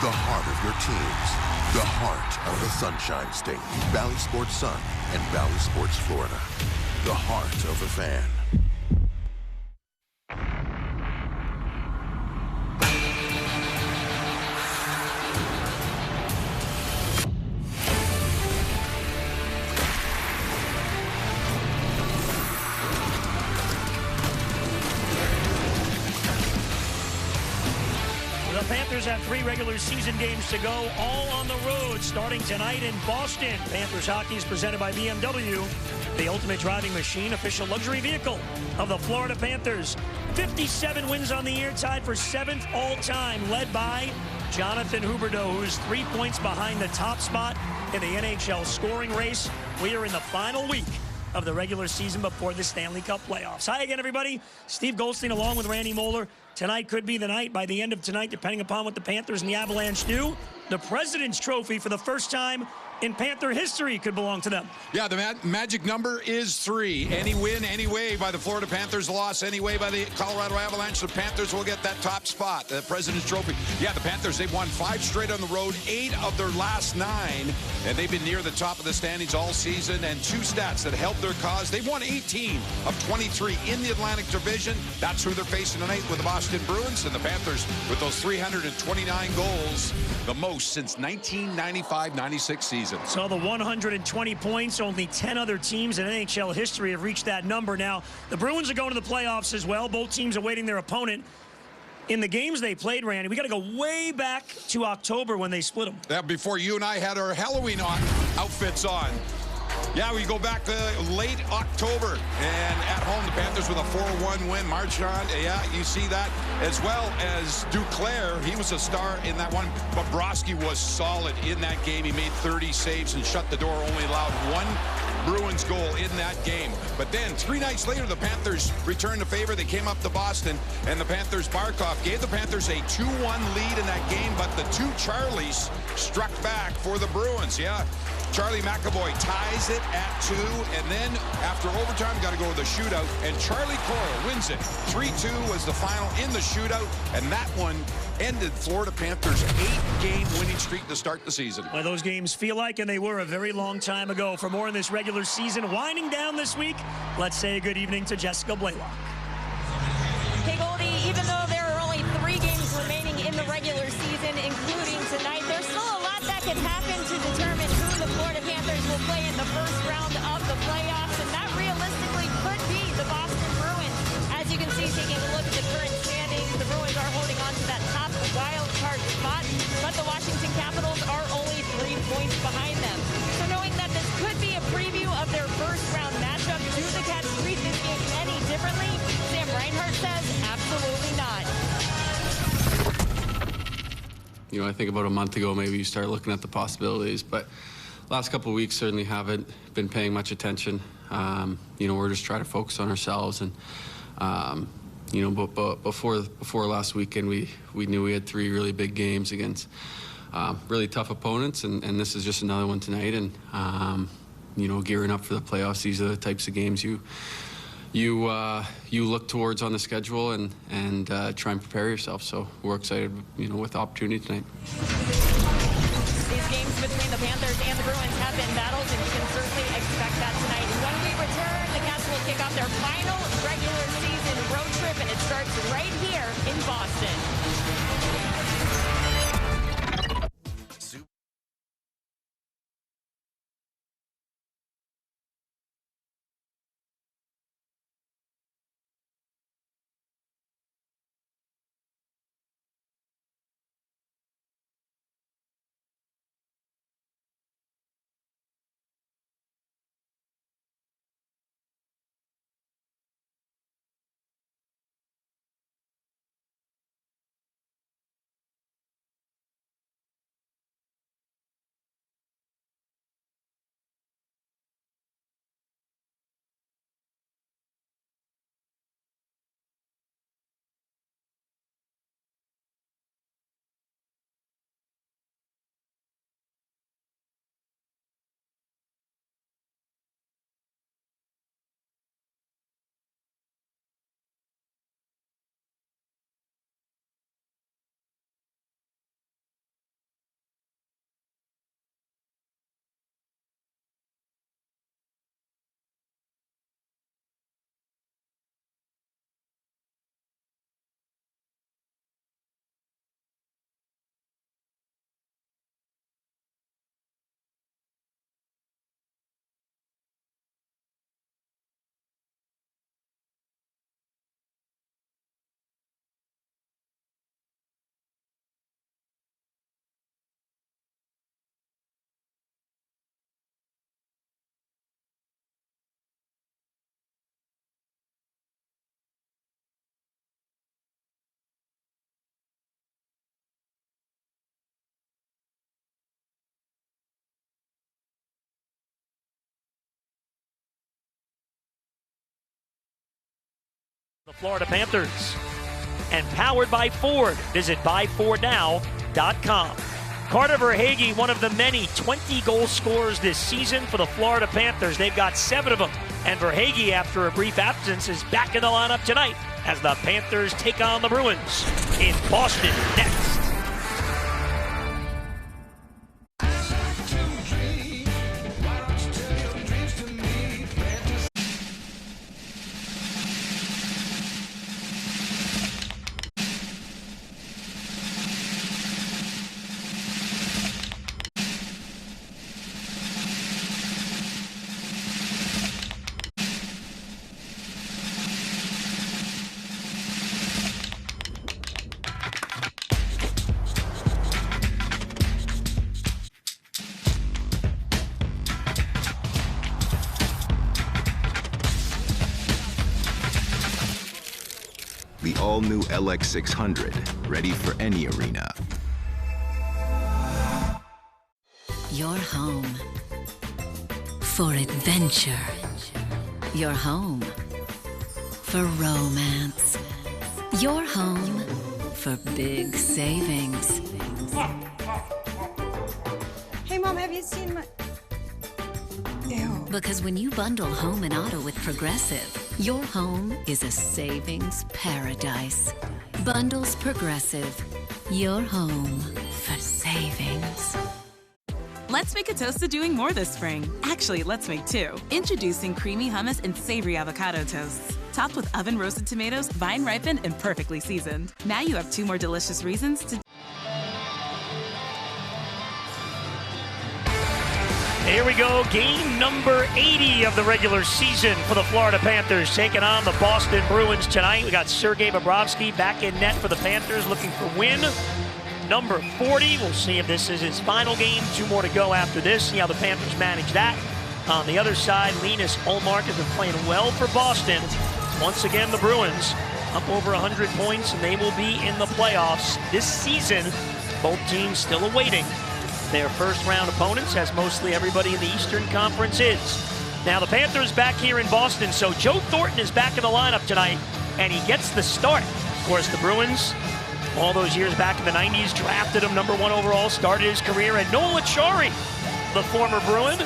The heart of your teams. The heart of the Sunshine State. Valley Sports Sun and Valley Sports Florida. The heart of the fan. The Panthers have 3 regular season games to go, all on the road, starting tonight in Boston. Panthers hockey is presented by BMW, the ultimate driving machine, official luxury vehicle of the Florida Panthers. 57 wins on the year, tied for 7th all-time, led by Jonathan Huberdeau, who's 3 points behind the top spot in the NHL scoring race. We are in the final week of the regular season before the Stanley Cup playoffs. Hi again, everybody. Steve Goldstein along with Randy Moeller. Tonight could be the night. By the end of tonight, depending upon what the Panthers and the Avalanche do, the President's Trophy for the first time in Panther history could belong to them. Yeah, the magic number is 3. Any win, any way by the Florida Panthers, loss any way by the Colorado Avalanche, the Panthers will get that top spot, the President's Trophy. Yeah, the Panthers, they've won 5 straight on the road, 8 of their last 9, and they've been near the top of the standings all season. And 2 stats that help their cause: they've won 18 of 23 in the Atlantic Division. That's who they're facing tonight with the Boston Bruins, and the Panthers with those 329 goals, the most since 1995-96 season. So the 120 points, only 10 other teams in NHL history have reached that number. Now, the Bruins are going to the playoffs as well. Both teams awaiting their opponent. In the games they played, Randy, we got to go way back to October when they split them. Yeah, before you and I had our Halloween outfits on. Yeah, we go back to late October, and at home, the Panthers with a 4-1 win. Marchand, yeah, you see that, as well as Duclair. He was a star in that one. Bobrovsky was solid in that game. He made 30 saves and shut the door, only allowed 1 Bruins goal in that game. But then 3 nights later, the Panthers returned the favor. They came up to Boston, and the Panthers, Barkov gave the Panthers a 2-1 lead in that game, but the 2 Charlies struck back for the Bruins. Yeah, Charlie McAvoy ties it at 2, and then after overtime, got to go to the shootout, and Charlie Coyle wins it. 3-2 was the final in the shootout, and that one ended Florida Panthers' 8-game winning streak to start the season. Well, those games feel like, and they were a very long time ago. For more in this regular season winding down this week, let's say good evening to Jessica Blaylock. Hey, Goldie, even though there are only 3 games remaining in the regular season, including tonight, there's still a lot that can happen to determine who the Florida Panthers will play in the first round of the playoffs, and that realistically could be the Boston Bruins. As you can see, taking a look at the current standings, the Bruins are holding on to that top wild card spot, but the Washington Capitals are only 3 points behind them. So knowing that this could be a preview of their first round matchup, do the Cats treat this game any differently? Sam Reinhart says absolutely not. You know, I think about a month ago, maybe you start looking at the possibilities, but last couple of weeks certainly haven't been paying much attention. You know, we're just trying to focus on ourselves, and you know, but before last weekend, we knew we had 3 really big games against really tough opponents, and this is just another one tonight. And you know, gearing up for the playoffs, these are the types of games you look towards on the schedule and try and prepare yourself. So we're excited, you know, with the opportunity tonight. These games between the Panthers and the Bruins have been battles, and you can certainly expect that tonight. When we return, the Cats will kick off their final regular season road trip, and it starts right here in Boston. Florida Panthers. And powered by Ford. Visit buyfordnow.com. Carter Verhaeghe, one of the many 20 goal scorers this season for the Florida Panthers. They've got 7 of them. And Verhaeghe, after a brief absence, is back in the lineup tonight as the Panthers take on the Bruins in Boston next. The all-new LX600, ready for any arena. Your home for adventure. Your home for romance. Your home for big savings. Hey, Mom, have you seen my... Ew. Because when you bundle home and auto with Progressive, your home is a savings paradise. Bundles Progressive. Your home for savings. Let's make a toast to doing more this spring. Actually, let's make 2. Introducing creamy hummus and savory avocado toasts. Topped with oven-roasted tomatoes, vine-ripened, and perfectly seasoned. Now you have 2 more delicious reasons to... Here we go, game number 80 of the regular season for the Florida Panthers, taking on the Boston Bruins tonight. We got Sergei Bobrovsky back in net for the Panthers, looking for win number 40. We'll see if this is his final game. 2 more to go after this, see how the Panthers manage that. On the other side, Linus Ullmark has been playing well for Boston. Once again, the Bruins up over 100 points, and they will be in the playoffs this season. Both teams still awaiting their first-round opponents, as mostly everybody in the Eastern Conference is. Now, the Panthers back here in Boston, so Joe Thornton is back in the lineup tonight, and he gets the start. Of course, the Bruins, all those years back in the 90s, drafted him #1 overall, started his career, and Noel Acciari, the former Bruin,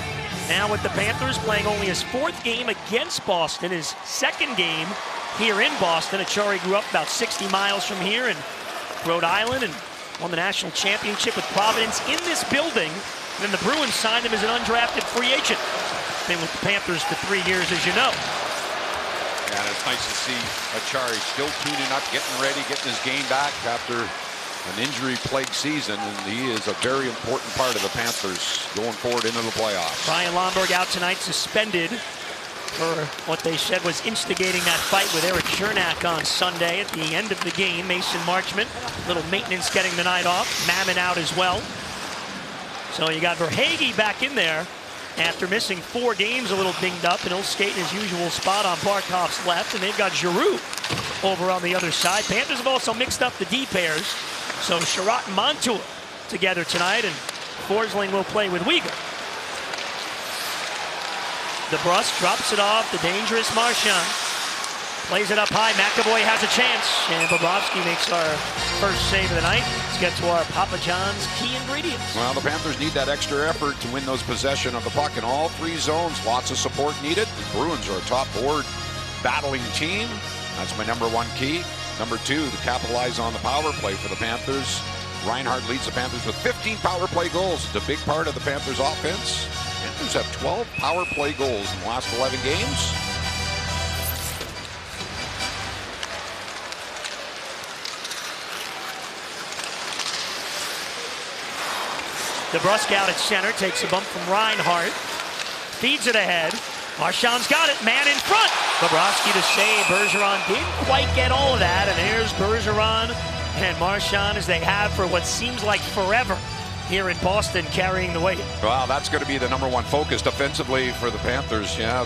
now with the Panthers, playing only his 4th game against Boston, his 2nd game here in Boston. Acciari grew up about 60 miles from here in Rhode Island, and won the national championship with Providence in this building. And then the Bruins signed him as an undrafted free agent. Been with the Panthers for 3 years, as you know. And it's nice to see Acciari still tuning up, getting ready, getting his game back after an injury-plagued season. And he is a very important part of the Panthers going forward into the playoffs. Brian Lomberg out tonight, suspended for what they said was instigating that fight with Eric Chernak on Sunday at the end of the game. Mason Marchment, little maintenance getting the night off. Mammon out as well. So you got Verhaeghe back in there after missing 4 games, a little dinged up, and he'll skate in his usual spot on Barkov's left, and they've got Giroux over on the other side. Panthers have also mixed up the D pairs, so Sherratt and Montour together tonight, and Forsling will play with Uyghur. DeBrusk drops it off, the dangerous Marchand. Plays it up high, McAvoy has a chance, and Bobrovsky makes our first save of the night. Let's get to our Papa John's key ingredients. Well, the Panthers need that extra effort to win those possession of the puck in all 3 zones. Lots of support needed. The Bruins are a top board battling team. That's my #1 key. Number 2, to capitalize on the power play for the Panthers. Reinhart leads the Panthers with 15 power play goals. It's a big part of the Panthers offense. Panthers have 12 power play goals in the last 11 games. DeBrusk out at center, takes a bump from Reinhart. Feeds it ahead. Marchand's got it, man in front. Bobrovsky to save. Bergeron didn't quite get all of that, and there's Bergeron and Marchand as they have for what seems like forever here in Boston, carrying the weight. Well, that's going to be the #1 focus defensively for the Panthers. Yeah,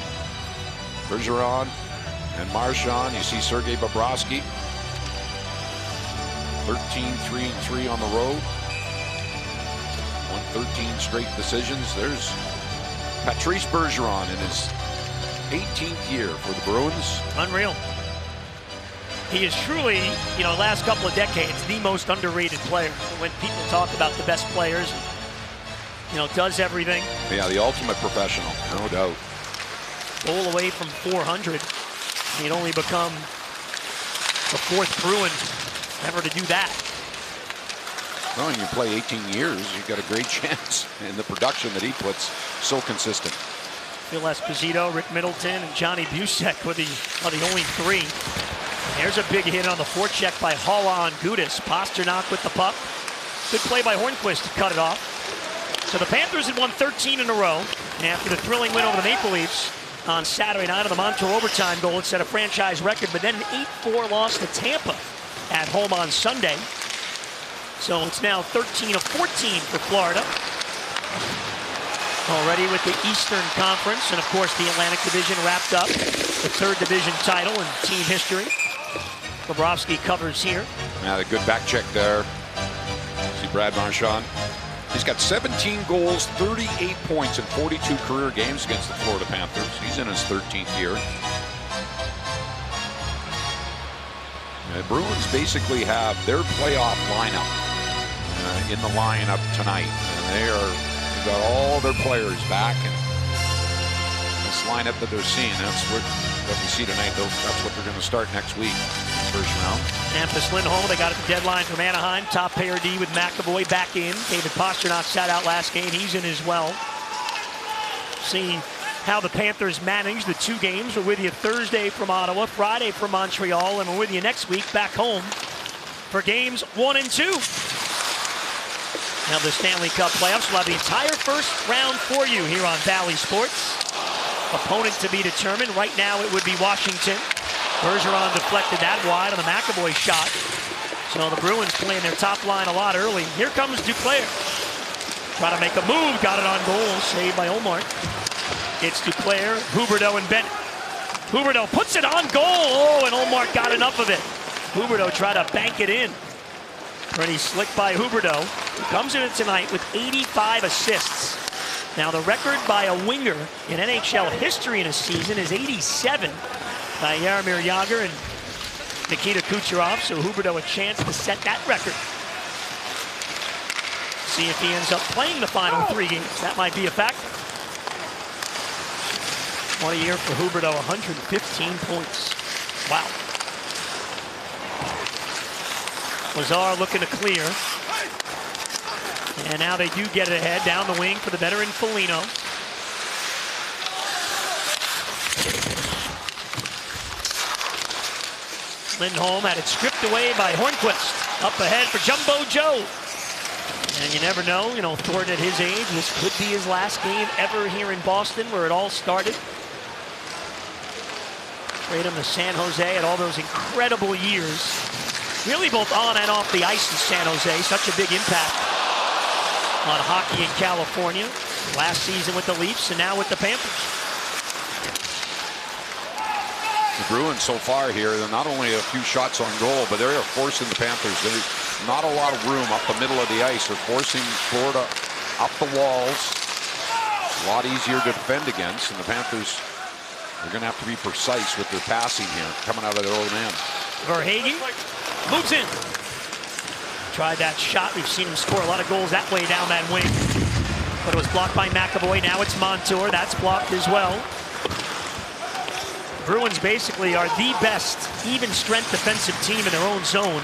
Bergeron and Marchand. You see Sergei Bobrovsky, 13-3-3 on the road. Won 13 straight decisions. There's Patrice Bergeron in his 18th year for the Bruins. Unreal. He is truly, last couple of decades, the most underrated player. When people talk about the best players, does everything. Yeah, the ultimate professional, no doubt. Goal away from 400. He'd only become the 4th Bruin ever to do that. Well, when you play 18 years, you've got a great chance. And the production that he puts, so consistent. Phil Esposito, Rick Middleton, and Johnny Busick were the only 3. There's a big hit on the forecheck by Hala on Gudas. Pasternak with the puck. Good play by Hornquist to cut it off. So the Panthers had won 13 in a row after the thrilling win over the Maple Leafs on Saturday night on the Montour overtime goal. It set a franchise record, but then an 8-4 loss to Tampa at home on Sunday. So it's now 13 of 14 for Florida. Already with the Eastern Conference, and of course the Atlantic Division wrapped up. The 3rd division title in team history. Bobrovsky covers here. Now the good back check there. See Brad Marchand. He's got 17 goals, 38 points in 42 career games against the Florida Panthers. He's in his 13th year. The Bruins basically have their playoff lineup in the lineup tonight. And they've got all their players back. And this lineup that they're seeing, that's what we see tonight. That's what they're going to start next week. First round. Hampus Lindholm, they got at the deadline from Anaheim. Top pair D with McAvoy back in. David Pasternak sat out last game. He's in as well. See how the Panthers manage the 2 games. We're with you Thursday from Ottawa, Friday from Montreal, and we're with you next week back home for games 1 and 2. Now the Stanley Cup playoffs will have the entire first round for you here on Bally Sports. Opponent to be determined. Right now it would be Washington. Bergeron deflected that wide on the McAvoy shot. So the Bruins playing their top line a lot early. Here comes Duclair. Trying to make a move. Got it on goal. Saved by Omar. It's Duclair, Huberdeau, and Bennett. Huberdeau puts it on goal. Oh, and Omar got enough of it. Huberdeau tried to bank it in. Pretty slick by Huberdeau, who comes in tonight with 85 assists. Now the record by a winger in NHL history in a season is 87 by Jaromir Jagr and Nikita Kucherov. So Huberdeau a chance to set that record. See if he ends up playing the final 3 games. That might be a factor. What a year for Huberdeau, 115 points. Wow. Lazar looking to clear. And now they do get it ahead down the wing for the veteran Foligno. Lindholm had it stripped away by Hornquist. Up ahead for Jumbo Joe. And you never know, Thornton at his age, this could be his last game ever here in Boston where it all started. Trade him to San Jose at all those incredible years. Really both on and off the ice in San Jose. Such a big impact on hockey in California. Last season with the Leafs and now with the Panthers. The Bruins so far here, they're not only a few shots on goal, but they're forcing the Panthers. There's not a lot of room up the middle of the ice. They're forcing Florida up the walls. A lot easier to defend against, and the Panthers are going to have to be precise with their passing here, coming out of their own end. Verhaeghe moves in. Tried that shot. We've seen him score a lot of goals that way down that wing. But it was blocked by McAvoy. Now it's Montour. That's blocked as well. Bruins basically are the best even strength defensive team in their own zone.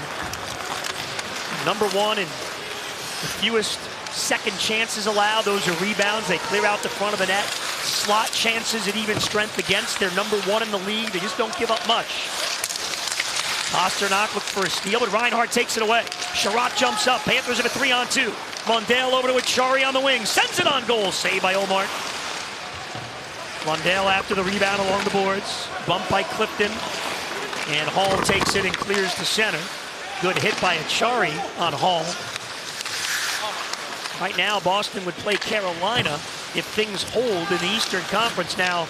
Number 1 in the fewest second chances allowed. Those are rebounds. They clear out the front of the net. Slot chances at even strength against. They're number 1 in the league. They just don't give up much. Pasternak looks for a steal, but Reinhart takes it away. Sherratt jumps up. Panthers have a 3-on-2. Mondale over to Achari on the wing. Sends it on goal. Saved by Omar. Mondale after the rebound along the boards. Bumped by Clifton. And Hall takes it and clears to center. Good hit by Achari on Hall. Right now, Boston would play Carolina if things hold in the Eastern Conference. Now,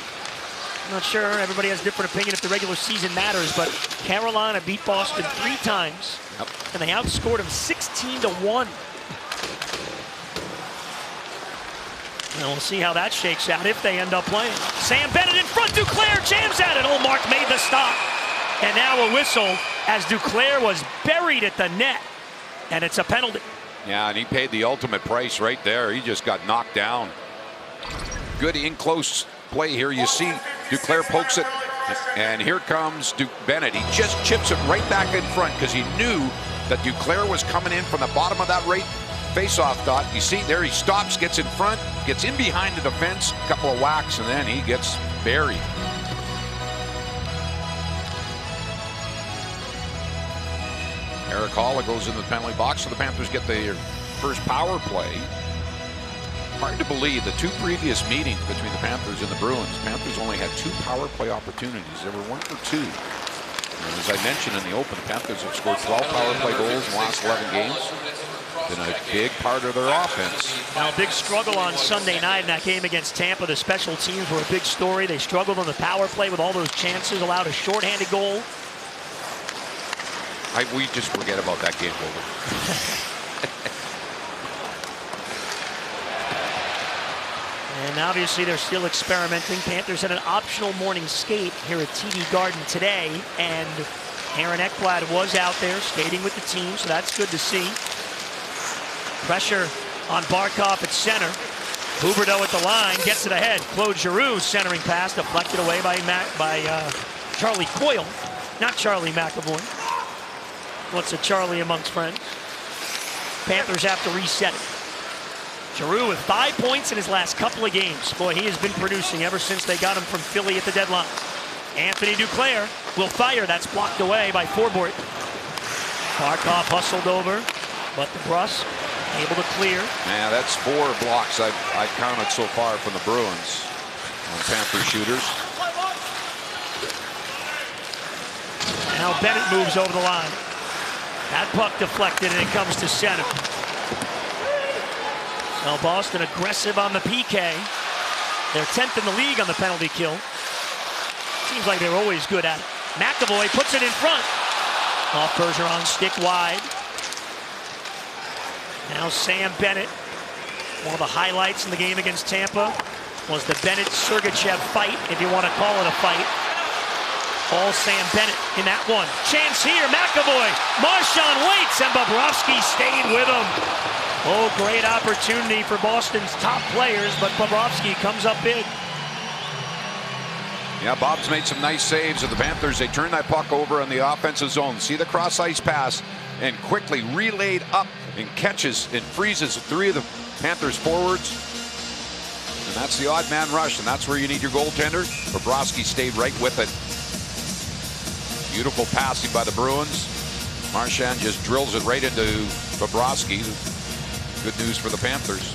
I'm not sure. Everybody has a different opinion if the regular season matters, but Carolina beat Boston 3 times, and they outscored them 16-1. And we'll see how that shakes out if they end up playing. Sam Bennett in front. Duclair jams at it. Olmark made the stop. And now a whistle as Duclair was buried at the net. And it's a penalty. Yeah, and he paid the ultimate price right there. He just got knocked down. Good in-close play here. You see Duclair pokes it, and here comes Bennett. He just chips it right back in front because he knew that Duclair was coming in from the bottom of that right face-off dot. You see there, he stops, gets in front, gets in behind the defense, a couple of whacks, and then he gets buried. Eric Haula goes in the penalty box, so the Panthers get their first power play. Hard to believe the 2 previous meetings between the Panthers and the Bruins, Panthers only had 2 power play opportunities. They were 1 for 2. And as I mentioned in the open, the Panthers have scored 12 power play goals in the last 11 games. Been a big part of their offense. Now, a big struggle on Sunday night in that game against Tampa. The special teams were a big story. They struggled on the power play with all those chances, allowed a shorthanded goal. We just forget about that game over. And obviously they're still experimenting. Panthers had an optional morning skate here at TD Garden today, and Aaron Ekblad was out there skating with the team, so that's good to see. Pressure on Barkov at center. Huberdeau at the line, gets it ahead. Claude Giroux centering pass, deflected away by Charlie Coyle, not Charlie McAvoy. What's a Charlie amongst friends? Panthers have to reset it. Giroux with 5 points in his last couple of games. Boy, he has been producing ever since they got him from Philly at the deadline. Anthony Duclair will fire. That's blocked away by Forbort. Barkov hustled over, but DeBrusk able to clear. Yeah, that's 4 blocks I've counted so far from the Bruins on Panther shooters. Now Bennett moves over the line. That puck deflected, and it comes to center. Now Boston aggressive on the PK. They're 10th in the league on the penalty kill. Seems like they're always good at it. McAvoy puts it in front. Off Bergeron, stick wide. Now Sam Bennett. One of the highlights in the game against Tampa was the Bennett-Sergachev fight, if you want to call it a fight. All Sam Bennett in that one. Chance here, McAvoy. Marchand waits, and Bobrovsky stayed with him. Oh, great opportunity for Boston's top players, but Bobrovsky comes up big. Yeah, Bob's made some nice saves of the Panthers. They turn that puck over on the offensive zone. See the cross-ice pass, and quickly relayed up and catches and freezes 3 of the Panthers forwards. And that's the odd man rush, and that's where you need your goaltender. Bobrovsky stayed right with it. Beautiful passing by the Bruins. Marchand just drills it right into Bobrovsky. Good news for the Panthers.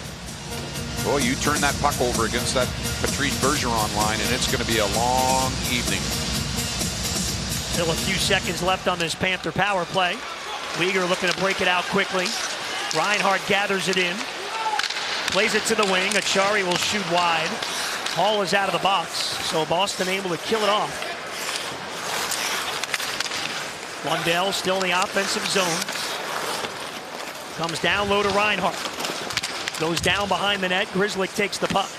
Oh, you turn that puck over against that Patrice Bergeron line, and it's going to be a long evening. Still a few seconds left on this Panther power play. Weegar looking to break it out quickly. Reinhart gathers it in. Plays it to the wing. Achari will shoot wide. Hall is out of the box, so Boston able to kill it off. Lundell still in the offensive zone. Comes down low to Reinhart. Goes down behind the net. Grzelcyk takes the puck.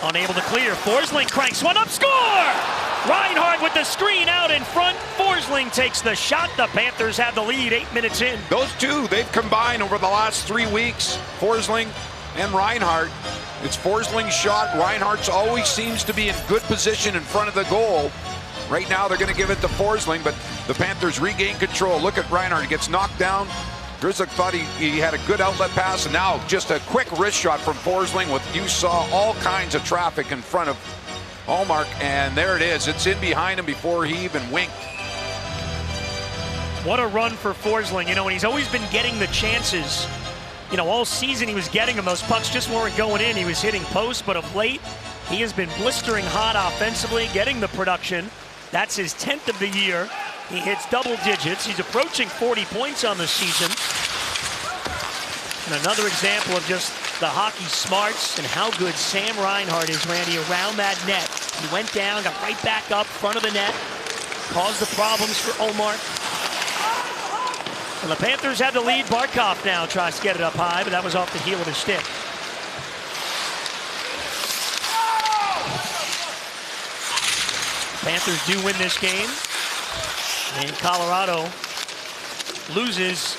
Unable to clear. Forsling cranks one up. Score! Reinhart with the screen out in front. Forsling takes the shot. The Panthers have the lead 8 minutes in. Those two, they've combined over the last 3 weeks. Forsling and Reinhart. It's Forsling's shot. Reinhart's always seems to be in good position in front of the goal. Right now they're going to give it to Forsling, but the Panthers regain control. Look at Reinhart. He gets knocked down. Grzelcyk thought he had a good outlet pass, and now just a quick wrist shot from Forsling. You saw all kinds of traffic in front of Ullmark, and there it is. It's in behind him before he even winked. What a run for Forsling. You know, and he's always been getting the chances. You know, all season he was getting them. Those pucks just weren't going in. He was hitting posts, but of late, he has been blistering hot offensively, getting the production. That's his 10th of the year. He hits double digits. He's approaching 40 points on the season. And another example of just the hockey smarts and how good Sam Reinhart is, Randy, around that net. He went down, got right back up, front of the net, caused the problems for Ullmark. And the Panthers have the lead. Barkov now tries to get it up high, but that was off the heel of his stick. Panthers do win this game. And Colorado loses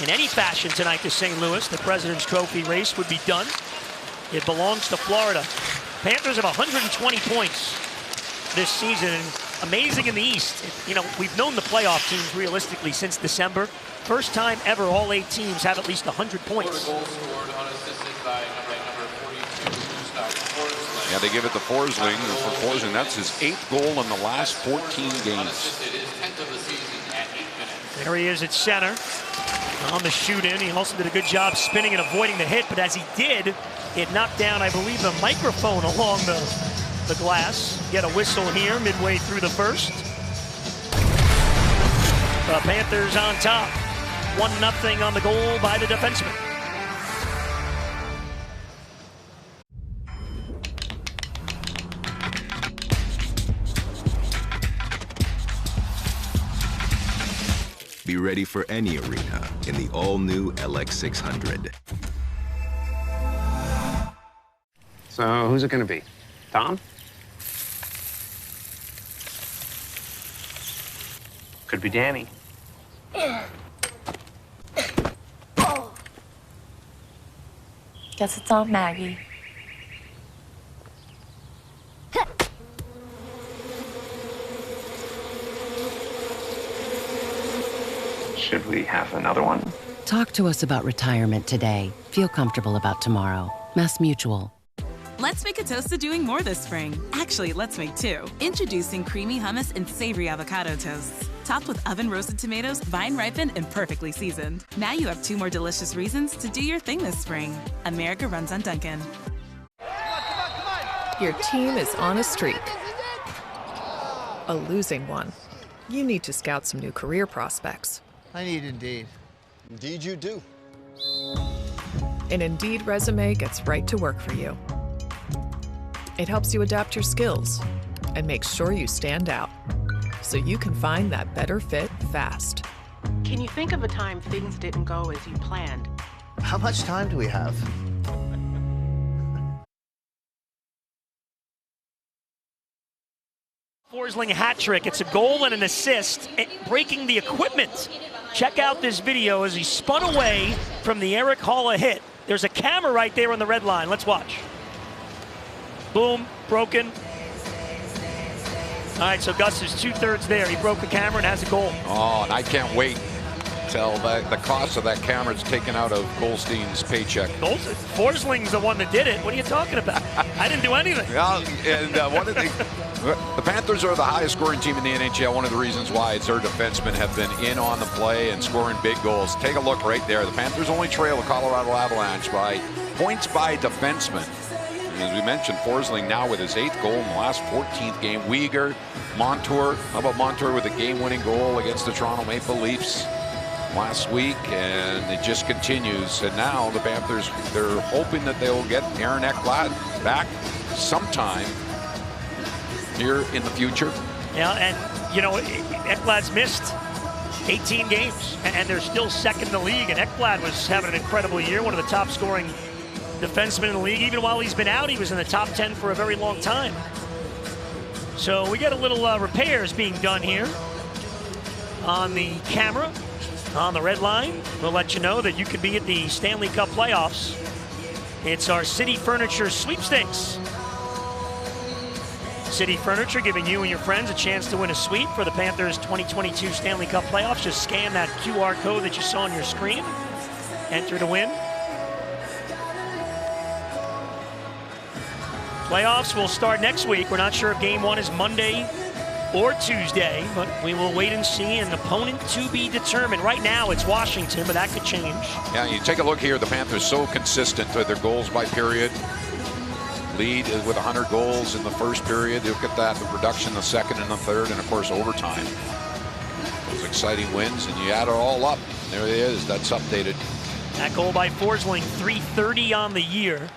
in any fashion tonight to St. Louis, the President's Trophy race would be done. It belongs to Florida. Panthers have 120 points this season. Amazing in the East. You know, we've known the playoff teams realistically since December. First time ever all 8 teams have at least 100 points. Yeah, they give it to Forsling. For Forsling, that's his 8th goal in the last 14 games. There he is at center on the shoot-in. He also did a good job spinning and avoiding the hit, but as he did, it knocked down, I believe, the microphone along the glass. Get a whistle here midway through the first. The Panthers on top. 1-0 on the goal by the defenseman. Be ready for any arena in the all-new LX600. So who's it going to be? Tom? Could be Danny. Guess it's Aunt Maggie. Should we have another one? Talk to us about retirement today. Feel comfortable about tomorrow. Mass Mutual. Let's make a toast to doing more this spring. Actually, let's make 2. Introducing creamy hummus and savory avocado toasts. Topped with oven-roasted tomatoes, vine-ripened, and perfectly seasoned. Now you have 2 more delicious reasons to do your thing this spring. America runs on Dunkin'. Your team is on a streak. A losing one. You need to scout some new career prospects. I need Indeed. Indeed you do. An Indeed resume gets right to work for you. It helps you adapt your skills and makes sure you stand out, so you can find that better fit fast. Can you think of a time things didn't go as you planned? How much time do we have? Forsling hat trick. It's a goal and an assist, breaking the equipment. Check out this video as he spun away from the Eric Haula hit. There's a camera right there on the red line. Let's watch. Boom, broken. All right, so Gus is 2/3 there. He broke the camera and has a goal. Oh, and I can't wait till the cost of that camera is taken out of Goldstein's paycheck. Forsling's the one that did it. What are you talking about? I didn't do anything. Yeah, and one of the Panthers are the highest scoring team in the NHL. One of the reasons why is their defensemen have been in on the play and scoring big goals. Take a look right there. The Panthers only trail the Colorado Avalanche by points by defensemen. As we mentioned, Forsling now with his 8th goal in the last 14th game. Weegar, Montour. How about Montour with a game-winning goal against the Toronto Maple Leafs last week? And it just continues. And now the Panthers, they're hoping that they'll get Aaron Ekblad back sometime here in the future. Yeah, and you know, Ekblad's missed 18 games, and they're still second in the league. And Ekblad was having an incredible year, one of the top scoring defenseman in the league. Even while he's been out, he was in the top 10 for a very long time. So we got a little repairs being done here on the camera, on the red line. We'll let you know that you could be at the Stanley Cup playoffs. It's our City Furniture Sweepstakes. City Furniture giving you and your friends a chance to win a suite for the Panthers 2022 Stanley Cup playoffs. Just scan that QR code that you saw on your screen. Enter to win. Playoffs will start next week. We're not sure if game 1 is Monday or Tuesday, but we will wait and see. An opponent to be determined. Right now it's Washington, but that could change. Yeah, you take a look here. The Panthers so consistent with their goals by period. Lead with 100 goals in the first period. Look at that, the production in the second and the third, and of course overtime. Those exciting wins, and you add it all up. There it is. That's updated. That goal by Forsling, .330 on the year.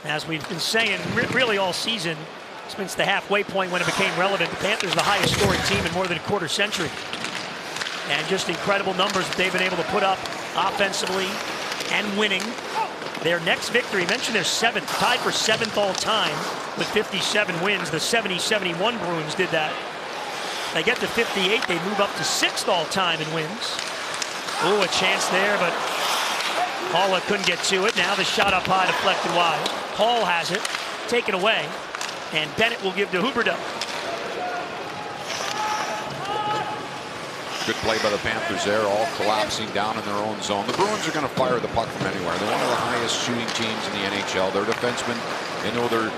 As we've been saying really all season, since the halfway point when it became relevant, the Panthers the highest scoring team in more than a quarter century. And just incredible numbers that they've been able to put up offensively and winning. Their next victory, mentioned they're 7th, tied for 7th all time with 57 wins. The 70-71 Bruins did that They get to 58. They move up to 6th all-time in wins. Ooh, a chance there, but Hall couldn't get to it. Now the shot up high, deflected wide. Hall has it, taken away, and Bennett will give to Huberdeau. Good play by the Panthers there, all collapsing down in their own zone. The Bruins are going to fire the puck from anywhere. They're one of the highest shooting teams in the NHL. Their defensemen, they know their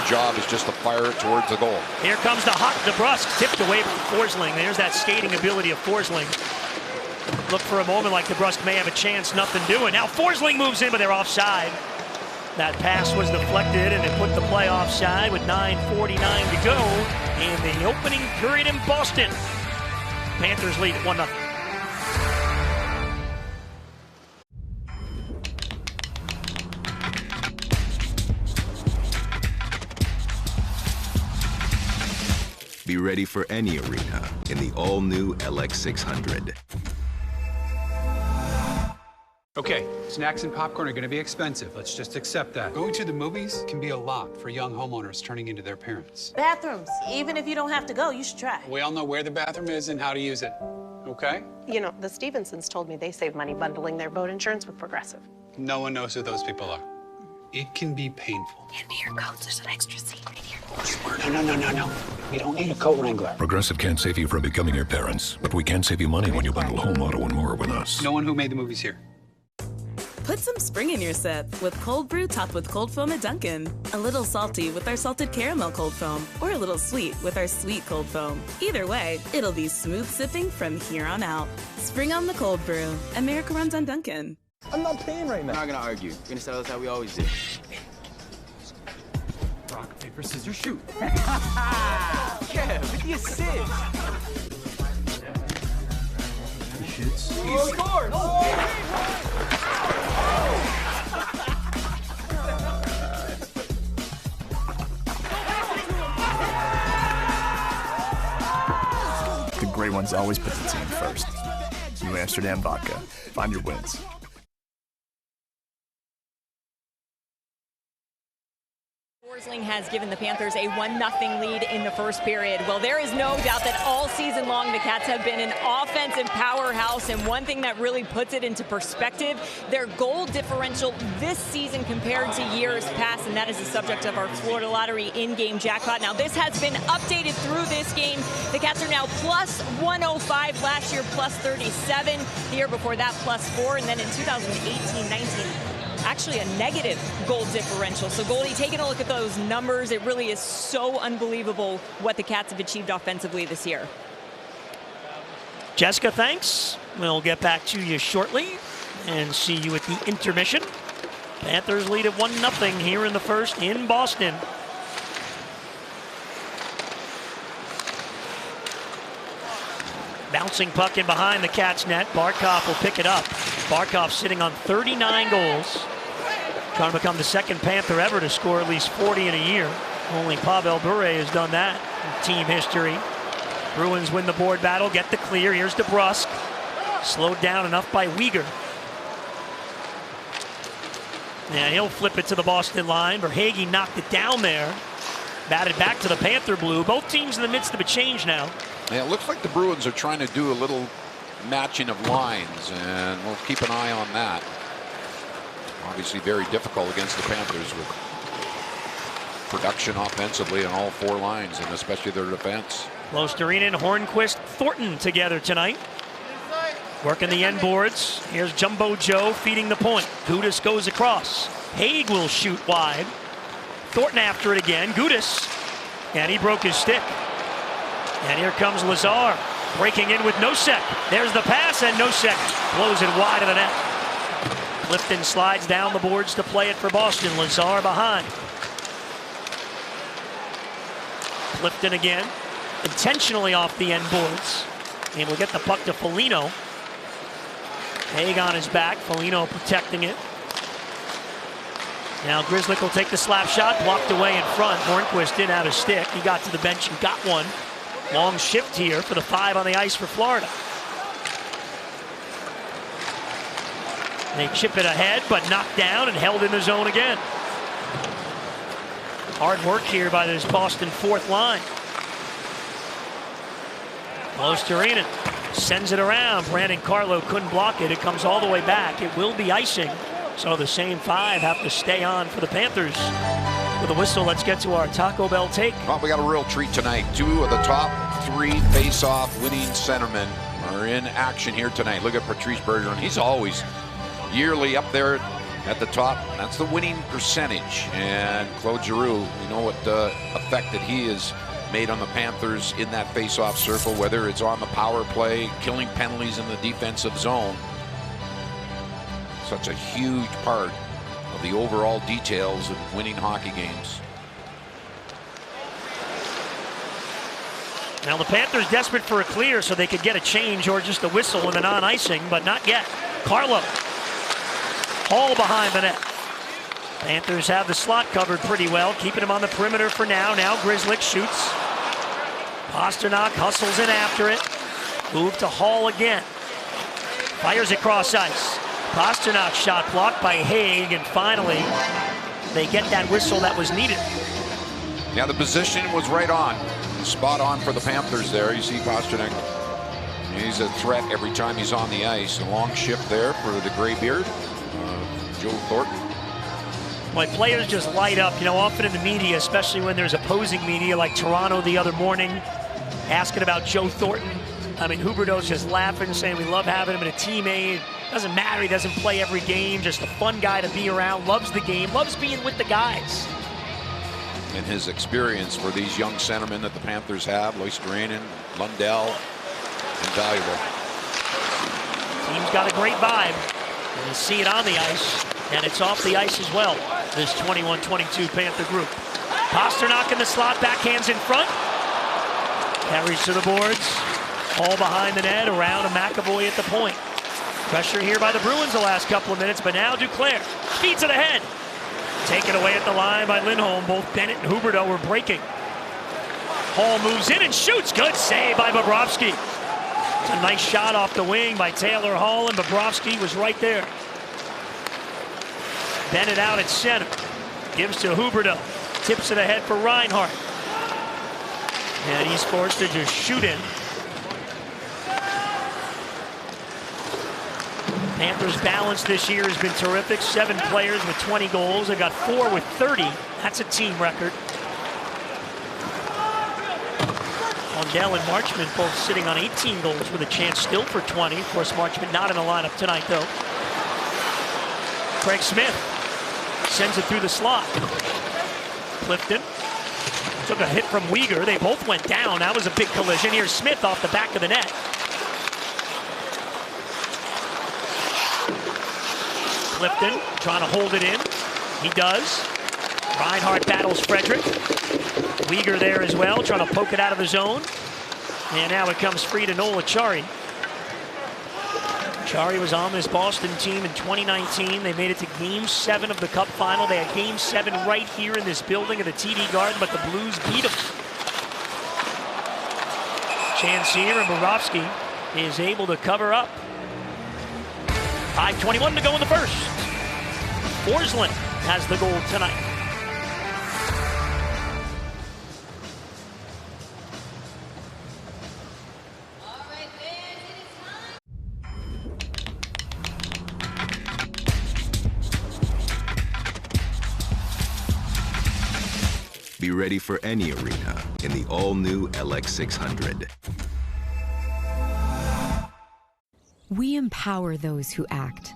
job is just to fire it towards the goal. Here comes the hot DeBrusk, tipped away from Forsling. There's that skating ability of Forsling. Look for a moment like DeBrusk may have a chance, nothing doing. Now Forsling moves in, but they're offside. That pass was deflected, and it put the play offside with 9:49 to go in the opening period in Boston. Panthers lead at 1-0. Be ready for any arena in the all-new LX600. Okay, snacks and popcorn are going to be expensive. Let's just accept that. Going to the movies can be a lot for young homeowners turning into their parents. Bathrooms. Even if you don't have to go, you should try. We all know where the bathroom is and how to use it. Okay? You know, the Stevensons told me they save money bundling their boat insurance with Progressive. No one knows who those people are. It can be painful. Hand me your coats. There's an extra seat right here. No. We don't need a coat wrangler. Progressive can't save you from becoming your parents, but we can save you money when you bundle home, auto, and more with us. No one who made the movies here. Put some spring in your sip with cold brew topped with cold foam at Dunkin'. A little salty with our salted caramel cold foam, or a little sweet with our sweet cold foam. Either way, it'll be smooth sipping from here on out. Spring on the cold brew. America runs on Dunkin'. I'm not paying right now. We're not gonna argue. We're gonna settle this how we always do. Rock, paper, scissors, shoot. Yeah, with the assist. He shoots. He scores! The great ones always put the team first. New Amsterdam Vodka. Find your wins. Forsling has given the Panthers a 1-0 lead in the first period. Well, there is no doubt that all season long the Cats have been an offensive powerhouse, and one thing that really puts it into perspective, their goal differential this season compared to years past, and that is the subject of our Florida Lottery in-game jackpot. Now, this has been updated through this game. The Cats are now plus 105, last year plus 37, the year before that plus 4, and then in 2018-19, actually a negative goal differential. So Goldie, taking a look at those numbers, it really is so unbelievable what the Cats have achieved offensively this year. Jessica, thanks. We'll get back to you shortly and see you at the intermission. Panthers lead at 1-0 here in the first in Boston. Bouncing puck in behind the Cats net. Barkov will pick it up. Barkov sitting on 39 goals. Trying to become the second Panther ever to score at least 40 in a year. Only Pavel Bure has done that in team history. Bruins win the board battle, get the clear. Here's DeBrusk. Slowed down enough by Weegar. And he'll flip it to the Boston line. Verhaeghe knocked it down there. Batted back to the Panther blue. Both teams in the midst of a change now. Yeah, it looks like the Bruins are trying to do a little matching of lines, and we'll keep an eye on that. Obviously very difficult against the Panthers with production offensively on all four lines, and especially their defense. Losterinen, Hornquist, Thornton together tonight. Working the end boards. Here's Jumbo Joe feeding the point. Gudas goes across. Haig will shoot wide. Thornton after it again. Gudas. And he broke his stick. And here comes Lazar. Breaking in with Nosek. There's the pass, and Nosek blows it wide of the net. Clifton slides down the boards to play it for Boston. Lazar behind. Clifton again. Intentionally off the end boards. And we'll get the puck to Foligno. Haig on his back. Foligno protecting it. Now Grzelcyk will take the slap shot. Blocked away in front. Hornquist didn't have a stick. He got to the bench and got one. Long shift here for the 5 on the ice for Florida. They chip it ahead, but knocked down and held in the zone again. Hard work here by this Boston fourth line. Losterinen sends it around. Brandon Carlo couldn't block it. It comes all the way back. It will be icing. So the same 5 have to stay on for the Panthers. With a whistle, let's get to our Taco Bell take. Well, we got a real treat tonight. 2 of the top 3 face-off winning centermen are in action here tonight. Look at Patrice Bergeron. He's always yearly up there at the top. That's the winning percentage. And Claude Giroux, we know what effect that he has made on the Panthers in that face-off circle, whether it's on the power play, killing penalties in the defensive zone. Such a huge part of the overall details of winning hockey games. Now the Panthers desperate for a clear so they could get a change or just a whistle with a non-icing, but not yet. Carlo. Hall behind the net. Panthers have the slot covered pretty well, keeping him on the perimeter for now. Now Grzelcyk shoots. Pastrnak hustles in after it. Move to Hall again. Fires it cross ice. Pastrnak shot blocked by Haig, and finally they get that whistle that was needed. Yeah, the position was right on. Spot on for the Panthers there. You see Pastrnak. He's a threat every time he's on the ice. A long shift there for the graybeard, Joe Thornton. My players just light up, you know, often in the media, especially when there's opposing media like Toronto the other morning, asking about Joe Thornton. I mean, Huberdeau's just laughing, saying we love having him in a teammate. Doesn't matter, he doesn't play every game, just a fun guy to be around, loves the game, loves being with the guys. And his experience for these young centermen that the Panthers have, Loisterainen, Lundell, invaluable. Team's got a great vibe. And you see it on the ice, and it's off the ice as well, this 21-22 Panther group. Pastrnak in the slot, backhands in front. Carries to the boards. All behind the net, around to McAvoy at the point. Pressure here by the Bruins the last couple of minutes, but now Duclair feeds it ahead. Taken away at the line by Lindholm. Both Bennett and Huberdeau were breaking. Hall moves in and shoots. Good save by Bobrovsky. It's a nice shot off the wing by Taylor Hall, and Bobrovsky was right there. Bennett out at center. Gives to Huberdeau. Tips it ahead for Reinhart. And he's forced to just shoot in. Panthers' balance this year has been terrific. 7 players with 20 goals. They've got 4 with 30. That's a team record. Lundell and Marchment both sitting on 18 goals with a chance still for 20. Of course, Marchment not in the lineup tonight, though. Craig Smith sends it through the slot. Clifton took a hit from Weegar. They both went down. That was a big collision. Here's Smith off the back of the net. Clifton trying to hold it in. He does. Reinhart battles Frederick. Weegar there as well, trying to poke it out of the zone. And now it comes free to Noel Acciari. Acciari was on this Boston team in 2019. They made it to Game 7 of the Cup Final. They had Game 7 right here in this building at the TD Garden, but the Blues beat them. Chancellor and Bobrovsky is able to cover up. 5:21 to go in the first. Forsland has the goal tonight. Be ready for any arena in the all-new LX600. We empower those who act,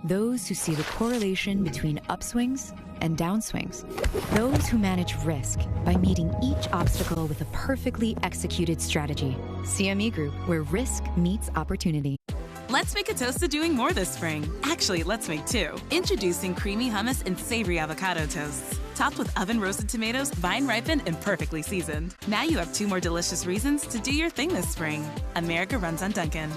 those who see the correlation between upswings and downswings, those who manage risk by meeting each obstacle with a perfectly executed strategy. CME Group, where risk meets opportunity. Let's make a toast to doing more this spring. Actually, let's make 2. Introducing creamy hummus and savory avocado toasts. Topped with oven-roasted tomatoes, vine-ripened, and perfectly seasoned. Now you have 2 more delicious reasons to do your thing this spring. America runs on Dunkin'.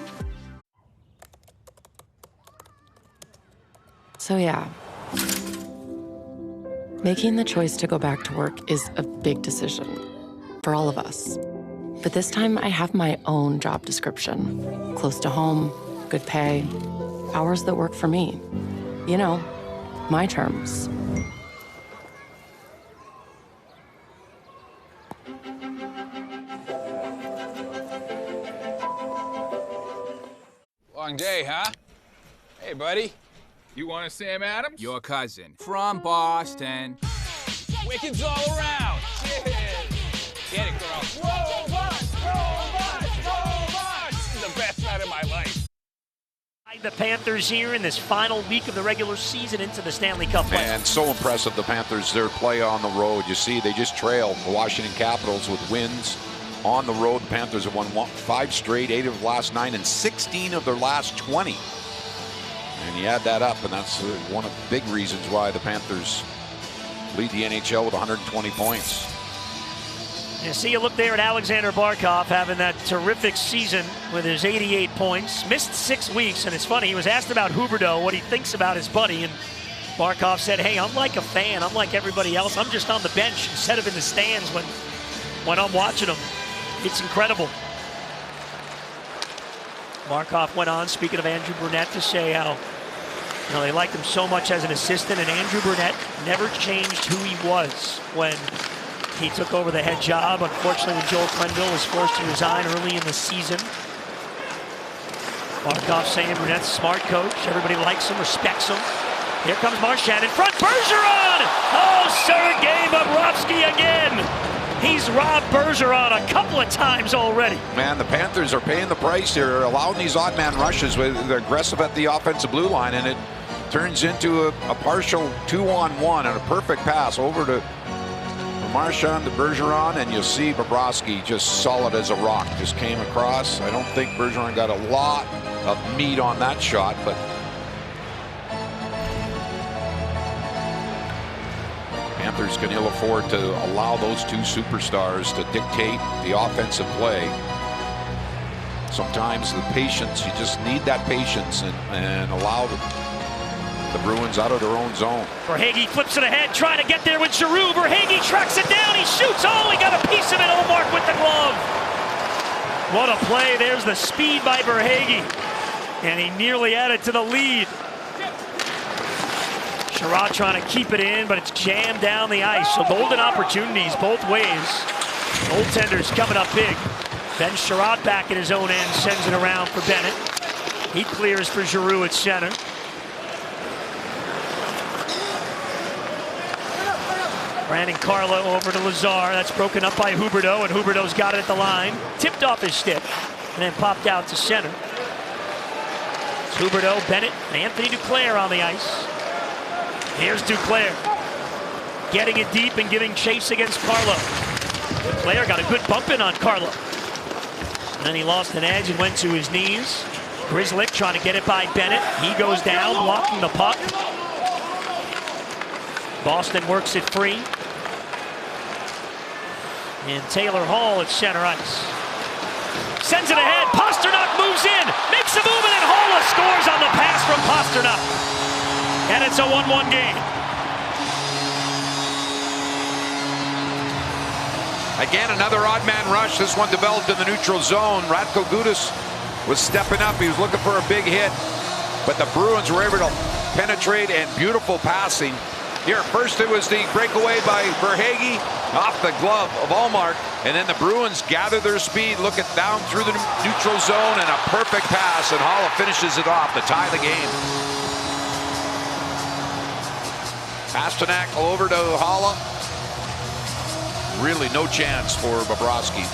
So yeah, making the choice to go back to work is a big decision for all of us. But this time I have my own job description. Close to home, good pay, hours that work for me. You know, my terms. day, huh? Hey, buddy. You want a Sam Adams? Your cousin. From Boston. Wickeds all around. Cheers. Get it, girl. Robots! This is the best night of my life. The Panthers here in this final week of the regular season into the Stanley Cup playoffs. And so impressive, the Panthers, their play on the road. You see, they just trail the Washington Capitals with wins on the road. The Panthers have won 5 straight, 8 of the last 9, and 16 of their last 20. And you add that up, and that's one of the big reasons why the Panthers lead the NHL with 120 points. You see, you look there at Alexander Barkov having that terrific season with his 88 points. Missed 6 weeks, and it's funny, he was asked about Huberdeau, what he thinks about his buddy, and Barkov said, hey, I'm like a fan. I'm like everybody else. I'm just on the bench instead of in the stands when I'm watching him. It's incredible. Barkov went on, speaking of Andrew Brunette, to say how they liked him so much as an assistant, and Andrew Brunette never changed who he was when he took over the head job. Unfortunately, when Joel Quenneville was forced to resign early in the season. Barkov saying Brunette's a smart coach. Everybody likes him, respects him. Here comes Marchand in front. Bergeron! Oh, Sergei Bobrovsky again! He's robbed Bergeron a couple of times already. Man, the Panthers are paying the price here, allowing these odd man rushes. They're aggressive at the offensive blue line, and it turns into a partial 2-on-1 and a perfect pass over to Marchand to Bergeron, and you'll see Bobrovsky just solid as a rock. Just came across. I don't think Bergeron got a lot of meat on that shot, but Panthers can ill afford to allow those two superstars to dictate the offensive play. Sometimes the patience, you just need that patience and allow the Bruins out of their own zone. Verhaeghe flips it ahead, trying to get there with Giroux. Verhaeghe tracks it down, he shoots. Oh, he got a piece of it. Ullmark with the glove. What a play. There's the speed by Verhaeghe. And he nearly added to the lead. Sherratt trying to keep it in, but it's jammed down the ice. So golden opportunities both ways. Goaltenders coming up big. Ben Sherratt back at his own end, sends it around for Bennett. He clears for Giroux at center. Brandon Carlo over to Lazar. That's broken up by Huberdeau, and Huberdeau's got it at the line. Tipped off his stick, and then popped out to center. It's Huberdeau, Bennett, and Anthony Duclair on the ice. Here's Duclair. Getting it deep and giving chase against Carlo. Duclair got a good bump in on Carlo. And then he lost an edge and went to his knees. Grzelcyk trying to get it by Bennett. He goes down, blocking the puck. Boston works it free. And Taylor Hall at center ice. Sends it ahead. Pastrnak moves in. Makes a move, and then Hall scores on the pass from Pastrnak. And it's a 1-1 game. Again, another odd man rush. This one developed in the neutral zone. Radko Gudas was stepping up. He was looking for a big hit. But the Bruins were able to penetrate, and beautiful passing. Here, first it was the breakaway by Verhaeghe off the glove of Ullmark, and then the Bruins gather their speed, looking down through the neutral zone, and a perfect pass, and Haula finishes it off to tie the game. Pastrnak over to Haula. Really no chance for Bobrovsky.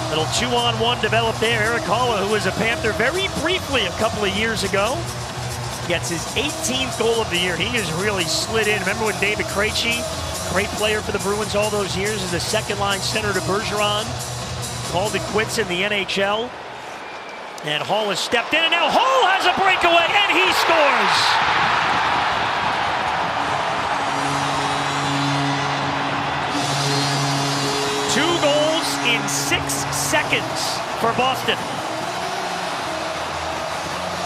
Little 2-on-1 developed there. Erik Haula, who was a Panther very briefly a couple of years ago, gets his 18th goal of the year. He has really slid in. Remember when David Krejci, great player for the Bruins all those years, as a second-line center to Bergeron, called it quits in the NHL. And Hall has stepped in, and now Hall has a breakaway, and he scores! Two goals in 6 seconds for Boston.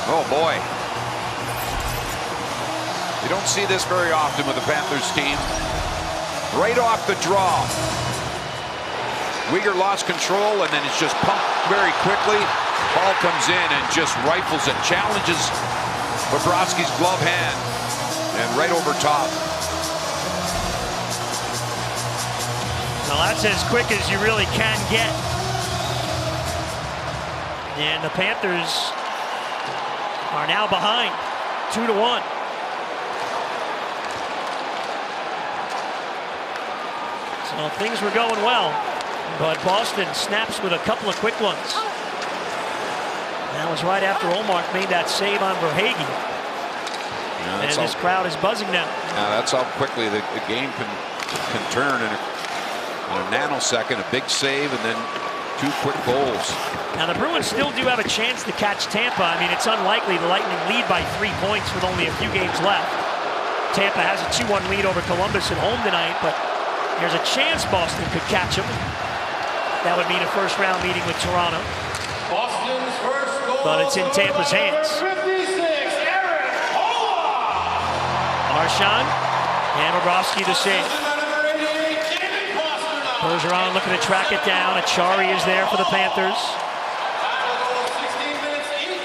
Oh, boy. You don't see this very often with the Panthers team. Right off the draw. Weegar lost control, and then it's just pumped very quickly. Ball comes in and just rifles it. Challenges Bobrovsky's glove hand. And right over top. Well, that's as quick as you really can get. And the Panthers are now behind 2-1. So things were going well, but Boston snaps with a couple of quick ones. That was right after Ullmark made that save on Verhaeghe. Yeah, and this crowd is buzzing now. Yeah, that's how quickly the game can turn in a nanosecond. A big save and then 2 quick goals. Now the Bruins still do have a chance to catch Tampa. I mean, it's unlikely the Lightning lead by 3 points with only a few games left. Tampa has a 2-1 lead over Columbus at home tonight, but there's a chance Boston could catch them. That would mean a first-round meeting with Toronto. Boston's first goal. But it's in Tampa's hands. 56, Erik Haula. Marchand and Bobrovsky the save. Bergeron looking to track it down. Achari is there for the Panthers.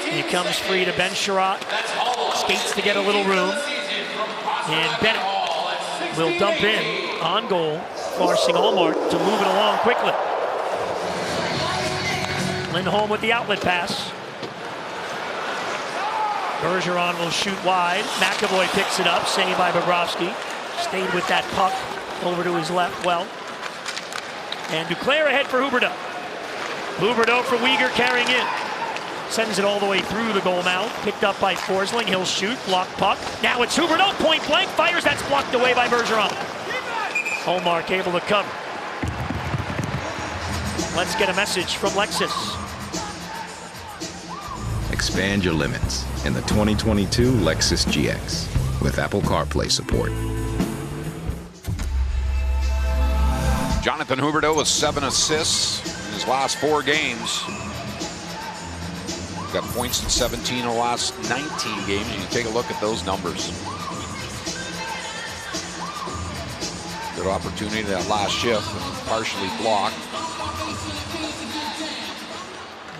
He comes free to Ben Sherratt. Skates to get a little room. And Bennett will dump in on goal, forcing Ullmark to move it along quickly. Lindholm with the outlet pass. Bergeron will shoot wide. McAvoy picks it up, saved by Bobrovsky. Stayed with that puck over to his left well. And Duclair ahead for Huberdeau. Huberdeau for Weegar carrying in. Sends it all the way through the goal mouth. Picked up by Forsling. He'll shoot. Blocked puck. Now it's Huberdeau. Point blank. Fires. That's blocked away by Bergeron. Ullmark able to cover. Let's get a message from Lexus. Expand your limits in the 2022 Lexus GX with Apple CarPlay support. Jonathan Huberdeau with 7 assists in his last 4 games. Got points in 17 of the last 19 games. You can take a look at those numbers. Good opportunity that last shift, partially blocked.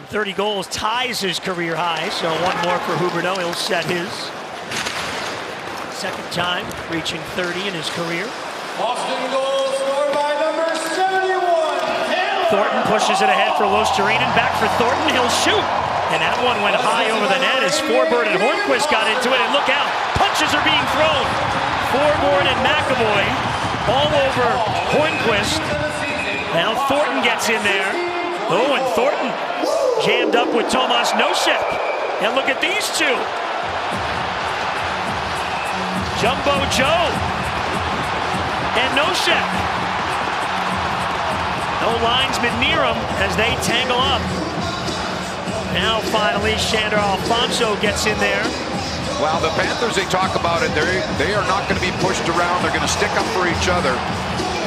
30 goals ties his career high, so 1 more for Huberdeau. He'll set his second time reaching 30 in his career. Boston goal scored by number 71. Thornton pushes it ahead for Luostarinen. Back for Thornton. He'll shoot. And that one went high over the net as Forbort and Hornquist got into it. And look out. Punches are being thrown. Forbort and McAvoy all over Hornquist. Now Thornton gets in there. Oh, and Thornton jammed up with Tomas Nosek. And look at these two. Jumbo Joe and Nosek. No linesman near him as they tangle up. Now finally Shandor Alfonso gets in there. Well, the Panthers, they talk about it. They are not going to be pushed around. They're going to stick up for each other.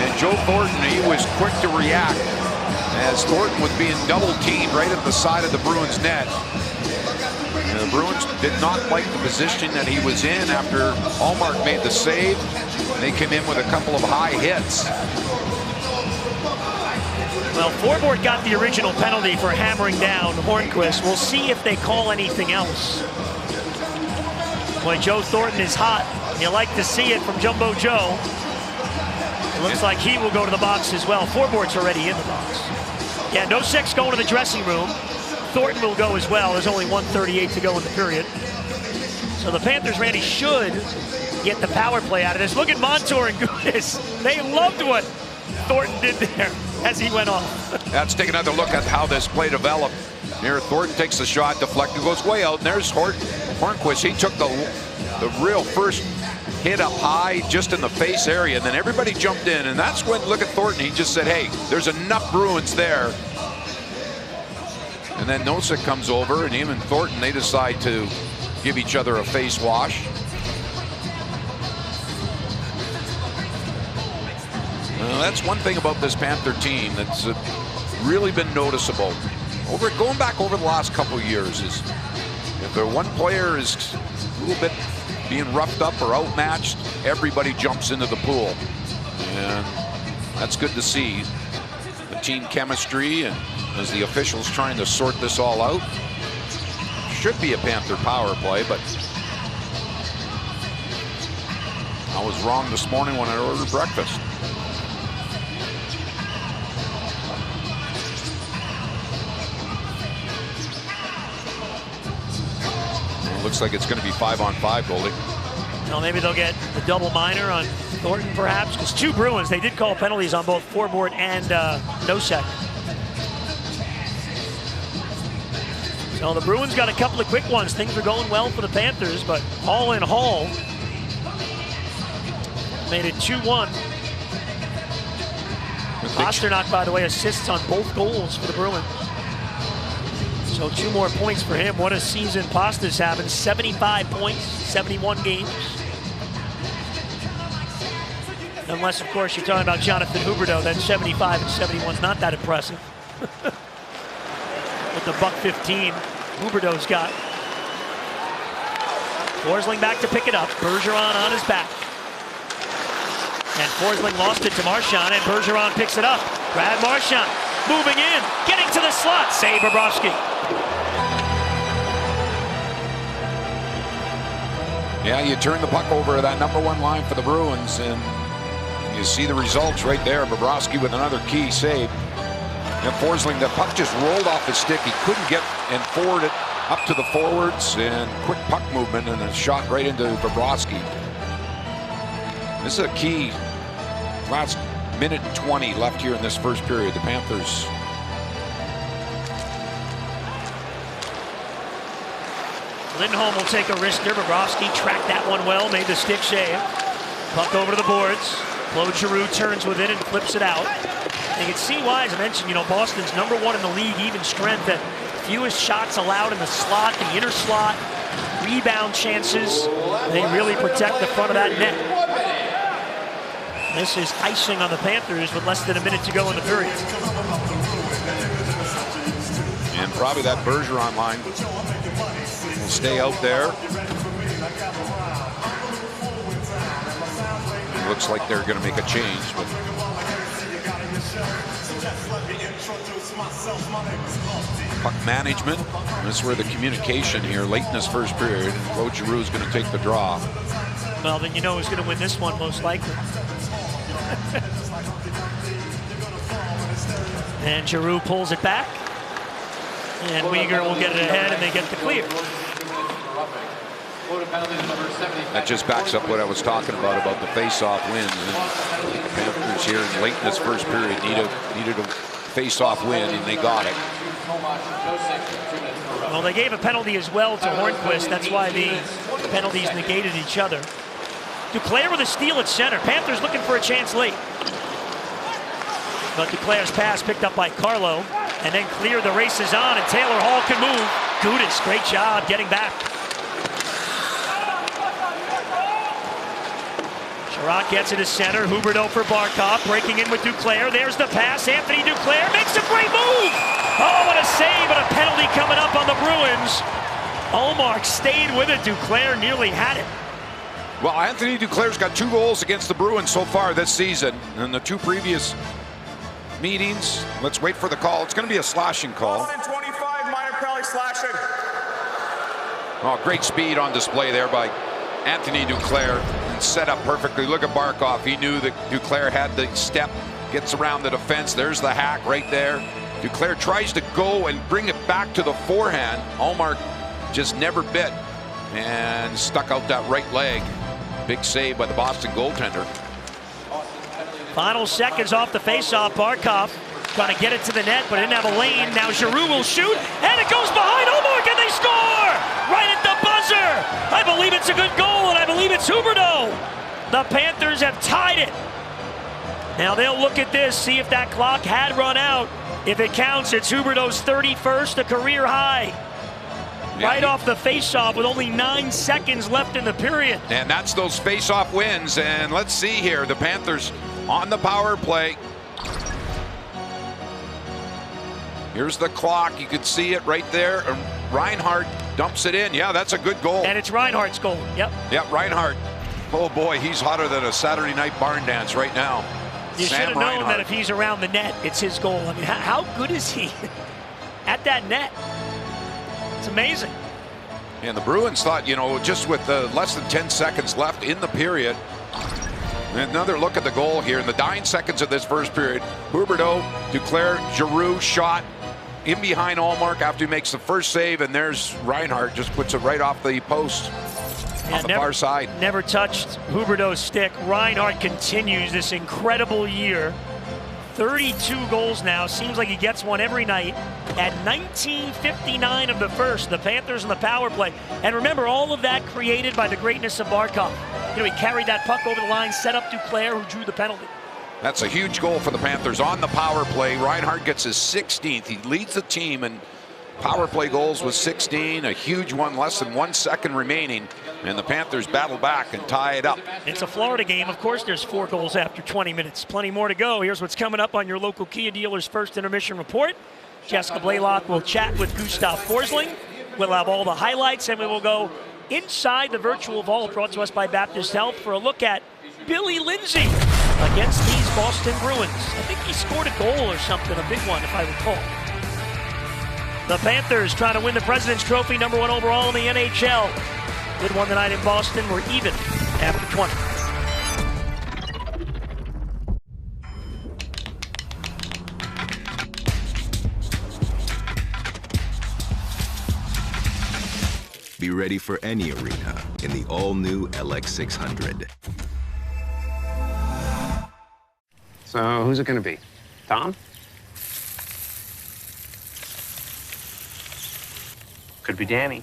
And Joe Thornton, he was quick to react as Thornton was being double-teamed right at the side of the Bruins net. And the Bruins did not like the position that he was in after Ullmark made the save. They came in with a couple of high hits. Well, Forbort got the original penalty for hammering down Hornquist. We'll see if they call anything else. Boy, Joe Thornton is hot. You like to see it from Jumbo Joe. It looks like he will go to the box as well. Forbort's already in the box. Yeah, Nosek's going to the dressing room. Thornton will go as well. There's only 1:38 to go in the period. So the Panthers, Randy, should get the power play out of this. Look at Montour and Gudas. They loved what Thornton did there as he went off. Let's take another look at how this play developed. Here, Thornton takes the shot, deflected, goes way out, and there's Hornquist. He took the real first hit up high, just in the face area, and then everybody jumped in, and that's when, look at Thornton, he just said, hey, there's enough Bruins there. And then Nosek comes over, and him and Thornton, they decide to give each other a face wash. That's one thing about this Panther team that's really been noticeable. Going back over the last couple of years is if their one player is a little bit being roughed up or outmatched, everybody jumps into the pool. And that's good to see. The team chemistry and as the officials trying to sort this all out. Should be a Panther power play, but I was wrong this morning when I ordered breakfast. Looks like it's going to be 5-on-5, Goldie. Well, maybe they'll get the double minor on Thornton, perhaps, because 2 Bruins, they did call penalties on both Forbort and Nosek. So the Bruins got a couple of quick ones. Things were going well for the Panthers, but all in all, made it 2-1. Pasternak, by the way, assists on both goals for the Bruins. So 2 more points for him. What a season Pasta's having. 75 points, 71 games. Unless, of course, you're talking about Jonathan Huberdeau, then 75 and 71 is not that impressive. With the .115 Huberdeau's got. Forsling back to pick it up. Bergeron on his back. And Forsling lost it to Marchand, and Bergeron picks it up. Brad Marchand moving in, getting to the slot. Save Bobrovsky. Yeah, you turn the puck over that #1 line for the Bruins, and you see the results right there. Bobrovsky with another key save. And Forsling, the puck just rolled off his stick. He couldn't get and forward it up to the forwards, and quick puck movement, and a shot right into Bobrovsky. This is a key. Last minute and 20 left here in this first period. The Panthers. Lindholm will take a wrister. Bobrovsky tracked that one well, made the stick shave. Puck over to the boards. Claude Giroux turns with it and flips it out. You can see why, as I mentioned, Boston's #1 in the league, even strength, at fewest shots allowed in the slot, the inner slot, rebound chances. They really protect the front of that net. This is icing on the Panthers with less than a minute to go in the period. And probably that Bergeron line will stay out there. It looks like they're going to make a change. But puck management. This is where the communication here late in this first period. And Claude Giroux is going to take the draw. Well, then you know who's going to win this one most likely. And Giroux pulls it back. And Weegar will get it ahead, and they get the clear. That just backs up what I was talking about the face-off wins. And the Panthers here late in this first period needed a face-off win, and they got it. Well, they gave a penalty as well to Hornquist. That's why the penalties negated each other. Duclair with a steal at center. Panthers looking for a chance late. But Duclair's pass picked up by Carlo, and then clear. The race is on, and Taylor Hall can move. Gudas, great job getting back. Sherratt gets it to center. Huberdeau for Barkov, breaking in with Duclair. There's the pass. Anthony Duclair makes a great move. Oh, what a save, and a penalty coming up on the Bruins. Ullmark stayed with it. Duclair nearly had it. Well, Anthony Duclair's got 2 goals against the Bruins so far this season. And the 2 previous meetings, let's wait for the call. It's going to be a slashing call. 25, minor penalty slashing. Oh, great speed on display there by Anthony Duclair, and set up perfectly. Look at Barkov. He knew that Duclair had the step, gets around the defense. There's the hack right there. Duclair tries to go and bring it back to the forehand. Ullmark just never bit and stuck out that right leg. Big save by the Boston goaltender. Final seconds off the faceoff. Barkov trying to get it to the net, but didn't have a lane. Now Giroux will shoot, and it goes behind Ullmark, and they score! Right at the buzzer! I believe it's a good goal, and I believe it's Huberdeau. The Panthers have tied it. Now they'll look at this, see if that clock had run out. If it counts, it's Huberdeau's 31st, a career high. Right off the faceoff with only 9 seconds left in the period. And that's those faceoff wins. And let's see here, the Panthers on the power play. Here's the clock. You can see it right there. Reinhart dumps it in. Yeah, that's a good goal. And it's Reinhart's goal. Yep. Yep, Reinhart. Oh boy, he's hotter than a Saturday night barn dance right now. You should have known that if he's around the net, it's his goal. I mean, how good is he at that net? It's amazing. And the Bruins thought, just with less than 10 seconds left in the period. Another look at the goal here in the dying seconds of this first period. Huberdeau, Duclair, Giroux shot. in behind Allmark after he makes the first save, and there's Reinhart, just puts it right off the post. On the far side. Never touched Huberdeau's stick. Reinhart continues this incredible year. 32 goals now. Seems like he gets one every night. At 19:59 of the first, the Panthers in the power play. And remember, all of that created by the greatness of Barkov. You know, he carried that puck over the line, set up Duclair, who drew the penalty. That's a huge goal for the Panthers on the power play. Reinhart gets his 16th. He leads the team in power play goals with 16, a huge one, less than 1 second remaining. And the Panthers battle back and tie it up. It's a Florida game. Of course, there's 4 goals after 20 minutes. Plenty more to go. Here's what's coming up on your local Kia dealer's first intermission report. Jessica Blaylock will chat with Gustav Forsling. We'll have all the highlights, and we will go inside the virtual vault brought to us by Baptist Health for a look at Billy Lindsay against these Boston Bruins. I think he scored a goal or something, a big one, if I recall. The Panthers trying to win the President's Trophy, #1 overall in the NHL. Did one tonight in Boston. We're even after 20. Be ready for any arena in the all-new LX600. So who's it going to be? Tom? Could be Danny.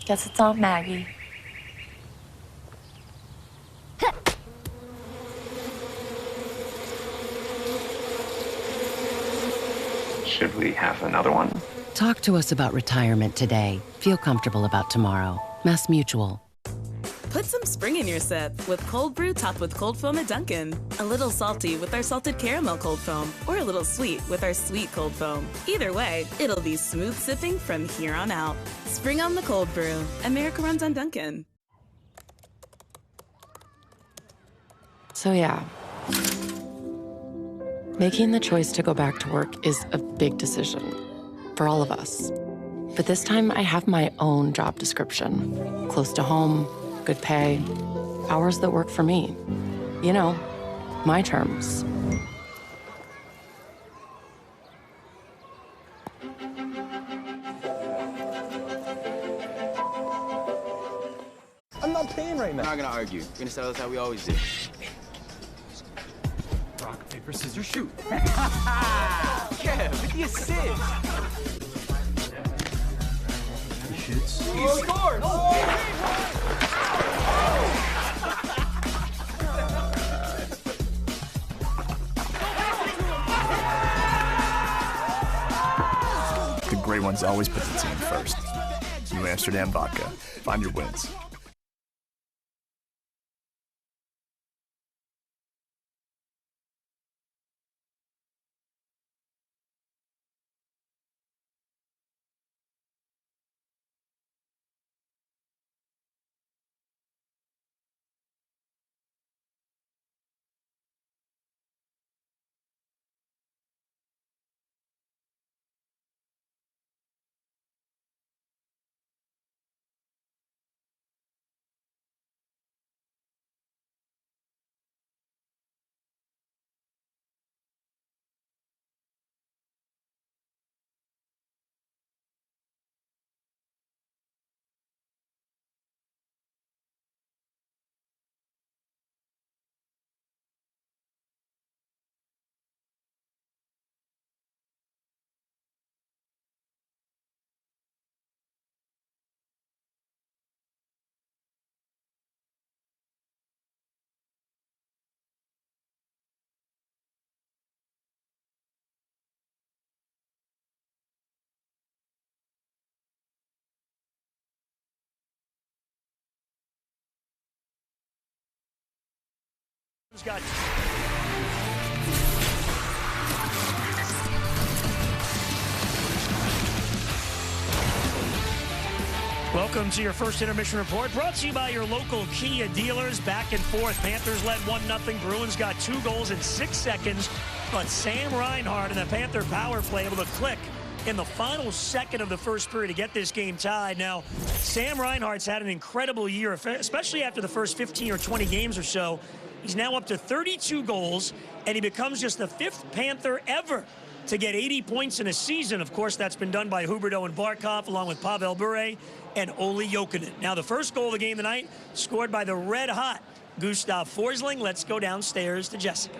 Guess it's Aunt Maggie. Should we have another one? Talk to us about retirement today. Feel comfortable about tomorrow. Mass Mutual. Put some spring in your sip with cold brew topped with cold foam at Dunkin'. A little salty with our salted caramel cold foam, or a little sweet with our sweet cold foam. Either way, it'll be smooth sipping from here on out. Spring on the cold brew. America runs on Dunkin'. So yeah, making the choice to go back to work is a big decision for all of us. But this time I have my own job description. Close to home, good pay, hours that work for me. You know, my terms. I'm not paying right now. We're not gonna argue. We're gonna settle this how we always do. Rock, paper, scissors, shoot. Yeah, with the assist. He scored! The great ones always put the team first. New Amsterdam Vodka. Find your wins. Got Welcome to your first intermission report, brought to you by your local Kia dealers. Back and forth. Panthers led 1-0. Bruins got 2 goals in 6 seconds, but Sam Reinhart and the Panther power play able to click in the final second of the first period to get this game tied. Now, Sam Reinhart's had an incredible year, especially after the first 15 or 20 games or so. He's now up to 32 goals, and he becomes just the 5th Panther ever to get 80 points in a season. Of course, that's been done by Huberdeau and Barkov, along with Pavel Bure and Olli Jokinen. Now, the first goal of the game tonight, scored by the red-hot Gustav Forsling. Let's go downstairs to Jessica.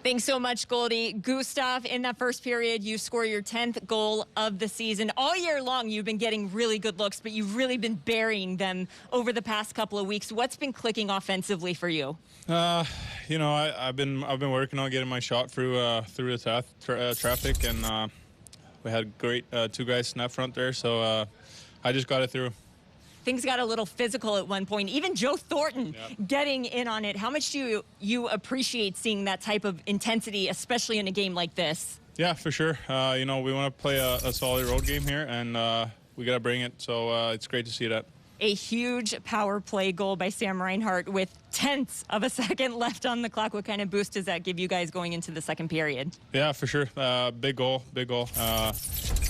Thanks so much, Goldie. Gustav, in that first period, you score your 10th goal of the season. All year long, you've been getting really good looks, but you've really been burying them over the past couple of weeks. What's been clicking offensively for you? You know, I've been working on getting my shot through the traffic, and we had great 2 guys snap front there, so I just got it through. Things got a little physical at one point. Even Joe Thornton getting in on it. How much do you appreciate seeing that type of intensity, especially in a game like this? Yeah, for sure. You know, we want to play a solid road game here, and we got to bring it, so it's great to see that. A huge power play goal by Sam Reinhart with tenths of a second left on the clock. What kind of boost does that give you guys going into the second period? Yeah, for sure. Big goal, big goal.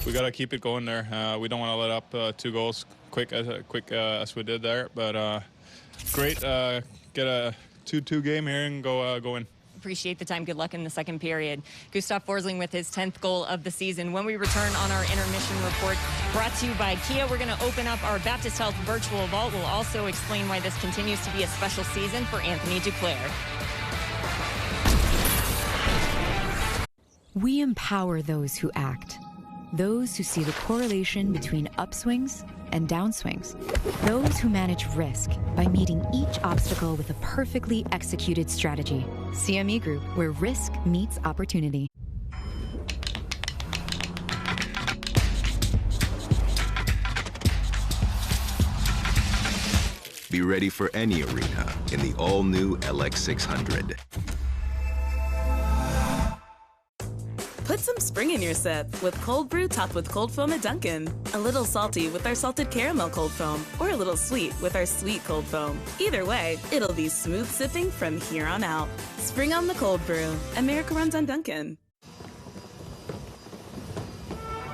We got to keep it going there. We don't want to let up 2 goals quick as we did there, but great. Get a 2-2 game here and go in. Appreciate the time. Good luck in the second period. Gustav Forsling with his 10th goal of the season. When we return on our intermission report, brought to you by Kia, we're going to open up our Baptist Health virtual vault. We'll also explain why this continues to be a special season for Anthony Duclair. We empower those who act, those who see the correlation between upswings and downswings, those who manage risk by meeting each obstacle with a perfectly executed strategy. CME Group, where risk meets opportunity. Be ready for any arena in the all-new LX600. Put some spring in your sip with cold brew topped with cold foam at Dunkin'. A little salty with our salted caramel cold foam, or a little sweet with our sweet cold foam. Either way, it'll be smooth sipping from here on out. Spring on the cold brew. America runs on Dunkin'.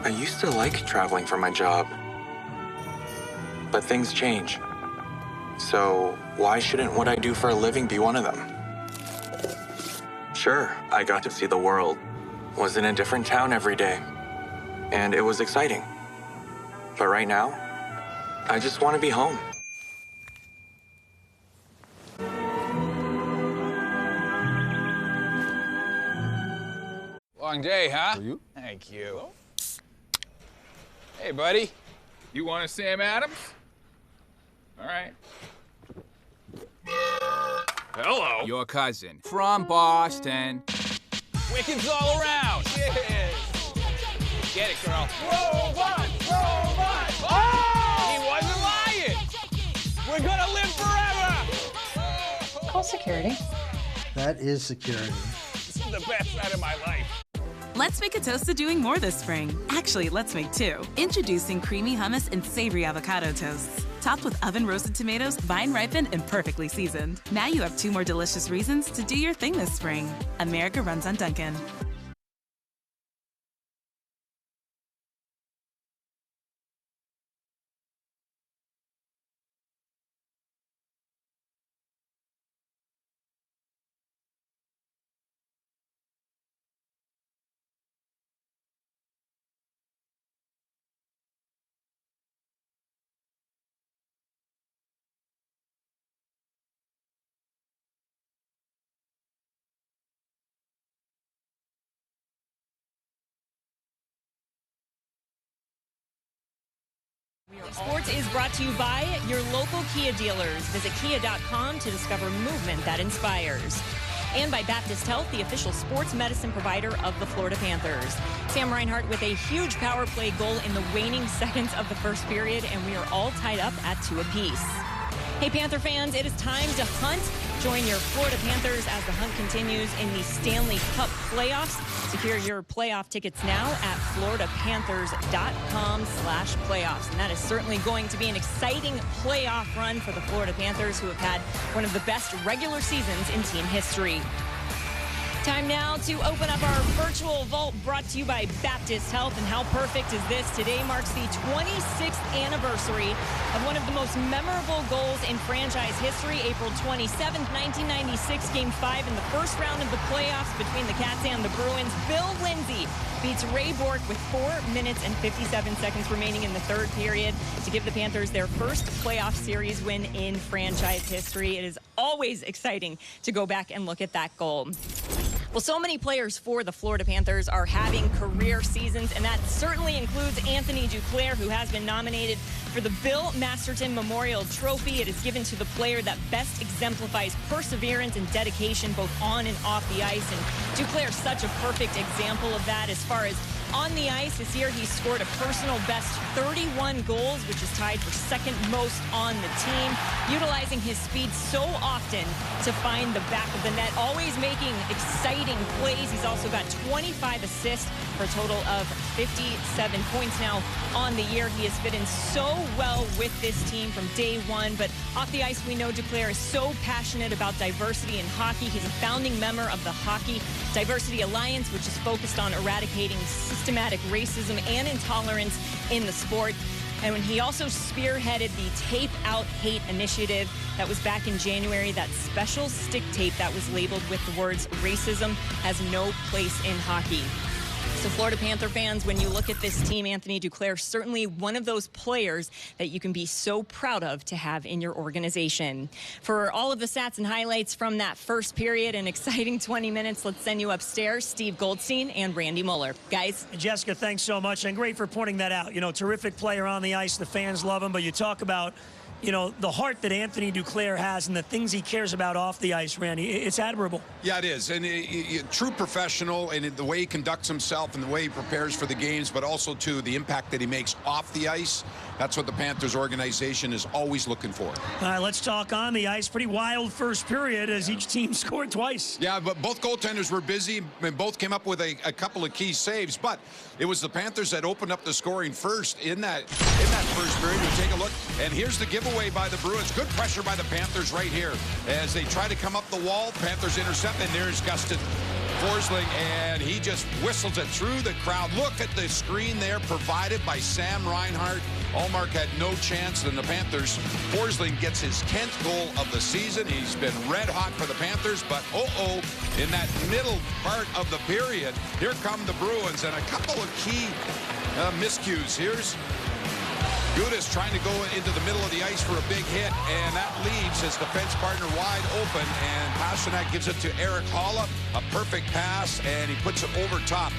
I used to like traveling for my job, but things change. So why shouldn't what I do for a living be one of them? Sure, I got to see the world. Was in a different town every day, and it was exciting. But right now, I just want to be home. Long day, huh? For you? Thank you. Hey, buddy. You want a Sam Adams? All right. Hello. Your cousin from Boston. Wickets all around. Cheers. Get it, girl. Robot! Robot! Oh! He wasn't lying. We're gonna live forever. Call security. That is security. This is the best night of my life. Let's make a toast to doing more this spring. Actually, let's make 2. Introducing creamy hummus and savory avocado toasts. Topped with oven-roasted tomatoes, vine-ripened, and perfectly seasoned. Now you have 2 more delicious reasons to do your thing this spring. America runs on Dunkin'. Sports is brought to you by your local Kia dealers. Visit kia.com to discover movement that inspires. And by Baptist Health, the official sports medicine provider of the Florida Panthers. Sam Reinhart with a huge power play goal in the waning seconds of the first period, and we are all tied up at 2 apiece. Hey, Panther fans, it is time to hunt. Join your Florida Panthers as the hunt continues in the Stanley Cup playoffs. Secure your playoff tickets now at floridapanthers.com/playoffs. And that is certainly going to be an exciting playoff run for the Florida Panthers, who have had one of the best regular seasons in team history. Time now to open up our virtual vault brought to you by Baptist Health. And how perfect is this? Today marks the 26th anniversary of one of the most memorable goals in franchise history. April 27th, 1996, Game 5 in the first round of the playoffs between the Cats and the Bruins. Bill Lindsay beats Ray Bourque with 4 minutes and 57 seconds remaining in the third period to give the Panthers their first playoff series win in franchise history. It is always exciting to go back and look at that goal. Well, so many players for the Florida Panthers are having career seasons, and that certainly includes Anthony Duclair, who has been nominated for the Bill Masterton Memorial Trophy. It is given to the player that best exemplifies perseverance and dedication both on and off the ice. And Duclair is such a perfect example of that. As far as on the ice this year, he scored a personal best 31 goals, which is tied for second most on the team, utilizing his speed so often to find the back of the net, always making exciting plays. He's also got 25 assists for a total of 57 points now on the year. He has fit in so well with this team from day one, but off the ice, we know Duclair is so passionate about diversity in hockey. He's a founding member of the Hockey Diversity Alliance, which is focused on eradicating systematic racism and intolerance in the sport. And when he also spearheaded the Tape Out Hate initiative that was back in January, that special stick tape that was labeled with the words "racism has no place in hockey." So Florida Panther fans, when you look at this team, Anthony Duclair, certainly one of those players that you can be so proud of to have in your organization. For all of the stats and highlights from that first period, an exciting 20 minutes, let's send you upstairs, Steve Goldstein and Randy Mueller. Guys. Jessica, thanks so much, and great for pointing that out. You know, terrific player on the ice. The fans love him, but you talk about, you know, the heart that Anthony Duclair has and the things he cares about off the ice, Randy. It's admirable. Yeah, it is. And a true professional, and the way he conducts himself and the way he prepares for the games, but also, too, the impact that he makes off the ice. That's what the Panthers organization is always looking for. All right, let's talk on the ice. Pretty wild first period as each team scored twice. Yeah, but both goaltenders were busy and both came up with a couple of key saves. But it was the Panthers that opened up the scoring first in that first period. You take a look, and here's the giveaway by the Bruins. Good pressure by the Panthers right here as they try to come up the wall. Panthers intercept, and there's Gusten Forsling, and he just whistles it through the crowd. Look at the screen there provided by Sam Reinhart. Ullmark had no chance, and the Panthers, Forsling gets his 10th goal of the season. He's been red hot for the Panthers, but in that middle part of the period, here come the Bruins, and a couple of key miscues. Here's Gudas trying to go into the middle of the ice for a big hit, and that leaves his defense partner wide open, and Pastrnak gives it to Eric Haula, a perfect pass, and he puts it over top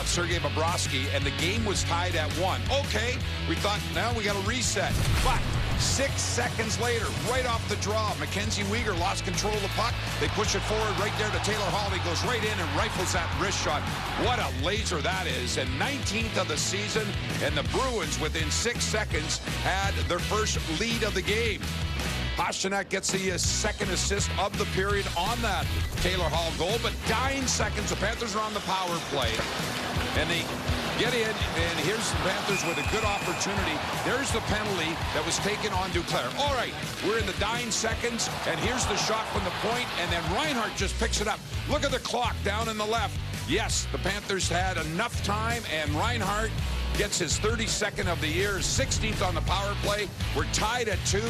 Sergei Bobrovsky, and the game was tied at 1. Okay, we thought, now we got to reset, but 6 seconds later, right off the draw, Mackenzie Weegar lost control of the puck. They push it forward right there to Taylor Hall. He goes right in and rifles that wrist shot. What a laser that is. And 19th of the season, and the Bruins, within 6 seconds, had their first lead of the game. Pastrnak gets the second assist of the period on that Taylor Hall goal, but 9 seconds, the Panthers are on the power play, and they get in, and here's the Panthers with a good opportunity. There's the penalty that was taken on Duclair. All right, we're in the 9 seconds, and here's the shot from the point, and then Reinhart just picks it up. Look at the clock down in the left. Yes, the Panthers had enough time, and Reinhart gets his 32nd of the year, 16th on the power play. We're tied at 2.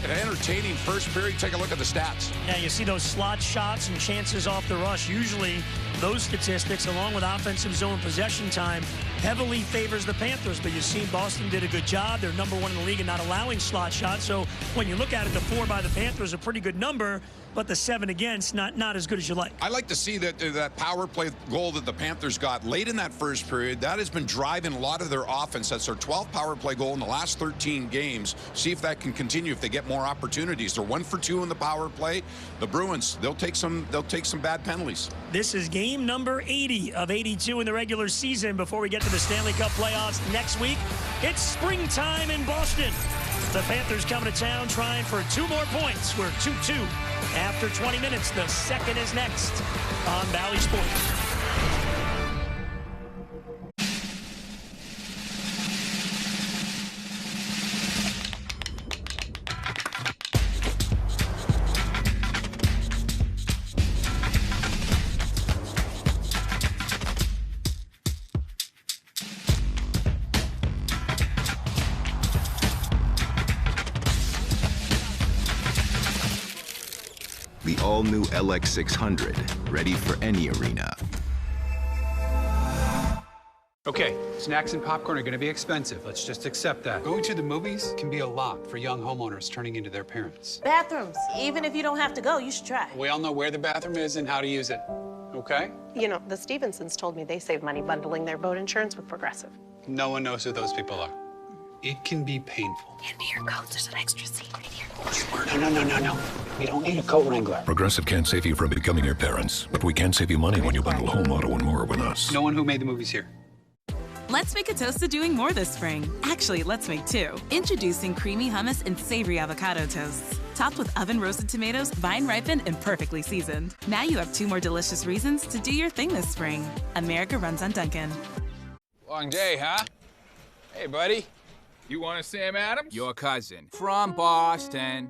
An entertaining first period. Take a look at the stats. Yeah, you see those slot shots and chances off the rush. Usually those statistics, along with offensive zone possession time, heavily favors the Panthers. But you've seen Boston did a good job. They're number 1 in the league in not allowing slot shots. So when you look at it, the 4 by the Panthers, a pretty good number. But the 7 against, not as good as you like. I like to see that power play goal that the Panthers got late in that first period. That has been driving a lot of their offense. That's their 12th power play goal in the last 13 games. See if that can continue if they get more opportunities. They're 1 for 2 in the power play. The Bruins, they'll take some bad penalties. This is game number 80 of 82 in the regular season before we get to the Stanley Cup playoffs next week. It's springtime in Boston. The Panthers coming to town trying for 2 more points. We're 2-2 after 20 minutes. The second is next on Bally Sports. the all-new LX600, ready for any arena. Okay, snacks and popcorn are going to be expensive. Let's just accept that. Going to the movies can be a lot for young homeowners turning into their parents. Bathrooms. Even if you don't have to go, you should try. We all know where the bathroom is and how to use it. Okay? You know, the Stevensons told me they save money bundling their boat insurance with Progressive. No one knows who those people are. It can be painful. Hand me your coats. There's an extra seat right here. No. We don't need a coat wrangler. Progressive can't save you from becoming your parents, but we can save you money when you bundle home, auto, and more with us. No one who made the movies here. Let's make a toast to doing more this spring. Actually, let's make two. Introducing creamy hummus and savory avocado toasts. Topped with oven-roasted tomatoes, vine-ripened, and perfectly seasoned. Now you have 2 more delicious reasons to do your thing this spring. America runs on Dunkin'. Long day, huh? Hey, buddy. You want a Sam Adams? Your cousin. From Boston.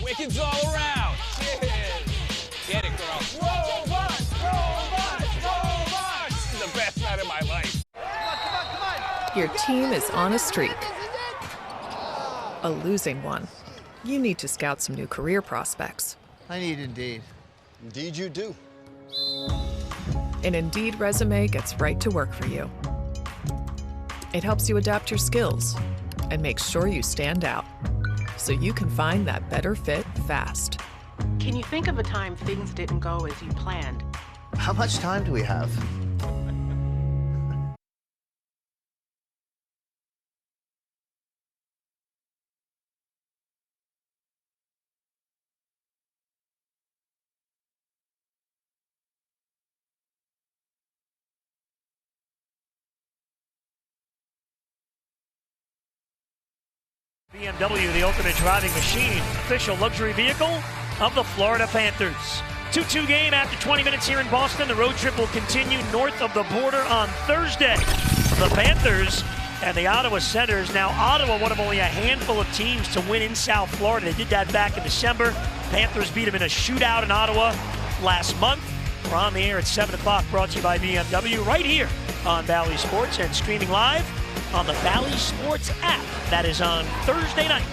Wickeds all around. Cheers. Get it, girl. Robots! This is the best night of my life. Your team is on a streak. A losing one. You need to scout some new career prospects. I need Indeed. Indeed you do. An Indeed resume gets right to work for you. It helps you adapt your skills and makes sure you stand out, so you can find that better fit fast. Can you think of a time things didn't go as you planned? How much time do we have? BMW, the ultimate driving machine, official luxury vehicle of the Florida Panthers. 2-2 game after 20 minutes here in Boston. The road trip will continue north of the border on Thursday. The Panthers and the Ottawa Senators. Now, Ottawa, one of only a handful of teams to win in South Florida. They did that back in December. Panthers beat them in a shootout in Ottawa last month. We're on the air at 7 o'clock, brought to you by BMW, right here on Bally Sports and streaming live on the Bally Sports app. That is on Thursday night.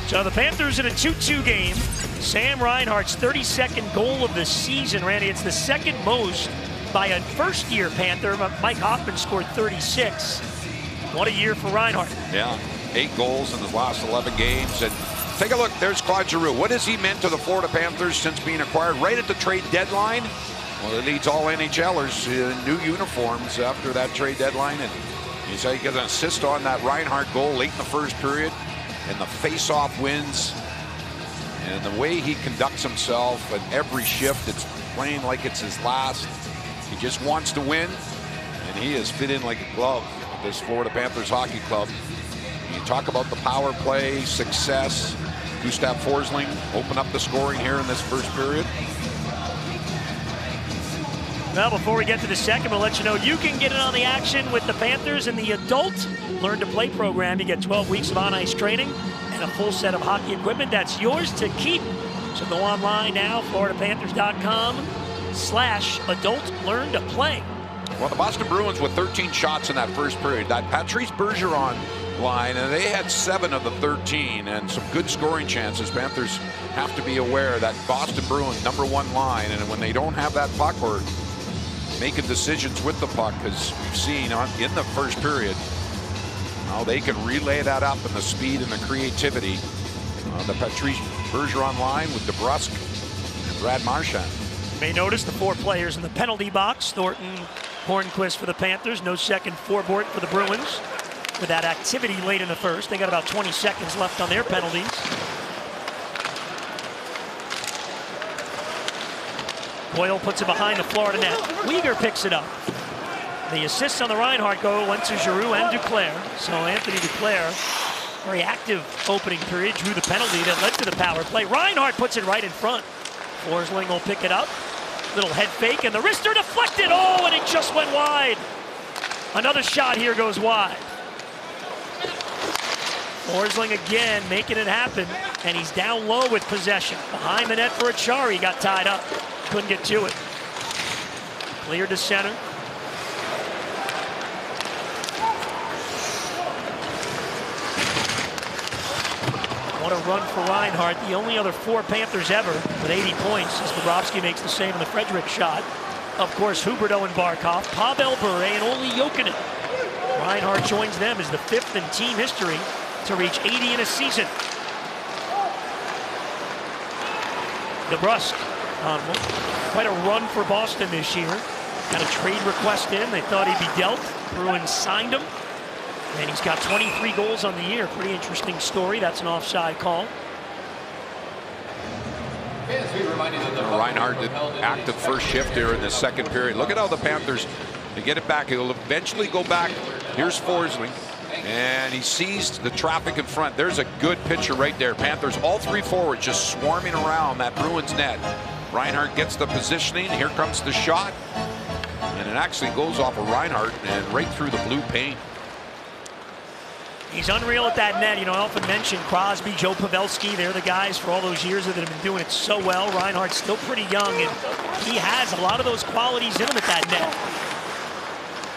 So the Panthers in a 2-2 game. Sam Reinhart's 32nd goal of the season. Randy, it's the second most by a first-year Panther. Mike Hoffman scored 36. What a year for Reinhart. Yeah, 8 goals in his last 11 games. And take a look, there's Claude Giroux. What has he meant to the Florida Panthers since being acquired right at the trade deadline? Well, it leads all NHLers in new uniforms after that trade deadline. And he's got an assist on that Reinhart goal late in the first period. And the face-off wins. And the way he conducts himself at every shift, it's playing like it's his last. He just wants to win. And he has fit in like a glove with this Florida Panthers hockey club. You talk about the power play, success. Gustav Forsling open up the scoring here in this first period. Well, before we get to the second, we'll let you know you can get in on the action with the Panthers in the Adult Learn to Play program. You get 12 weeks of on-ice training and a full set of hockey equipment that's yours to keep. So go online now, floridapanthers.com/adult learn to play. Well, the Boston Bruins with 13 shots in that first period. That Patrice Bergeron line, and they had 7 of the 13, and some good scoring chances. Panthers have to be aware that Boston Bruins #1 line, and when they don't have that puck or making decisions with the puck, as we've seen in the first period, now they can relay that up in the speed and the creativity. The Patrice Bergeron line with DeBrusk and Brad Marchand. You may notice the 4 players in the penalty box. Thornton, Hornquist for the Panthers. No second forward for the Bruins. With that activity late in the first, they got about 20 seconds left on their penalties. Boyle puts it behind the Florida net. Weegar picks it up. The assists on the Reinhart goal went to Giroux and Duclair. So Anthony Duclair, very active opening period, drew the penalty that led to the power play. Reinhart puts it right in front. Forsling will pick it up. Little head fake, and the wrister deflected. Oh, and it just went wide. Another shot here goes wide. Forsling again making it happen, and he's down low with possession. Behind the net for Achari, got tied up. Couldn't get to it. Cleared to center. What a run for Reinhart. The only other 4 Panthers ever with 80 points as Bobrovsky makes the save on the Frederick shot. Of course, Huberdeau and Barkov, Pavel Bure, and Olli Jokinen. Reinhart joins them as the 5th in team history to reach 80 in a season. DeBrusk on quite a run for Boston this year. Got a trade request in. They thought he'd be dealt. Bruins signed him. And he's got 23 goals on the year. Pretty interesting story. That's an offside call. Reinhart did active first shift here in the second period. Look at how the Panthers, they get it back. He'll eventually go back. Here's Forsling. And he sees the traffic in front. There's a good picture right there. Panthers, all 3 forwards just swarming around that Bruins net. Reinhart gets the positioning. Here comes the shot. And it actually goes off of Reinhart and right through the blue paint. He's unreal at that net. You know, I often mention Crosby, Joe Pavelski. They're the guys for all those years that have been doing it so well. Reinhart's still pretty young, and he has a lot of those qualities in him at that net.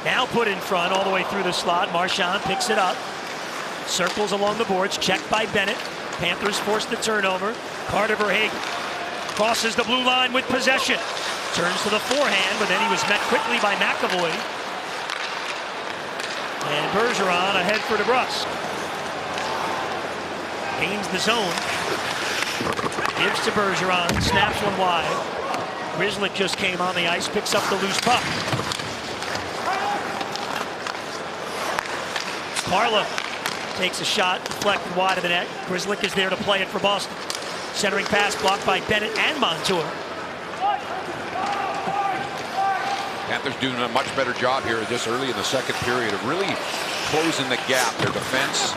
Now put in front all the way through the slot. Marchand picks it up. Circles along the boards. Checked by Bennett. Panthers force the turnover. Carter Verhaeghe crosses the blue line with possession. Turns to the forehand, but then he was met quickly by McAvoy. And Bergeron ahead for DeBrusk. Gains the zone. Gives to Bergeron. Snaps one wide. Grzelcyk just came on the ice. Picks up the loose puck. Carla takes a shot. Deflected wide of the net. Grzelcyk is there to play it for Boston. Centering pass blocked by Bennett and Montour. Panthers doing a much better job here this early in the second period of really closing the gap. Their defense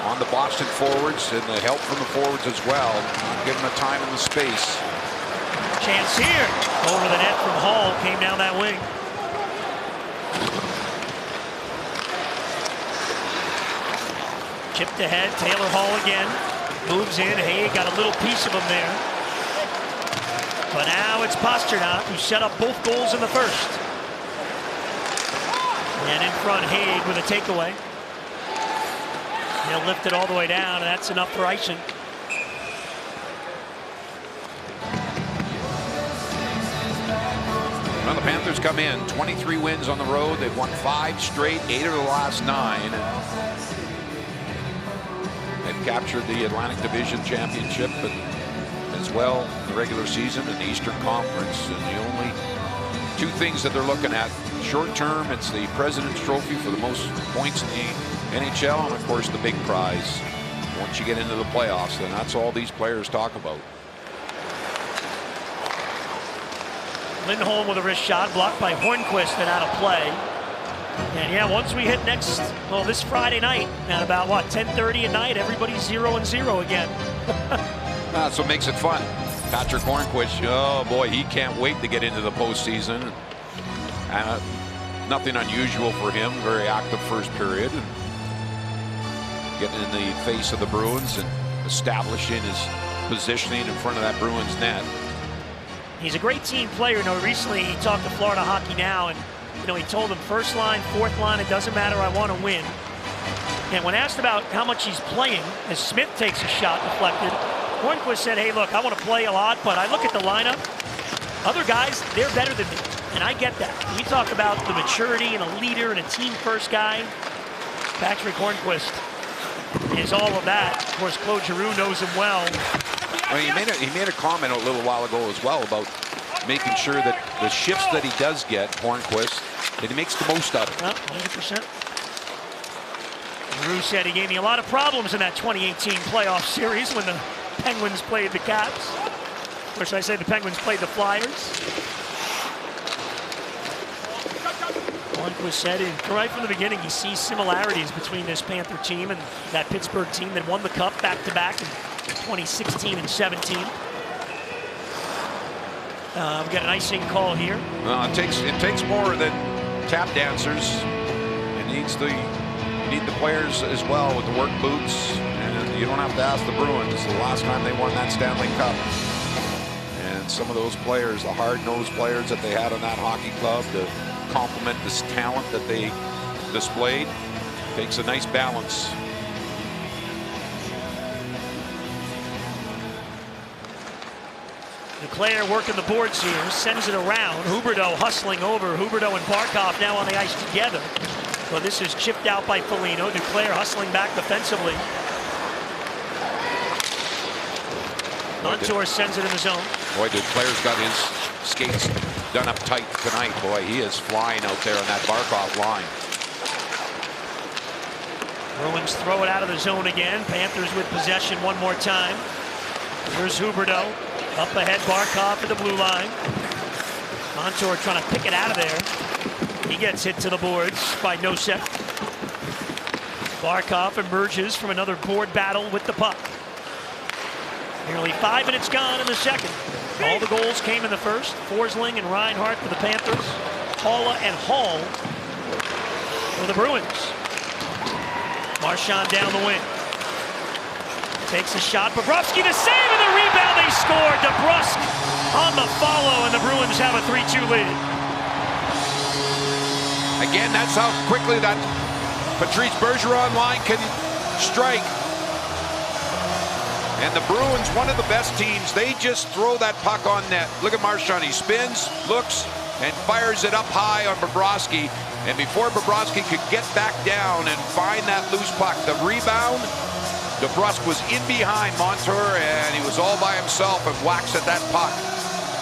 on the Boston forwards and the help from the forwards as well. Give them the time and the space. Chance here. Over the net from Hall. Came down that wing. Chipped ahead. Taylor Hall again. Moves in. Hay got a little piece of him there. But now it's Pastrnak who set up both goals in the first. And in front, Haig with a takeaway. He'll lift it all the way down, and that's enough for icing. Well, the Panthers come in 23 wins on the road. They've won 5 straight, 8 of the last 9. They've captured the Atlantic Division Championship and as well in the regular season and the Eastern Conference. And the only 2 things that they're looking at, short term, it's the President's Trophy for the most points in the NHL, and of course the big prize. Once you get into the playoffs, then that's all these players talk about. Lindholm with a wrist shot, blocked by Hornquist and out of play. And yeah, once we hit this Friday night at about what, 10:30 at night, everybody's 0-0 again. That's what makes it fun. Patrick Hornquist, oh boy, he can't wait to get into the postseason. Nothing unusual for him. Very active first period. And getting in the face of the Bruins and establishing his positioning in front of that Bruins net. He's a great team player. You know, recently he talked to Florida Hockey Now, and you know, he told them first line, fourth line, it doesn't matter, I want to win. And when asked about how much he's playing, as Smith takes a shot deflected, Hornquist said, hey, look, I want to play a lot, but I look at the lineup. Other guys, they're better than me, and I get that. We talk about the maturity and a leader and a team-first guy. Patrick Hornquist is all of that. Of course, Claude Giroux knows him well. Well, he made a comment a little while ago as well about making sure that the shifts that he does get, Hornquist, that he makes the most of it. 100%. Giroux said he gave me a lot of problems in that 2018 playoff series when the Penguins played the Caps. Or should I say the Penguins played the Flyers. Hornquist said right from the beginning he sees similarities between this Panther team and that Pittsburgh team that won the Cup back-to-back in 2016 and 17. We've got an icing call here. It takes more than tap dancers. It needs you need the players as well with the work boots. And you don't have to ask the Bruins. The last time they won that Stanley Cup. And some of those players, the hard-nosed players that they had on that hockey club to complement this talent that they displayed, takes a nice balance. Duclair working the boards here, sends it around. Huberdeau hustling over. Huberdeau and Barkov now on the ice together. But this is chipped out by Foligno. Duclair hustling back defensively. Montour sends it in the zone. Boy, Duclair's got his skates done up tight tonight. Boy, he is flying out there on that Barkov line. Bruins throw it out of the zone again. Panthers with possession one more time. Here's Huberdeau. Up ahead, Barkov to the blue line. Montour trying to pick it out of there. He gets hit to the boards by Nosek. Barkov emerges from another board battle with the puck. Nearly 5 minutes gone in the second. All the goals came in the first. Forsling and Reinhart for the Panthers. Paula and Hall for the Bruins. Marchand down the wing. Takes a shot. Bobrovsky the save and the rebound. They score. DeBrusk on the follow, and the Bruins have a 3-2 lead. Again, that's how quickly that Patrice Bergeron line can strike. And the Bruins, one of the best teams, they just throw that puck on net. Look at Marchand. He spins, looks, and fires it up high on Bobrovsky. And before Bobrovsky could get back down and find that loose puck, the rebound, DeBrusk was in behind Montour, and he was all by himself and whacks at that puck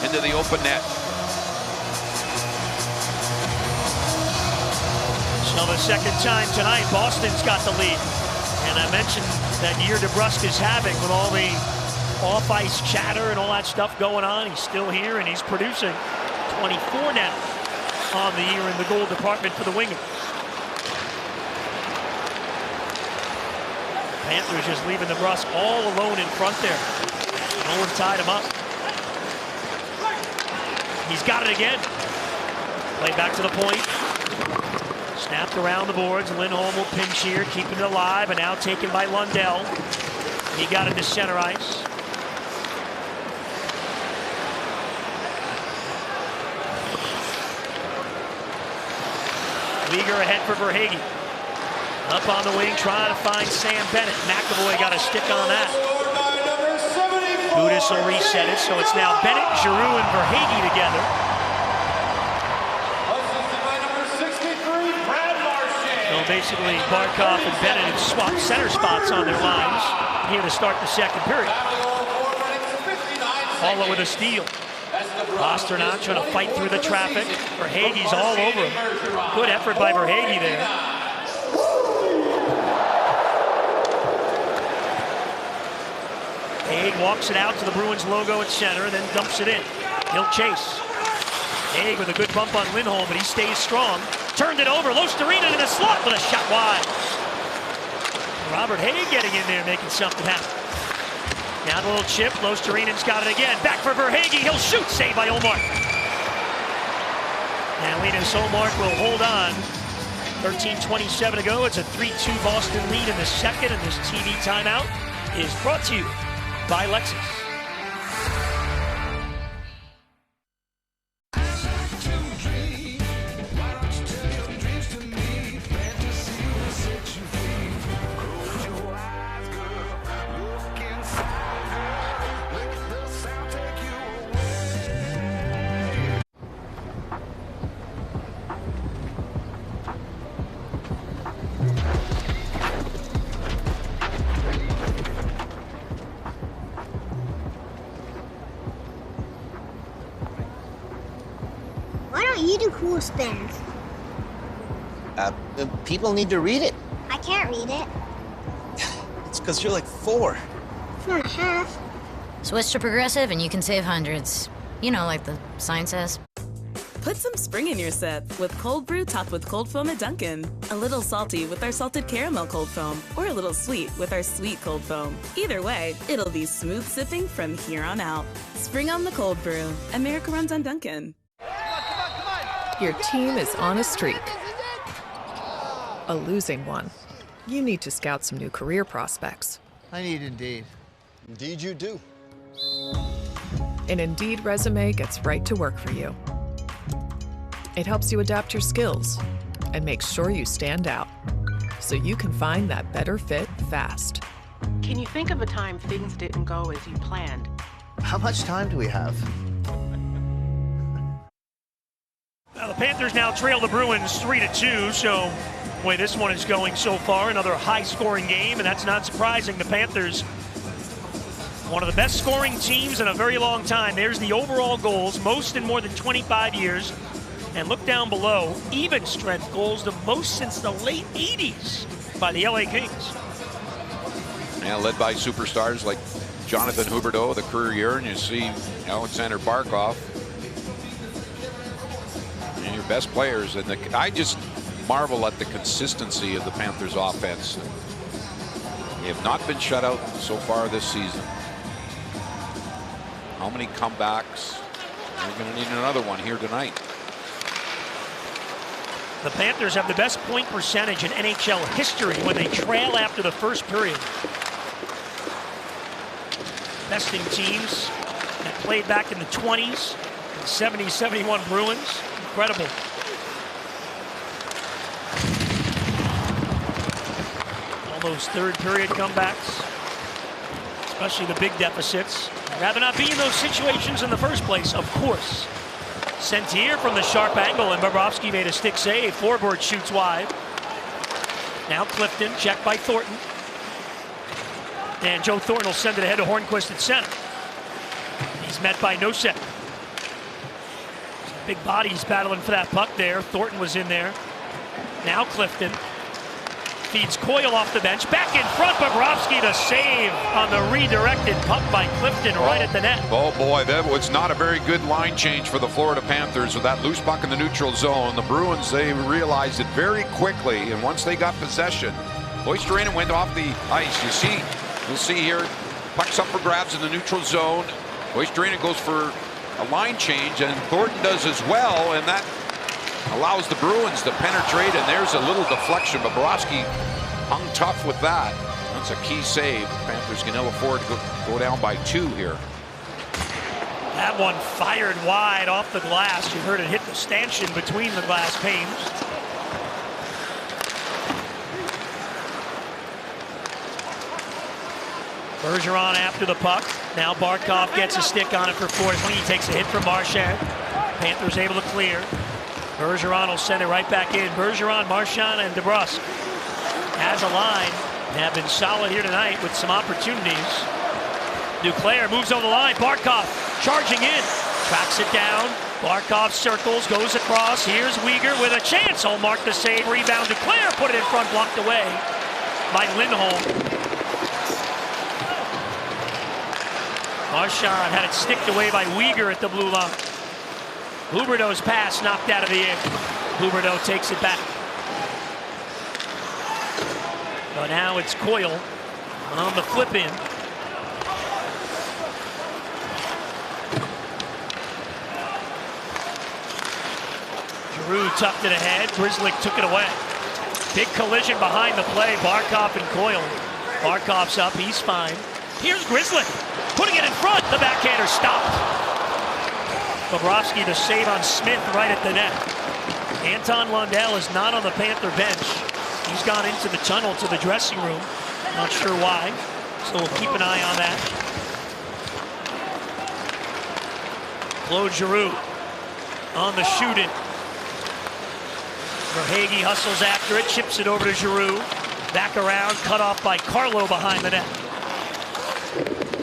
into the open net. So the second time tonight, Boston's got the lead. And I mentioned that year DeBrusk is having with all the off-ice chatter and all that stuff going on. He's still here, and he's producing 24 now on the year in the goal department for the winger. Panthers just leaving DeBrusk all alone in front there. No one tied him up. He's got it again. Played back to the point. Snapped around the boards. Lindholm will pinch here, keeping it alive, and now taken by Lundell. He got into center ice. Leaguer ahead for Verhaeghe. Up on the wing, trying to find Sam Bennett. McAvoy got a stick on that. Gudas will reset it, so it's now Bennett, Giroux, and Verhaeghe together. So basically, Barkov and Bennett have swapped center spots on their lines here to start the second period. Paula with a steal. Pastrnak trying to fight through the traffic. Verhaeghe's all over him. Good effort by Verhaeghe there. Haig walks it out to the Bruins logo at center, then dumps it in. He'll chase. Haig with a good bump on Lindholm, but he stays strong. Turned it over. Luostarinen in the slot with a shot wide. Robert Haig getting in there, making something happen. Now the little chip. Luostarinen's got it again. Back for Verhaeghe. He'll shoot. Saved by Ullmark. And Linus Ullmark will hold on. 13:27 to go. It's a 3-2 Boston lead in the second, and this TV timeout is brought to you by Lexus. You do cool spins. People need to read it. I can't read it. It's because you're like 4. 4.5. Switch to Progressive and you can save hundreds. You know, like the sign says. Put some spring in your step with cold brew topped with cold foam at Dunkin'. A little salty with our salted caramel cold foam, or a little sweet with our sweet cold foam. Either way, it'll be smooth sipping from here on out. Spring on the cold brew. America runs on Dunkin'. Your team is on a streak. A losing one. You need to scout some new career prospects. I need Indeed. Indeed you do. An Indeed resume gets right to work for you. It helps you adapt your skills and makes sure you stand out, so you can find that better fit fast. Can you think of a time things didn't go as you planned? How much time do we have? Now the Panthers now trail the Bruins 3-2, so the way this one is going so far, another high-scoring game, and that's not surprising. The Panthers, one of the best scoring teams in a very long time. There's the overall goals, most in more than 25 years. And look down below, even strength goals, the most since the late 80s by the LA Kings. Yeah, led by superstars like Jonathan Huberdeau, the career year, and you see Alexander Barkov. And your best players. And I just marvel at the consistency of the Panthers offense. They have not been shut out so far this season. How many comebacks? They're going to need another one here tonight. The Panthers have the best point percentage in NHL history when they trail after the first period. Besting teams that played back in the 20s, the 70-71 Bruins. Incredible. All those third period comebacks, especially the big deficits. I'd rather not be in those situations in the first place, of course. Sentier from the sharp angle, and Bobrovsky made a stick save. Forbort shoots wide. Now Clifton, checked by Thornton. And Joe Thornton will send it ahead to Hornquist at center. He's met by Nosek. Big bodies battling for that puck there. Thornton was in there. Now Clifton feeds Coyle off the bench. Back in front, Bobrovsky to save on the redirected puck by Clifton right at the net. Oh boy, that was not a very good line change for the Florida Panthers with that loose puck in the neutral zone. The Bruins, they realized it very quickly, and once they got possession, Oysterinen went off the ice. You'll see here, puck's up for grabs in the neutral zone. Oysterinen goes for a line change, and Thornton does as well, and that allows the Bruins to penetrate, and there's a little deflection. Bobrovsky hung tough with that. That's a key save. The Panthers can ill afford to go down by 2 here. That one fired wide off the glass. You heard it hit the stanchion between the glass panes. Bergeron after the puck. Now Barkov gets a stick on it for Forsling. He takes a hit from Marchand. Panthers able to clear. Bergeron will send it right back in. Bergeron, Marchand, and DeBrusk as a line have been solid here tonight with some opportunities. Duclair moves over the line. Barkov charging in. Tracks it down. Barkov circles, goes across. Here's Weegar with a chance. Ullmark the save. Rebound. Duclair put it in front, blocked away by Lindholm. Marchand had it sticked away by Weegar at the blue line. Huberdeau's pass knocked out of the air. Huberdeau takes it back. But now it's Coyle on the flip in. Giroux tucked it ahead. Grzelcyk took it away. Big collision behind the play. Barkov and Coyle. Barkov's up. He's fine. Here's Grzelcyk. Putting it in front, the backhander stopped. Bobrovsky the save on Smith right at the net. Anton Lundell is not on the Panther bench. He's gone into the tunnel to the dressing room. Not sure why, so we'll keep an eye on that. Claude Giroux on the shoot-in. Verhaeghe hustles after it, chips it over to Giroux. Back around, cut off by Carlo behind the net.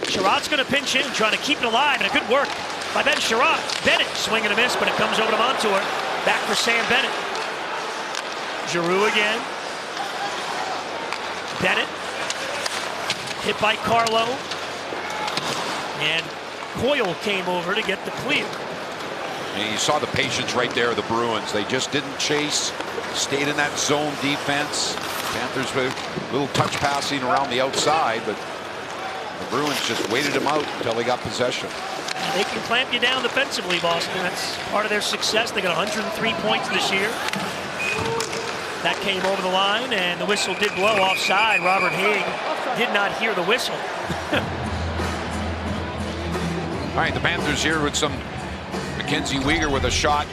Sherratt's going to pinch in, trying to keep it alive, and a good work by Ben Sherratt. Bennett swing and a miss, but it comes over to Montour. Back for Sam Bennett. Giroux again. Bennett. Hit by Carlo. And Coyle came over to get the clear. And you saw the patience right there of the Bruins. They just didn't chase, stayed in that zone defense. Panthers with a little touch passing around the outside, but the Bruins just waited them out until they got possession. And they can clamp you down defensively, Boston. That's part of their success. They got 103 points this year. That came over the line, and the whistle did blow offside. Robert Haig did not hear the whistle. All right, the Panthers here with some Mackenzie Weegar with a shot.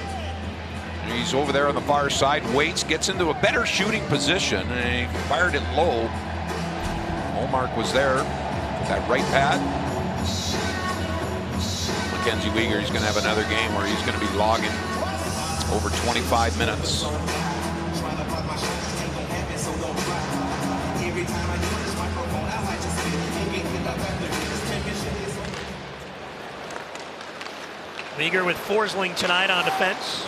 He's over there on the far side, waits, gets into a better shooting position, and he fired it low. Ullmark was there with that right pad. Mackenzie Weegar, he's going to have another game where he's going to be logging over 25 minutes. Weegar with Forsling tonight on defense.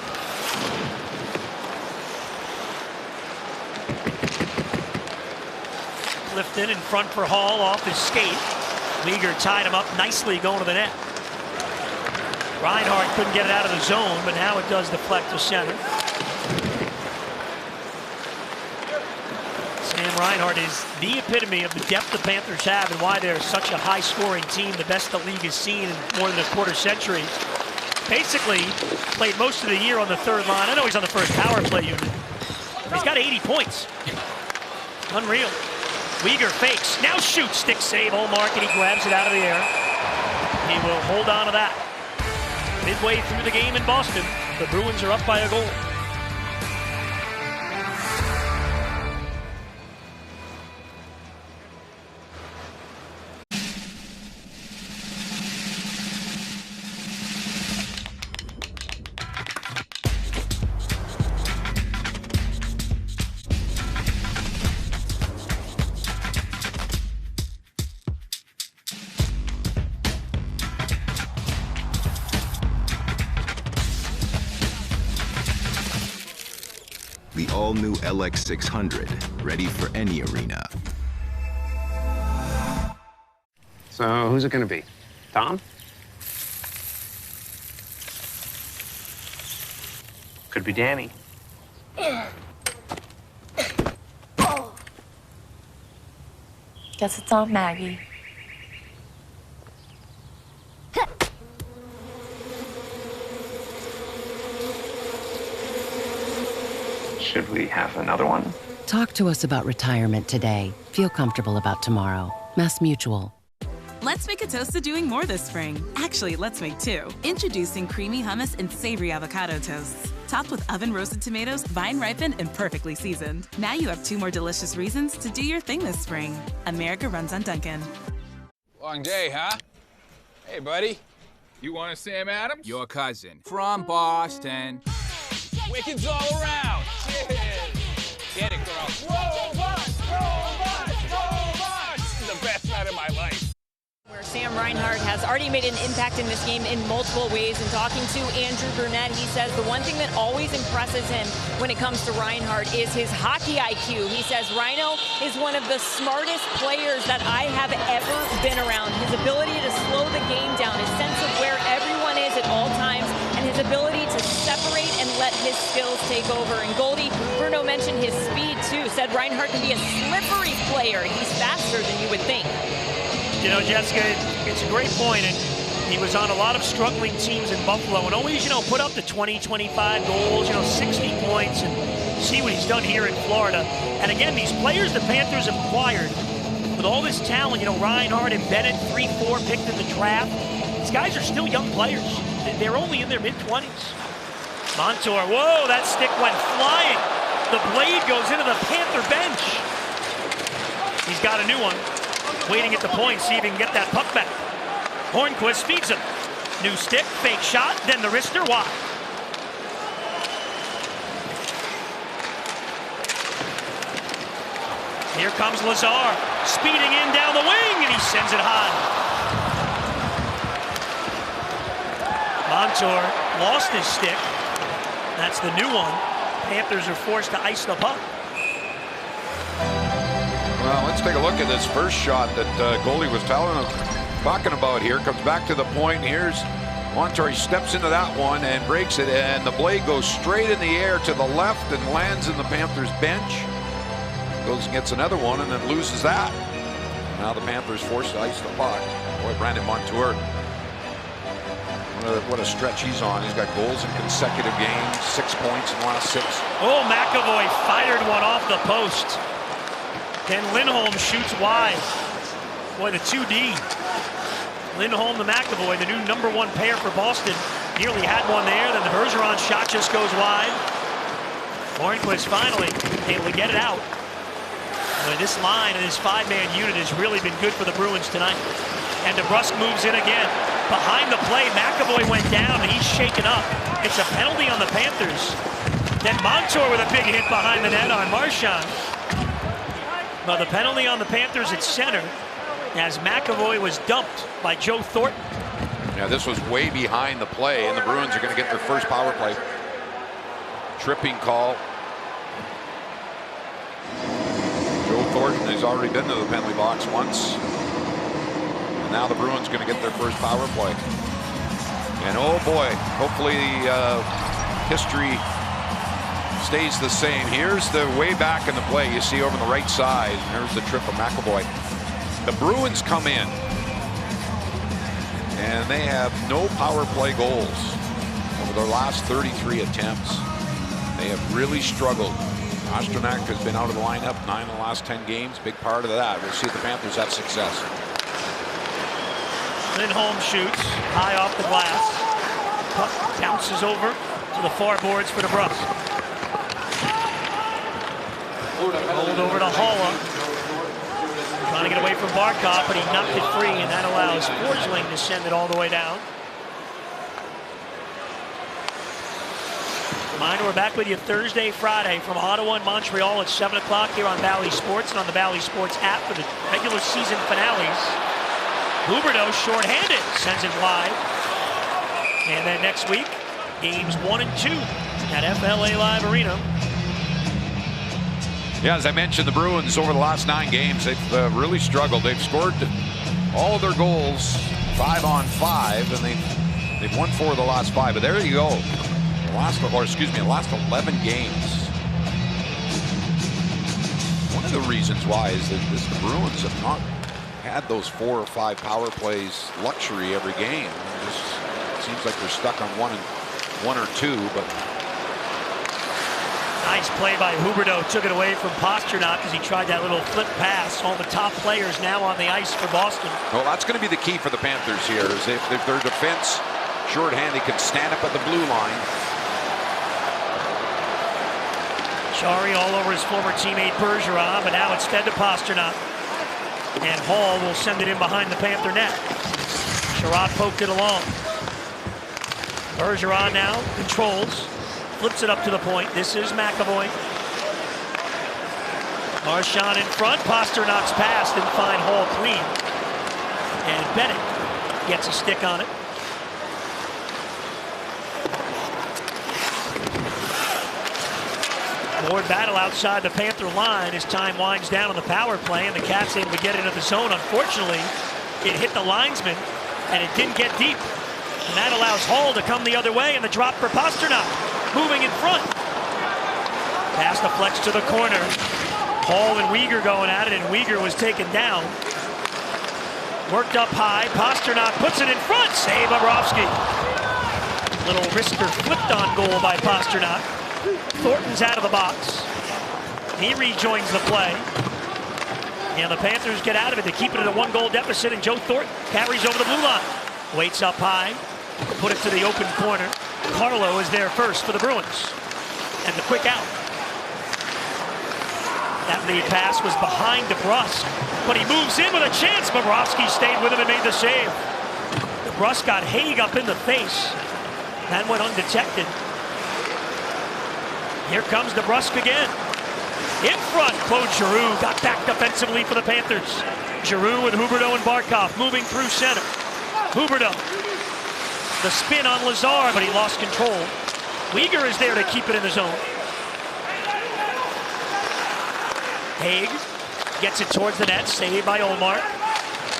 Clifton in front for Hall off his skate. Weegar tied him up nicely going to the net. Reinhart couldn't get it out of the zone, but now it does deflect to center. Sam Reinhart is the epitome of the depth the Panthers have and why they're such a high-scoring team, the best the league has seen in more than a quarter century. Basically played most of the year on the third line. I know he's on the first power play unit. He's got 80 points. Unreal. Weegar fakes, now shoots, stick save, Ullmark, and he grabs it out of the air. He will hold on to that. Midway through the game in Boston, the Bruins are up by a goal. The all-new LX600, ready for any arena. So who's it going to be? Tom? Could be Danny. Guess it's Aunt Maggie. Should we have another one? Talk to us about retirement today. Feel comfortable about tomorrow. Mass Mutual. Let's make a toast to doing more this spring. Actually, let's make two. Introducing creamy hummus and savory avocado toasts. Topped with oven-roasted tomatoes, vine-ripened, and perfectly seasoned. Now you have two more delicious reasons to do your thing this spring. America runs on Dunkin'. Long day, huh? Hey, buddy. You want a Sam Adams? Your cousin. From Boston. Wickeds all around. Cheers. Get it, girl. Robots! Robots! Robots! This is the best night of my life. Where Sam Reinhart has already made an impact in this game in multiple ways. And talking to Andrew Burnett, he says the one thing that always impresses him when it comes to Reinhart is his hockey IQ. He says Rhino is one of the smartest players that I have ever been around. His ability to slow the game down, his sense of where everyone is at all times, and his ability to separate and let his skills take over. And Goldie, Bruno mentioned his speed too, said Reinhart can be a slippery player. He's faster than you would think. You know, Jessica, it's a great point, and he was on a lot of struggling teams in Buffalo and always, put up the 20, 25 goals, 60 points, and see what he's done here in Florida. And again, these players the Panthers have acquired with all this talent, Reinhart and Bennett, 3-4 picked in the draft. These guys are still young players. They're only in their mid-20s. Montour, whoa, that stick went flying. The blade goes into the Panther bench. He's got a new one. Waiting at the point, see if he can get that puck back. Hornquist feeds him. New stick, fake shot, then the wrister wide. Here comes Lazar, speeding in down the wing, and he sends it high. Montour lost his stick. That's the new one. Panthers are forced to ice the puck. Well, let's take a look at this first shot that goalie was talking about here. Comes back to the point. Here's Montour. He steps into that one and breaks it, and the blade goes straight in the air to the left and lands in the Panthers bench. Goes and gets another one and then loses that. Now the Panthers forced to ice the puck. Boy, Brandon Montour. What a stretch he's on. He's got goals in consecutive games, 6 points in the last 6. Oh, McAvoy fired one off the post. Then Lindholm shoots wide. Boy, the 2D. Lindholm to McAvoy, the new #1 pair for Boston. Nearly had one there, then the Bergeron shot just goes wide. Hornquist finally able to get it out. Boy, this line and this 5-man unit has really been good for the Bruins tonight. And DeBrusk moves in again. Behind the play, McAvoy went down and he's shaken up. It's a penalty on the Panthers. Then Montour with a big hit behind the net on Marchand. But the penalty on the Panthers at center as McAvoy was dumped by Joe Thornton. Yeah, this was way behind the play, and the Bruins are going to get their first power play. Tripping call. Joe Thornton has already been to the penalty box once. And now the Bruins are going to get their first power play. And oh boy, hopefully history stays the same. Here's the way back in the play. You see over on the right side. There's the trip of McAvoy. The Bruins come in, and they have no power play goals over their last 33 attempts. They have really struggled. Pastrnak has been out of the lineup 9 of the last 10 games. Big part of that. We'll see if the Panthers have success. Lindholm shoots high off the glass. Puck bounces over to the far boards for DeBrusk. Rolled over to Haula. Trying to get away from Barkov, but he knocked it free, and that allows Forsling to send it all the way down. Reminder, we're back with you Thursday, Friday from Ottawa and Montreal at 7 o'clock here on Bally Sports and on the Bally Sports app for the regular season finales. Huberdeau shorthanded, sends it wide. And then next week, games 1 and 2 at FLA Live Arena. Yeah, as I mentioned, the Bruins over the last 9 games, they've really struggled. They've scored all their goals 5 on 5, and they've won 4 of the last 5. But there you go. The last 11 games. One of the reasons why is that the Bruins have not had those 4 or 5 power plays luxury every game. It just seems like they're stuck on one or two, but. Nice play by Huberdeau. Took it away from Pastrnak as he tried that little flip pass. All the top players now on the ice for Boston. Well, that's going to be the key for the Panthers here. Is if their defense shorthanded can stand up at the blue line. Chari all over his former teammate Bergeron, but now instead to Pastrnak. And Hall will send it in behind the Panther net. Sherratt poked it along. Bergeron now controls. Flips it up to the point. This is McAvoy. Marchand in front. Pasternak's pass didn't find Hall clean. And Bennett gets a stick on it. More battle outside the Panther line as time winds down on the power play, and the Cats able to get into the zone. Unfortunately, it hit the linesman, and it didn't get deep. And that allows Hall to come the other way, and the drop for Pastrnak. Moving in front. Pass deflects to the corner. Hall and Weegar going at it, and Weegar was taken down. Worked up high. Pastrnak puts it in front. Save Bobrovsky. Little wrister flipped on goal by Pastrnak. Thornton's out of the box. He rejoins the play. And the Panthers get out of it to keep it at a 1-goal deficit, and Joe Thornton carries over the blue line. Waits up high. Put it to the open corner. Carlo is there first for the Bruins. And the quick out. That lead pass was behind DeBrusk, but he moves in with a chance. Bobrovsky stayed with him and made the save. DeBrusk got Haig up in the face. That went undetected. Here comes DeBrusk again. In front, Claude Giroux got back defensively for the Panthers. Giroux with Huberdeau and Barkov moving through center. Huberdeau. The spin on Lazar, but he lost control. Weegar is there to keep it in the zone. Haig gets it towards the net, saved by Ullmark.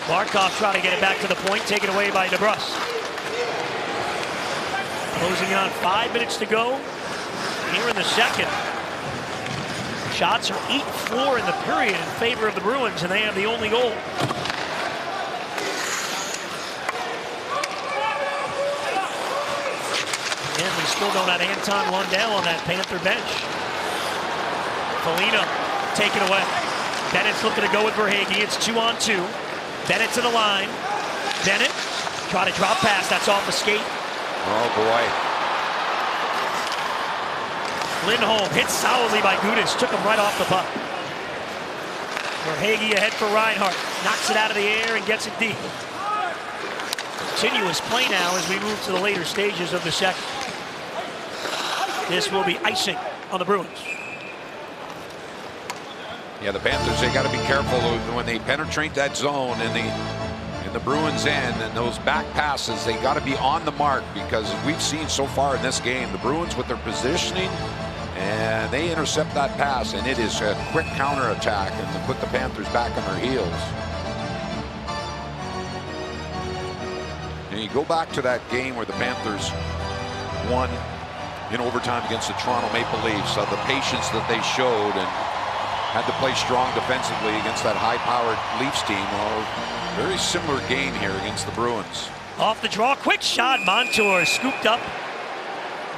Barkov trying to get it back to the point, taken away by DeBrusk. Closing in on 5 minutes to go here in the second. Shots are 8-4 in the period in favor of the Bruins, and they have the only goal. And we still don't have Anton Lundell on that Panther bench. Foligno taken away. Bennett's looking to go with Verhaeghe. It's 2-on-2. Bennett to the line. Bennett try to drop pass. That's off the skate. Oh boy. Lindholm hit solidly by Gudas. Took him right off the puck. Verhaeghe ahead for Reinhart. Knocks it out of the air and gets it deep. continuous play now as we move to the later stages of the second. This will be icing on the Bruins. Yeah, the Panthers, they got to be careful when they penetrate that zone in the Bruins end, and those back passes, they got to be on the mark, because we've seen so far in this game, the Bruins with their positioning, and they intercept that pass, and it is a quick counterattack and to put the Panthers back on their heels. And you go back to that game where the Panthers won in overtime against the Toronto Maple Leafs, the patience that they showed and had to play strong defensively against that high-powered Leafs team. Well, very similar game here against the Bruins. Off the draw, quick shot. Montour scooped up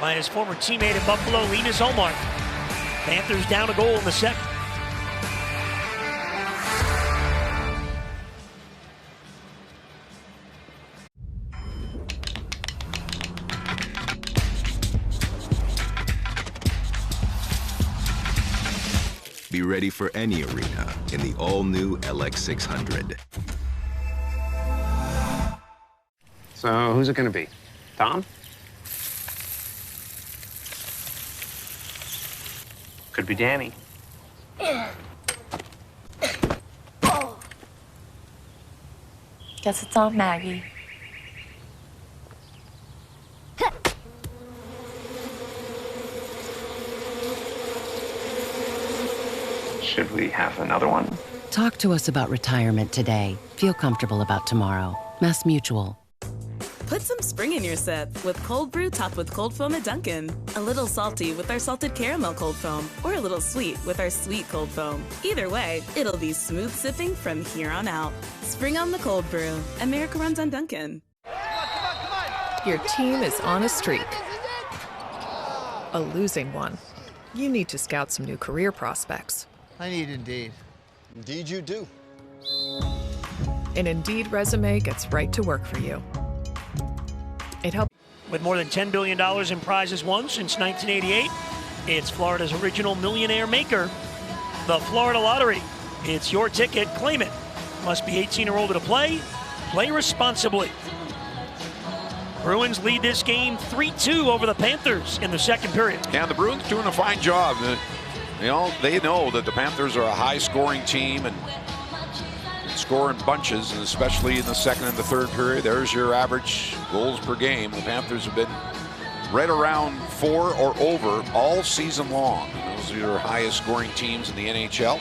by his former teammate in Buffalo, Linus Ullmark. Panthers down a goal in the second. Be ready for any arena in the all-new LX600. So who's it going to be? Tom? Could be Danny. Guess it's Aunt Maggie. Should we have another one? Talk to us about retirement today. Feel comfortable about tomorrow. Mass Mutual. Put some spring in your sip with cold brew topped with cold foam at Dunkin'. A little salty with our salted caramel cold foam, or a little sweet with our sweet cold foam. Either way, it'll be smooth sipping from here on out. Spring on the cold brew. America runs on Dunkin'. Your team is on a streak. A losing one. You need to scout some new career prospects. I need Indeed. Indeed you do. An Indeed resume gets right to work for you. It helps. With more than $10 billion in prizes won since 1988, it's Florida's original millionaire maker, the Florida Lottery. It's your ticket, claim it. Must be 18 or older to play. Play responsibly. Bruins lead this game 3-2 over the Panthers in the second period. Yeah, the Bruins doing a fine job. They know that the Panthers are a high-scoring team and score in bunches, and especially in the second and the third period. There's your average goals per game. The Panthers have been right around 4 or over all season long. Those are your highest-scoring teams in the NHL.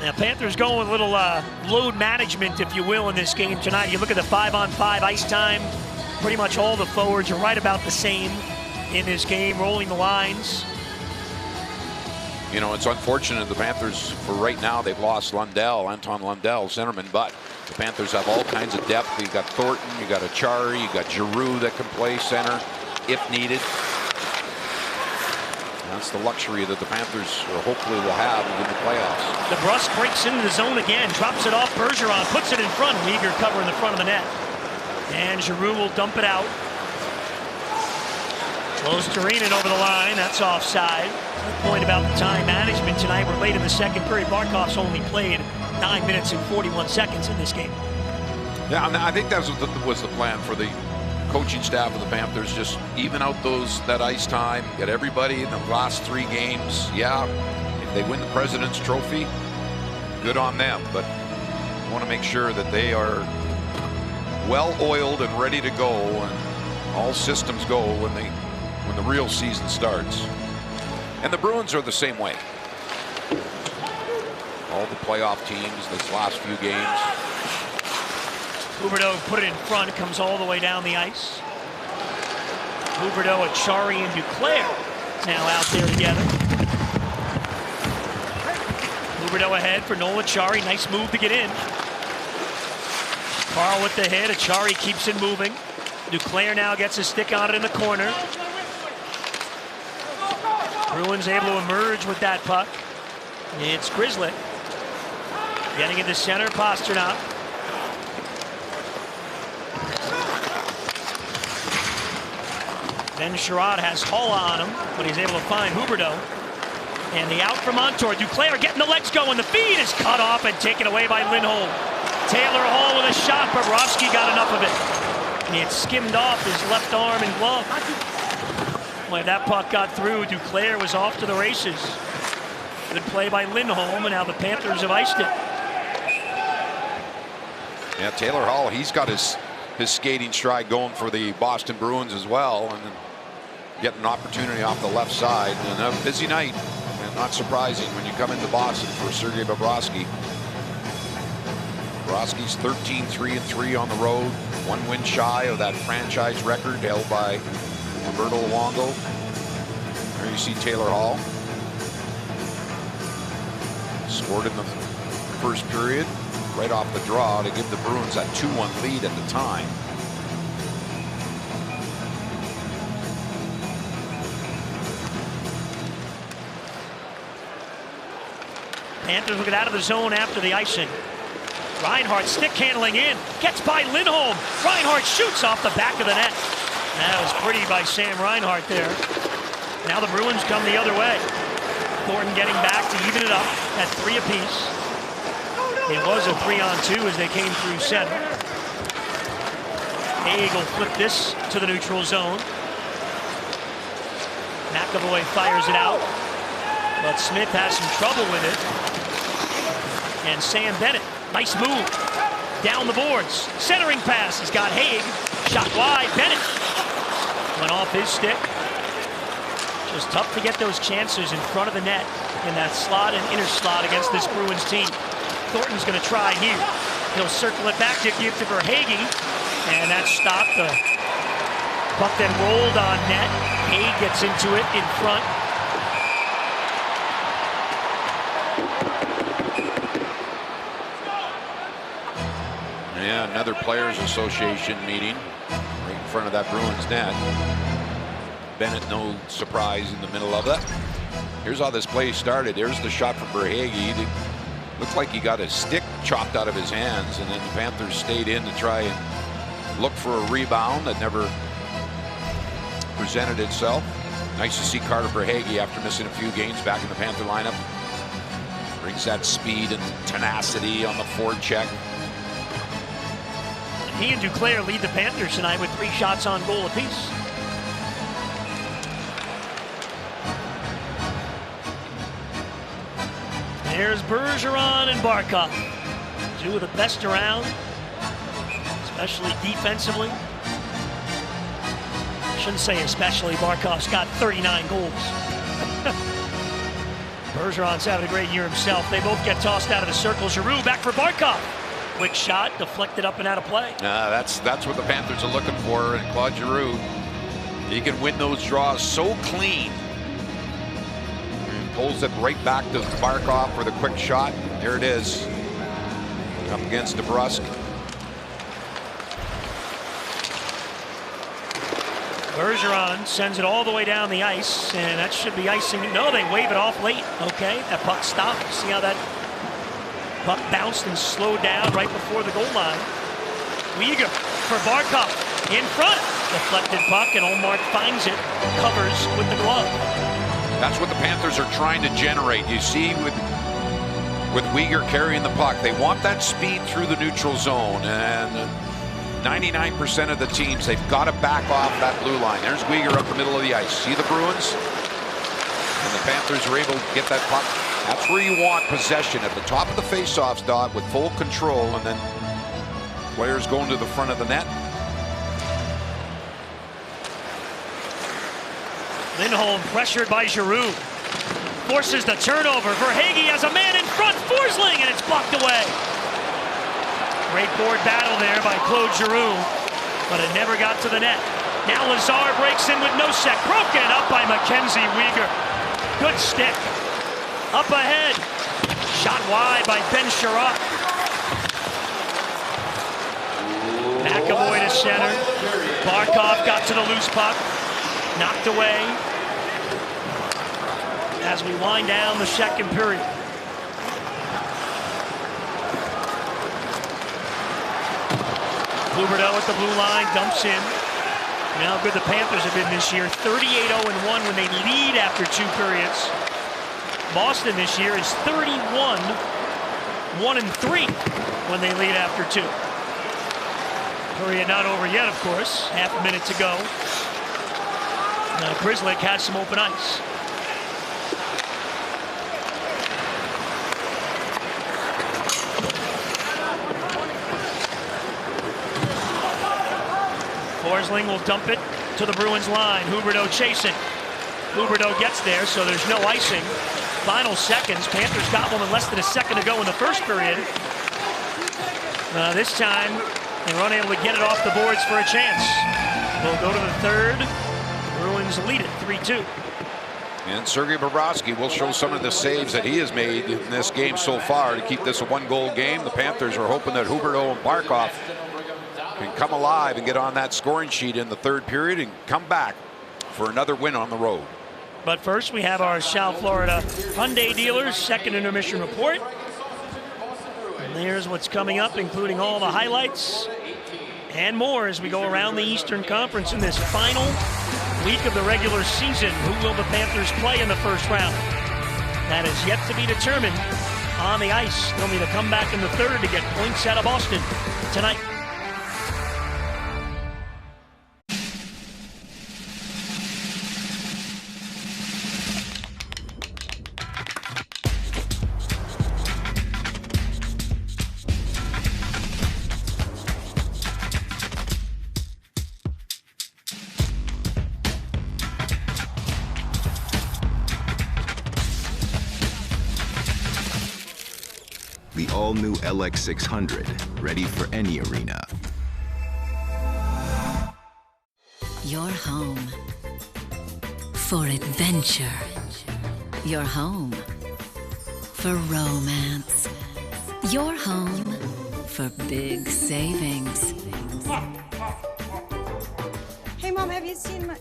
Now, Panthers going with a little load management, if you will, in this game tonight. You look at the 5-on-5 ice time. Pretty much all the forwards are right about the same in this game, rolling the lines. You know, it's unfortunate the Panthers, for right now, they've lost Lundell, Anton Lundell, centerman, but the Panthers have all kinds of depth. You got Thornton, you got Achari, you got Giroux that can play center if needed. That's the luxury that the Panthers hopefully will have in the playoffs. DeBrusk breaks into the zone again, drops it off Bergeron, puts it in front. Weegar covering the front of the net. And Giroux will dump it out. Close to Renan over the line. That's offside. The point about the time management tonight. We're late in the second period. Barkov's only played 9 minutes and 41 seconds in this game. Yeah, I think that was the plan for the coaching staff of the Panthers. Just even out that ice time, get everybody in the last 3 games. Yeah, if they win the President's Trophy, good on them. But I want to make sure that they are well-oiled and ready to go, and all systems go when the real season starts. And the Bruins are the same way. All the playoff teams this last few games. Huberdeau put it in front, comes all the way down the ice. Huberdeau, Achari, and Duclair now out there together. Huberdeau ahead for Noel Achari. Nice move to get in. Carl with the hit. Achari keeps it moving. Duclair now gets a stick on it in the corner. Bruins able to emerge with that puck. It's Grizzly. Getting into center, Pasternak. Ben Sherrod has Holla on him, but he's able to find Huberdeau. And the out from Montour. Duclair getting the legs going. The feed is cut off and taken away by Lindholm. Taylor Hall with a shot. Bobrovsky got enough of it. It skimmed off his left arm and glove. When that puck got through, Duclair was off to the races. Good play by Lindholm, and now the Panthers have iced it. Yeah, Taylor Hall, he's got his skating stride going for the Boston Bruins as well, and getting an opportunity off the left side. And a busy night, and not surprising when you come into Boston for Sergei Bobrovsky. Bobrovsky's 13-3-3 on the road, 1 win shy of that franchise record held by Roberto Luongo. There you see Taylor Hall. Scored in the first period, right off the draw to give the Bruins that 2-1 lead at the time. Panthers will get out of the zone after the icing. Reinhart stick handling in, gets by Lindholm. Reinhart shoots off the back of the net. That was pretty by Sam Reinhart there. Now the Bruins come the other way. Thornton getting back to even it up at 3 apiece. It was a 3-on-2 as they came through center. Haig will flip this to the neutral zone. McAvoy fires it out, but Smith has some trouble with it. And Sam Bennett, nice move. Down the boards, centering pass has got Haig. Shot wide, Bennett went off his stick. Just tough to get those chances in front of the net in that slot and inner slot against this Bruins team. Thornton's going to try here. He'll circle it back to give to Verhaeghe, and that stopped. The puck then rolled on net. Haig gets into it in front. Yeah, another Players Association meeting right in front of that Bruins net. Bennett, no surprise in the middle of that. Here's how this play started. There's the shot from Verhaeghe. Looked like he got his stick chopped out of his hands, and then the Panthers stayed in to try and look for a rebound that never presented itself. Nice to see Carter Verhaeghe, after missing a few games, back in the Panther lineup. Brings that speed and tenacity on the forecheck. He and Duclair lead the Panthers tonight with 3 shots on goal apiece. There's Bergeron and Barkov. 2 of the best around, especially defensively. Shouldn't say especially. Barkov's got 39 goals. Bergeron's having a great year himself. They both get tossed out of the circle. Giroux back for Barkov. Quick shot, deflected up and out of play. That's what the Panthers are looking for, and Claude Giroux. He can win those draws so clean. Pulls it right back to Barkov for the quick shot. There it is. Up against DeBrusk. Bergeron sends it all the way down the ice, and that should be icing. No, they wave it off late. Okay, that puck stopped. See how that puck bounced and slowed down right before the goal line. Weegar for Barkov in front. Deflected puck, and Ullmark finds it, covers with the glove. That's what the Panthers are trying to generate. You see with Weegar carrying the puck, they want that speed through the neutral zone, and 99% of the teams, they've got to back off that blue line. There's Weegar up the middle of the ice. See the Bruins? And the Panthers are able to get that puck. That's where you want possession, at the top of the faceoffs, Dodd, with full control, and then players going to the front of the net. Lindholm pressured by Giroux. Forces the turnover. Verhaeghe has a man in front. Forsling, and it's blocked away. Great board battle there by Claude Giroux, but it never got to the net. Now Lazar breaks in with Nosek. Broken up by Mackenzie Weegar. Good stick. Up ahead. Shot wide by Ben Sherratt. McAvoy to center. Barkov got to the loose puck. Knocked away as we wind down the second period. Huberdeau at the blue line, dumps in. And how good the Panthers have been this year. 38-0-1 when they lead after 2 periods. Boston this year is 31-1-3. when they lead after 2. Period not over yet, of course. Half a minute to go. Grzelcyk has some open ice. Forsling will dump it to the Bruins line. Huberdeau chasing. Huberdeau gets there, so there's no icing. Final seconds. Panthers got one with less than a second to go in the first period. This time, they were unable to get it off the boards for a chance. We'll go to the third. The Bruins lead it 3-2. And Sergei Bobrovsky will show some of the saves that he has made in this game so far to keep this a one-goal game. The Panthers are hoping that Huberdeau and Barkov can come alive and get on that scoring sheet in the third period and come back for another win on the road. But first, we have our South Florida Hyundai dealers second intermission report. And there's what's coming up, including all the highlights and more as we go around the Eastern Conference in this final week of the regular season. Who will the Panthers play in the first round? That is yet to be determined on the ice. They'll need to come back in the third to get points out of Boston tonight. The all-new LX600, ready for any arena. Your home for adventure. Your home for romance. Your home for big savings. Hey, Mom, have you seen my...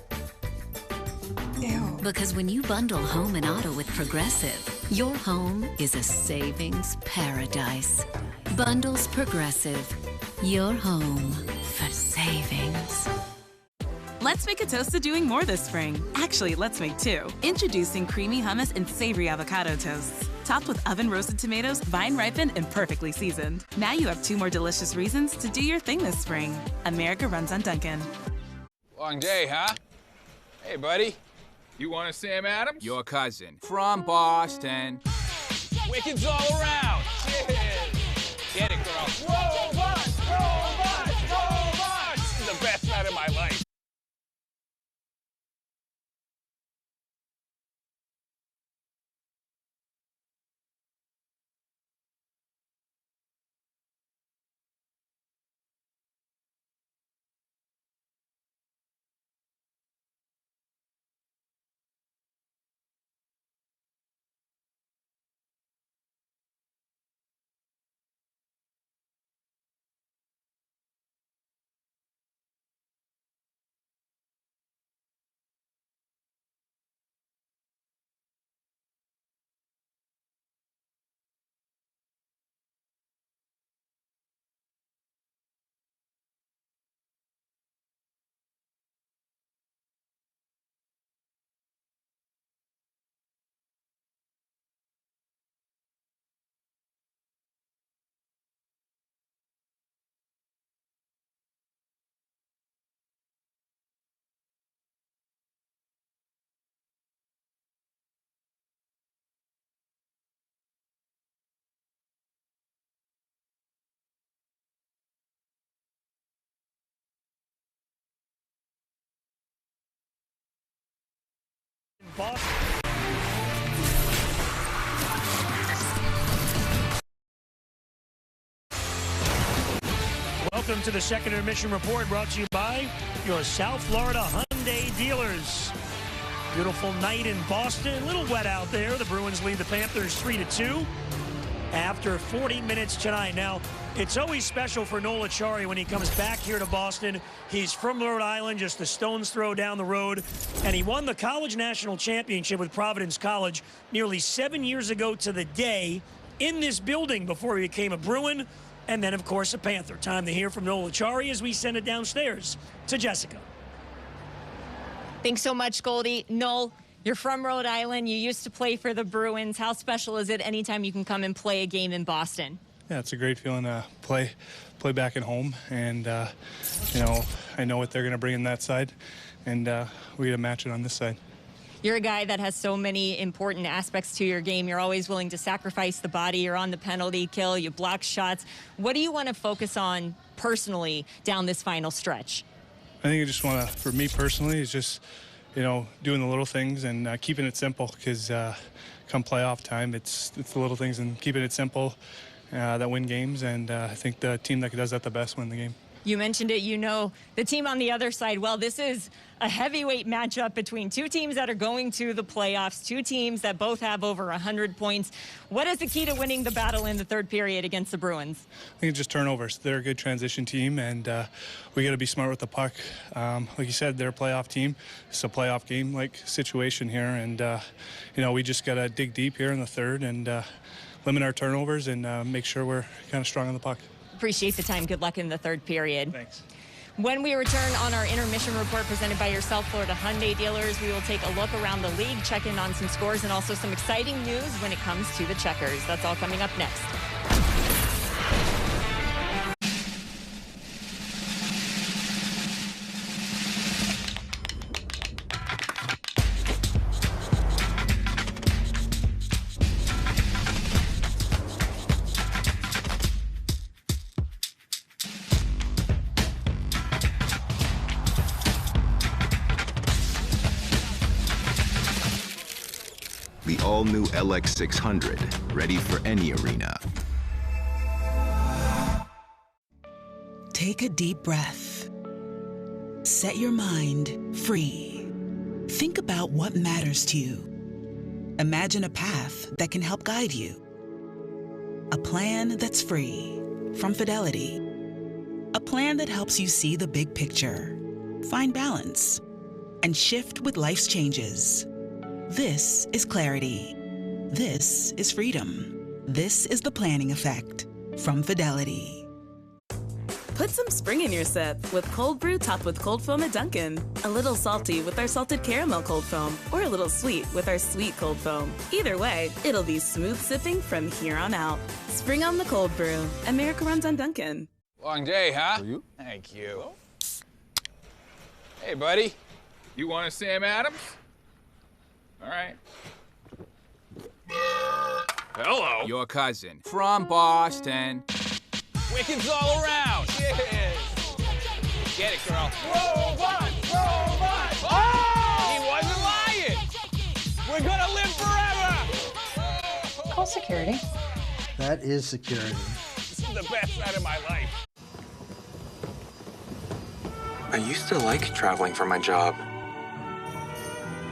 Ew. Because when you bundle home and auto with Progressive, your home is a savings paradise. Bundles Progressive. Your home for savings. Let's make a toast to doing more this spring. Actually, let's make 2. Introducing creamy hummus and savory avocado toasts. Topped with oven-roasted tomatoes, vine-ripened, and perfectly seasoned. Now you have 2 more delicious reasons to do your thing this spring. America runs on Dunkin'. Long day, huh? Hey, buddy. You want a Sam Adams? Your cousin. From Boston. Wickeds all around. Cheers. Get it, girl. Robots! Robots! Robots! This is the best night of my life. Welcome to the second intermission report brought to you by your South Florida Hyundai dealers. Beautiful night in Boston. A little wet out there. The Bruins lead the Panthers 3-2 after 40 minutes tonight. Now, it's always special for Noel Acciari when he comes back here to Boston. He's from Rhode Island, just a stone's throw down the road, and he won the college national championship with Providence College nearly 7 years ago to the day in this building before he became a Bruin and then, of course, a Panther. Time to hear from Noel Acciari as we send it downstairs to Jessica. Thanks so much, Goldie. Noel, you're from Rhode Island. You used to play for the Bruins. How special is it anytime you can come and play a game in Boston? Yeah, it's a great feeling to play back at home, and you know, I know what they're going to bring in that side, and we got to match it on this side. You're a guy that has so many important aspects to your game. You're always willing to sacrifice the body. You're on the penalty kill. You block shots. What do you want to focus on personally down this final stretch? I think I just want to, for me personally, is just, you know, doing the little things and keeping it simple, because come playoff time, it's the little things and keeping it simple that win games, and I think the team that does that the best win the game. You mentioned it, you know the team on the other side. Well, this is a heavyweight matchup between two teams that are going to the playoffs, two teams that both have over 100 points. What is the key to winning the battle in the third period against the Bruins? I think it's just turnovers. They're a good transition team, and we got to be smart with the puck. Like you said, they're a playoff team. It's a playoff game-like situation here, and you know, we just got to dig deep here in the third and limit our turnovers and make sure we're kind of strong on the puck. Appreciate the time. Good luck in the third period. Thanks. When we return on our intermission report presented by your South Florida Hyundai dealers, we will take a look around the league, check in on some scores, and also some exciting news when it comes to the Checkers. That's all coming up next. The all-new LX600, ready for any arena. Take a deep breath. Set your mind free. Think about what matters to you. Imagine a path that can help guide you. A plan that's free from Fidelity. A plan that helps you see the big picture, find balance, and shift with life's changes. This is clarity. This is freedom. This is the planning effect from Fidelity. Put some spring in your sip with cold brew topped with cold foam at Dunkin'. A little salty with our salted caramel cold foam, or a little sweet with our sweet cold foam. Either way, it'll be smooth sipping from here on out. Spring on the cold brew. America runs on Dunkin'. Long day, huh? For you? Thank you. Hey, buddy. You want a Sam Adams? All right. Hello. Your cousin from Boston. Wickets all around. Cheers. Get it, girl. Robot! Robot! Oh! He wasn't lying. We're gonna live forever. Call security. That is security. This is the best night of my life. I used to like traveling for my job.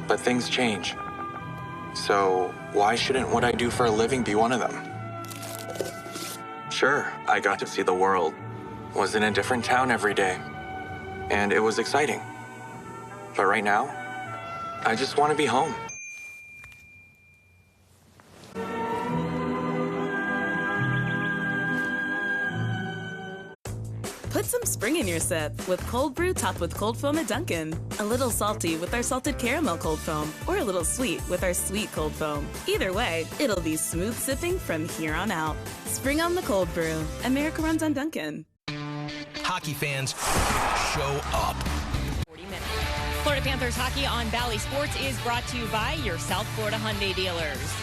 But things change. So why shouldn't what I do for a living be one of them? Sure, I got to see the world, was in a different town every day, and it was exciting. But right now, I just want to be home. Put some spring in your sip with cold brew topped with cold foam at Dunkin'. A little salty with our salted caramel cold foam, or a little sweet with our sweet cold foam. Either way, it'll be smooth sipping from here on out. Spring on the cold brew. America runs on Dunkin'. Hockey fans, show up. 40 minutes. Florida Panthers hockey on Bally Sports is brought to you by your South Florida Hyundai dealers.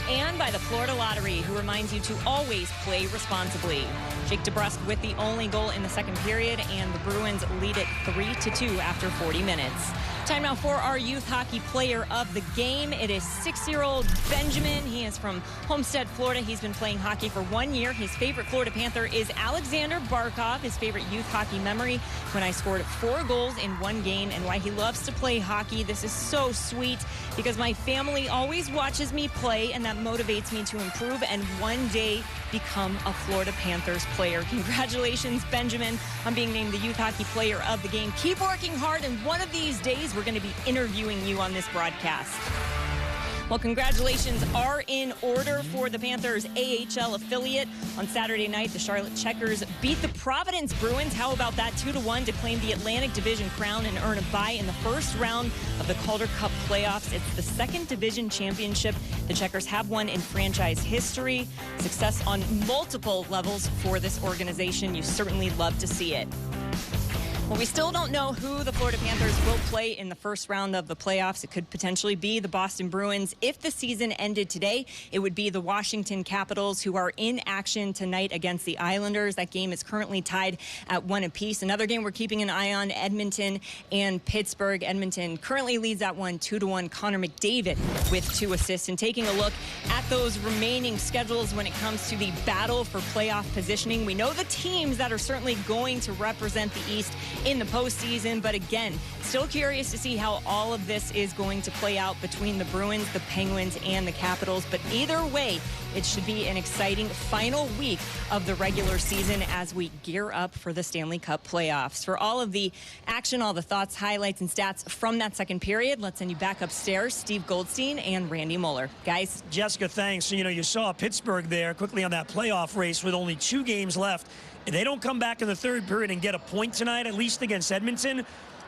And by the Florida Lottery, who reminds you to always play responsibly. Jake DeBrusk with the only goal in the second period, and the Bruins lead it 3-2 after 40 minutes. Time now for our youth hockey player of the game. It is 6-year-old Benjamin. He is from Homestead, Florida. He's been playing hockey for 1 year. His favorite Florida Panther is Alexander Barkov. His favorite youth hockey memory, when I scored 4 goals in 1 game, and why he loves to play hockey. This is so sweet because my family always watches me play, and that motivates me to improve and one day become a Florida Panthers player. Congratulations, Benjamin, on being named the youth hockey player of the game. Keep working hard, and one of these days we're going to be interviewing you on this broadcast. Well, congratulations are in order for the Panthers AHL affiliate. On Saturday night, the Charlotte Checkers beat the Providence Bruins. How about that? 2-1 to claim the Atlantic Division crown and earn a bye in the first round of the Calder Cup playoffs. It's the second division championship the Checkers have won in franchise history. Success on multiple levels for this organization. You certainly love to see it. Well, we still don't know who the Florida Panthers will play in the first round of the playoffs. It could potentially be the Boston Bruins. If the season ended today, it would be the Washington Capitals, who are in action tonight against the Islanders. That game is currently tied at 1 apiece. Another game we're keeping an eye on, Edmonton and Pittsburgh. Edmonton currently leads that one 2-1. Connor McDavid with 2 assists. And taking a look at those remaining schedules when it comes to the battle for playoff positioning, we know the teams that are certainly going to represent the East in the postseason, but again, still curious to see how all of this is going to play out between the Bruins, the Penguins, and the Capitals. But either way, it should be an exciting final week of the regular season as we gear up for the Stanley Cup playoffs. For all of the action, all the thoughts, highlights, and stats from that second period, let's send you back upstairs. Steve Goldstein and Randy Mueller. Guys. Jessica, thanks. So, you saw Pittsburgh there quickly on that playoff race with only 2 games left. If they don't come back in the third period and get a point tonight, at least against Edmonton,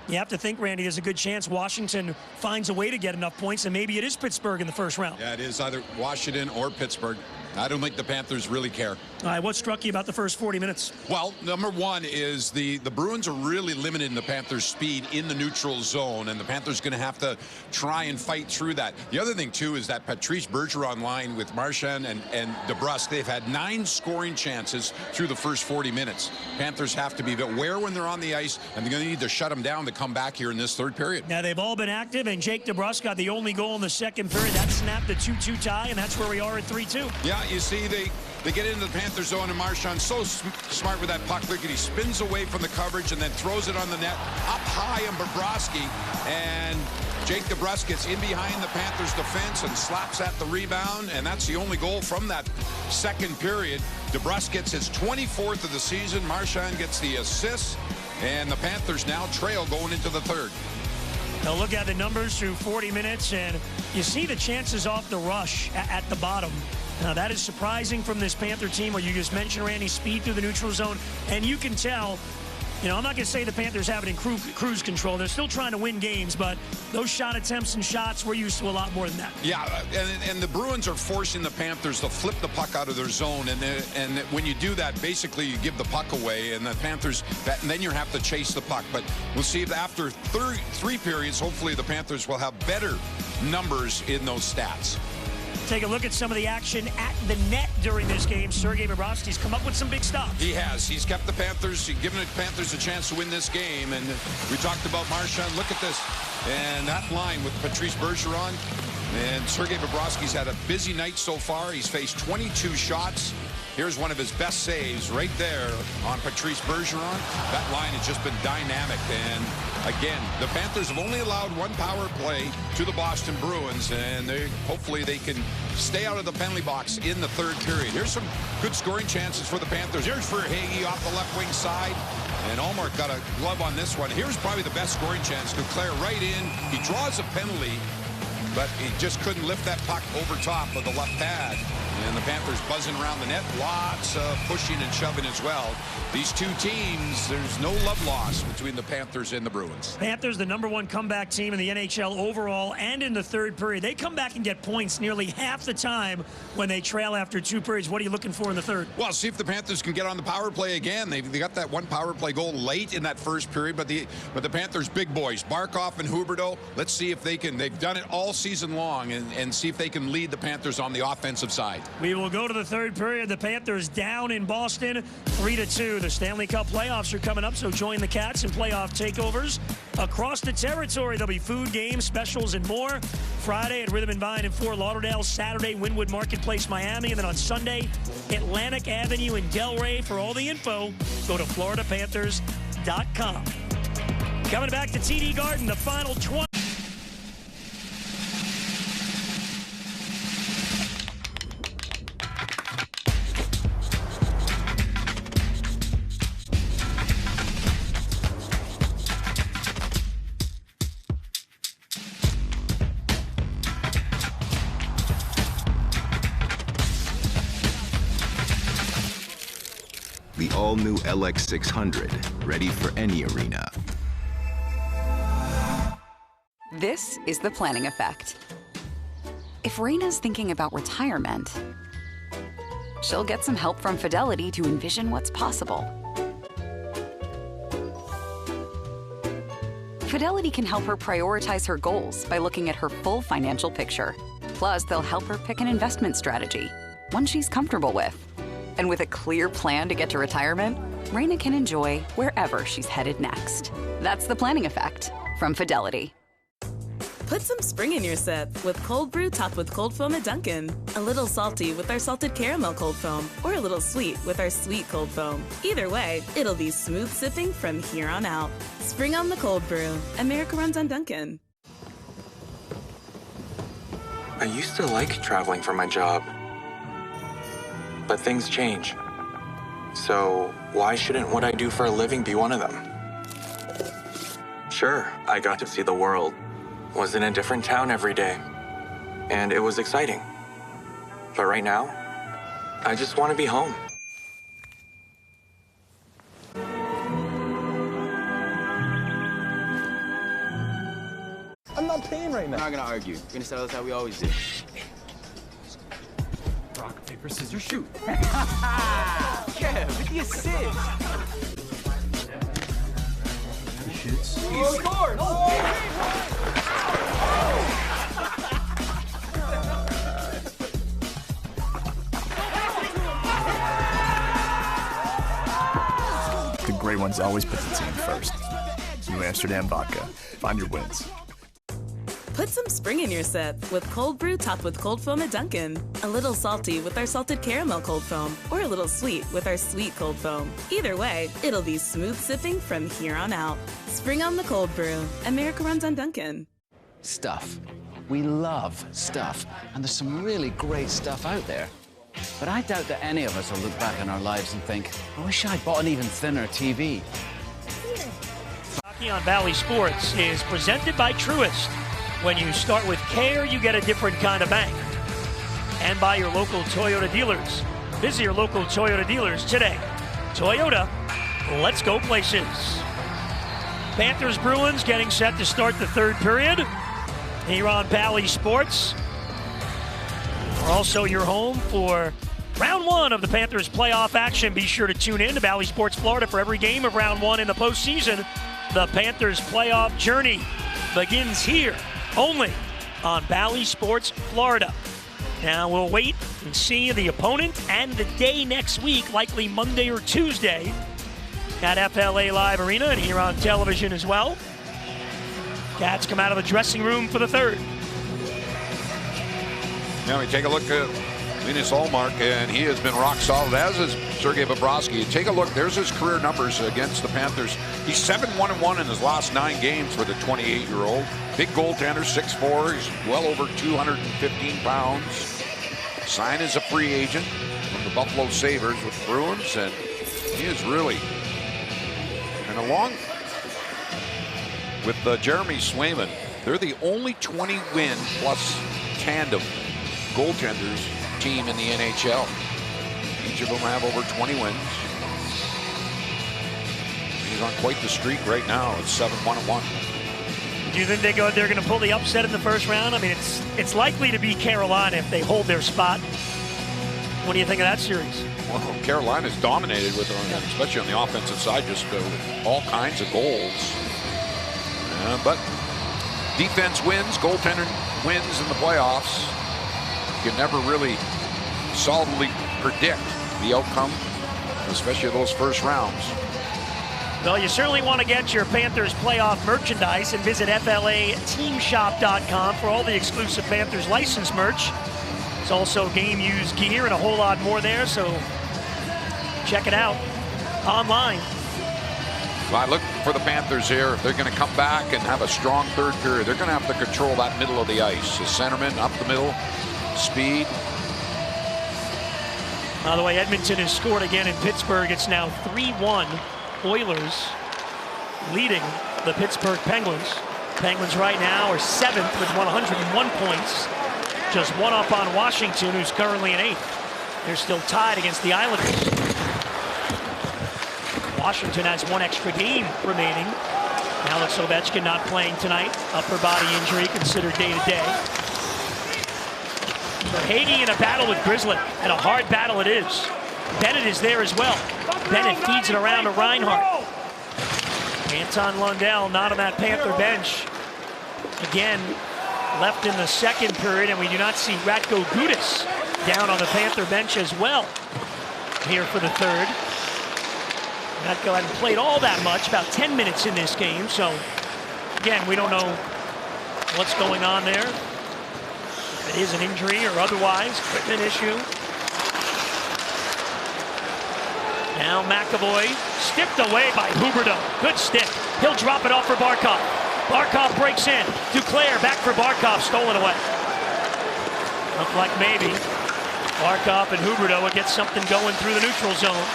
you have to think, Randy, there's a good chance Washington finds a way to get enough points, and maybe it is Pittsburgh in the first round. Yeah, it is either Washington or Pittsburgh. I don't think the Panthers really care. All right, what struck you about the first 40 minutes? Well, number one is the Bruins are really limiting the Panthers' speed in the neutral zone, and the Panthers going to have to try and fight through that. The other thing, too, is that Patrice Bergeron line with Marchand and DeBrusk, they've had 9 scoring chances through the first 40 minutes. Panthers have to be aware when they're on the ice, and they're going to need to shut them down to come back here in this third period. Now, they've all been active, and Jake DeBrusk got the only goal in the second period. That snapped the 2-2 tie, and that's where we are at 3-2. Yeah, you see, they get into the Panther zone, and Marchand so smart with that puck. Look at, he spins away from the coverage and then throws it on the net up high on Bobrovsky, and Jake DeBrusk gets in behind the Panthers defense and slaps at the rebound, and that's the only goal from that second period. DeBrusk gets his 24th of the season. Marchand gets the assist, and the Panthers now trail going into the third. Now look at the numbers through 40 minutes, and you see the chances off the rush at the bottom. Now, that is surprising from this Panther team, where you just mentioned, Randy, speed through the neutral zone. And you can tell, I'm not going to say the Panthers have it in cruise control. They're still trying to win games, but those shot attempts and shots, we're used to a lot more than that. Yeah, and the Bruins are forcing the Panthers to flip the puck out of their zone. And when you do that, basically you give the puck away, and the Panthers, and then you have to chase the puck. But we'll see if after 3 periods, hopefully the Panthers will have better numbers in those stats. Take a look at some of the action at the net during this game. Sergei Bobrovsky's come up with some big stops. He has. He's kept the Panthers, given the Panthers a chance to win this game. And we talked about Marchand. Look at this. And that line with Patrice Bergeron. And Sergei Bobrovsky's had a busy night so far. He's faced 22 shots. Here's one of his best saves right there on Patrice Bergeron. That line has just been dynamic. And again, the Panthers have only allowed 1 power play to the Boston Bruins, and hopefully they can stay out of the penalty box in the third period. Here's some good scoring chances for the Panthers. Here's Verhaeghe off the left wing side, and Ullmark got a glove on this one. Here's probably the best scoring chance. Duclair right in. He draws a penalty, but he just couldn't lift that puck over top of the left pad. And the Panthers buzzing around the net. Lots of pushing and shoving as well. These two teams, there's no love lost between the Panthers and the Bruins. Panthers, the #1 comeback team in the NHL overall and in the third period. They come back and get points nearly half the time when they trail after 2 periods. What are you looking for in the third? Well, see if the Panthers can get on the power play again. They got that 1 power play goal late in that first period, but the Panthers' big boys, Barkov and Huberdeau, let's see if they can. They've done it all season long, and see if they can lead the Panthers on the offensive side. We will go to the third period. The Panthers down in Boston, 3-2. The Stanley Cup playoffs are coming up, so join the Cats in playoff takeovers across the territory. There'll be food, games, specials, and more. Friday at Rhythm and Vine in Fort Lauderdale. Saturday, Wynwood Marketplace, Miami. And then on Sunday, Atlantic Avenue in Delray. For all the info, go to FloridaPanthers.com. Coming back to TD Garden, the final 20. the all-new LX600, ready for any arena. This is the planning effect. If Raina's thinking about retirement, she'll get some help from Fidelity to envision what's possible. Fidelity can help her prioritize her goals by looking at her full financial picture. Plus, they'll help her pick an investment strategy, one she's comfortable with. And with a clear plan to get to retirement, Raina can enjoy wherever she's headed next. That's the planning effect from Fidelity. Put some spring in your sip with cold brew topped with cold foam at Dunkin'. A little salty with our salted caramel cold foam, or a little sweet with our sweet cold foam. Either way, it'll be smooth sipping from here on out. Spring on the cold brew. America runs on Dunkin'. I used to like traveling for my job, but things change. So why shouldn't what I do for a living be one of them? Sure, I got to see the world. Was in a different town every day, and it was exciting. But right now, I just want to be home. I'm not paying right now. We're not gonna argue. We're gonna settle this how we always do. Rock, paper, scissors, shoot. Yeah, with the assist. He scored! The great ones always put the team first. New Amsterdam Vodka. Find your wins. Put some spring in your sip with cold brew topped with cold foam at Dunkin'. A little salty with our salted caramel cold foam, or a little sweet with our sweet cold foam. Either way, it'll be smooth sipping from here on out. Spring on the cold brew. America runs on Dunkin'. Stuff. We love stuff, and there's some really great stuff out there. But I doubt that any of us will look back on our lives and think, I wish I'd bought an even thinner TV. Hockey on Valley Sports is presented by Truist. When you start with care, you get a different kind of bank. And by your local Toyota dealers. Visit your local Toyota dealers today. Toyota, let's go places. Panthers Bruins getting set to start the third period here on Valley Sports. We're also your home for round one of the Panthers playoff action. Be sure to tune in to Valley Sports Florida for every game of round one in the postseason. The Panthers playoff journey begins here only on Valley Sports Florida. Now we'll wait and see the opponent and the day next week, likely Monday or Tuesday, at FLA Live Arena and here on television as well. Cats come out of the dressing room for the third. Now we take a look at Linus Ullmark, and he has been rock solid, as is Sergei Bobrovsky. Take a look. There's his career numbers against the Panthers. He's 7-1-1 in his last 9 games for the 28-year-old. Big goaltender, 6'4". He's well over 215 pounds. Signed as a free agent from the Buffalo Sabres with the Bruins, and he is really, and along with Jeremy Swayman, they're the only 20-win plus tandem goaltenders team in the NHL. Each of them have over 20 wins. He's on quite the streak right now. It's 7-1-1. Do you think they're going to pull the upset in the first round? I mean, it's likely to be Carolina if they hold their spot. What do you think of that series? Well, Carolina's dominated with, especially on the offensive side, just all kinds of goals. But defense wins, goaltender wins in the playoffs. You can never really solidly predict the outcome, especially those first rounds. Well, you certainly want to get your Panthers playoff merchandise and visit FLAteamshop.com for all the exclusive Panthers license merch. There's also game used gear and a whole lot more there, so check it out online. Well, I look for the Panthers here. If they're going to come back and have a strong third period, they're going to have to control that middle of the ice. The centerman up the middle, speed. By the way, Edmonton has scored again in Pittsburgh. It's now 3-1. Oilers leading the Pittsburgh Penguins. Penguins right now are 7th with 101 points. Just one up on Washington, who's currently in 8th. They're still tied against the Islanders. Washington has one extra game remaining. Alex Ovechkin not playing tonight. Upper body injury considered day-to-day. Verhaeghe in a battle with Grizzly, and a hard battle it is. Bennett is there as well. Bennett feeds it around to Reinhart. Anton Lundell not on that Panther bench. Again, left in the second period, and we do not see Ratko Gudas down on the Panther bench as well here for the third. Ratko hadn't played all that much, about 10 minutes in this game, so again, we don't know what's going on there. If it is an injury or otherwise, equipment issue. Now McAvoy stiffed away by Huberdeau. Good stick. He'll drop it off for Barkov. Barkov breaks in. Duclair back for Barkov, stolen away. Looked like maybe Barkov and Huberdeau would get something going through the neutral zone.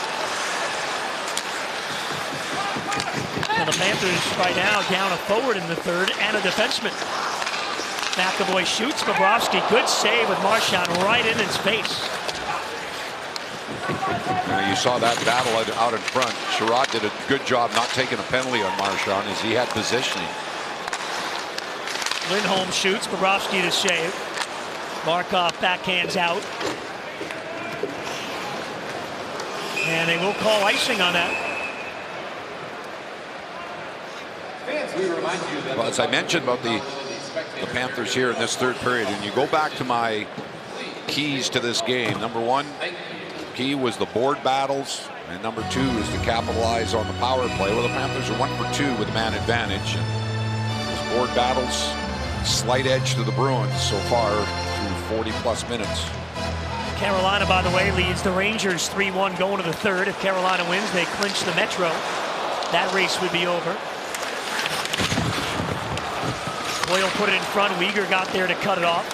So the Panthers right now down a forward in the third and a defenseman. McAvoy shoots. Bobrovsky, good save with Marchand right in his face. You saw that battle out in front. Sherrod did a good job not taking a penalty on Marchand as he had positioning. Lindholm shoots. Bobrovsky to save. Barkov backhands out. And they will call icing on that. Well, as I mentioned about the Panthers here in this third period, and you go back to my keys to this game. Number one key was the board battles, and number two is to capitalize on the power play. Well, the Panthers are 1 for 2 with man advantage. And those board battles, slight edge to the Bruins so far through 40+ minutes. Carolina, by the way, leads the Rangers 3-1 going to the third. If Carolina wins, they clinch the Metro. That race would be over. Boyle put it in front. Weegar got there to cut it off.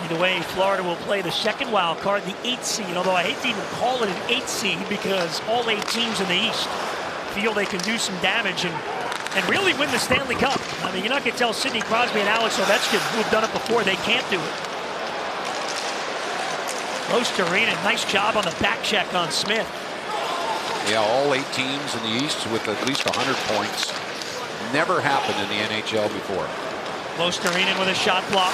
Either way, Florida will play the second wild card, the 8th seed. Although I hate to even call it an 8th seed because all 8 teams in the East feel they can do some damage and really win the Stanley Cup. I mean, you're not going to tell Sidney Crosby and Alex Ovechkin, who have done it before, they can't do it. Arena, nice job on the back check on Smith. Yeah, all 8 teams in the East with at least 100 points. Never happened in the NHL before. Arena with a shot block.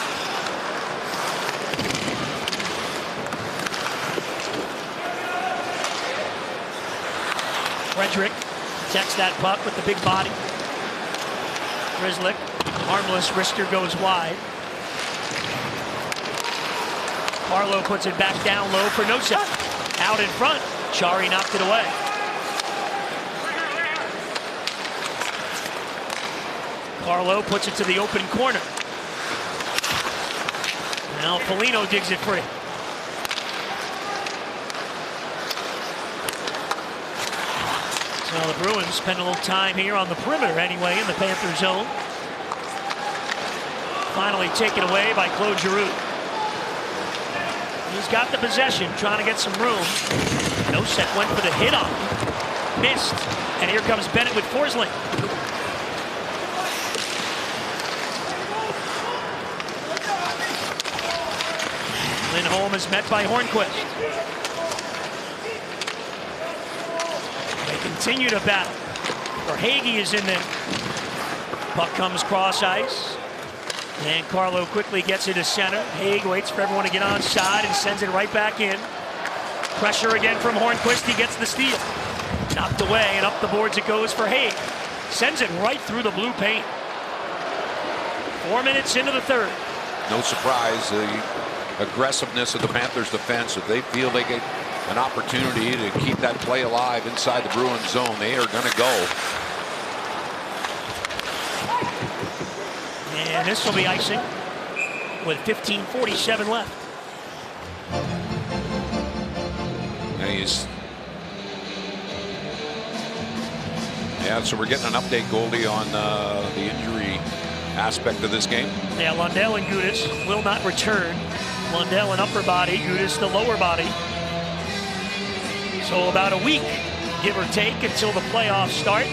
Frederick protects that puck with the big body. Grzelcyk, harmless wrister, goes wide. Carlo puts it back down low for Nosek. Out in front. Chari knocked it away. Carlo puts it to the open corner. Now Foligno digs it free. So the Bruins spend a little time here on the perimeter anyway in the Panther zone. Finally taken away by Claude Giroux. He's got the possession, trying to get some room. Nosek went for the hit on him. Missed. And here comes Bennett with Forsling. Lindholm is met by Hornquist. They continue to battle. Verhaeghe is in there. Puck comes cross ice. And Carlo quickly gets it to center. Haig waits for everyone to get on side and sends it right back in. Pressure again from Hornquist. He gets the steal. Knocked away, and up the boards it goes for Haig. Sends it right through the blue paint. 4 minutes into the third. No surprise, the aggressiveness of the Panthers defense. If they feel they get an opportunity to keep that play alive inside the Bruins zone, they are going to go. And this will be icing with 15:47 left. Yeah, so we're getting an update, Goldie, on the injury aspect of this game. Yeah, Lundell and Gudas will not return. Lundell an upper body, Gudas the lower body. So about a week, give or take, until the playoffs start.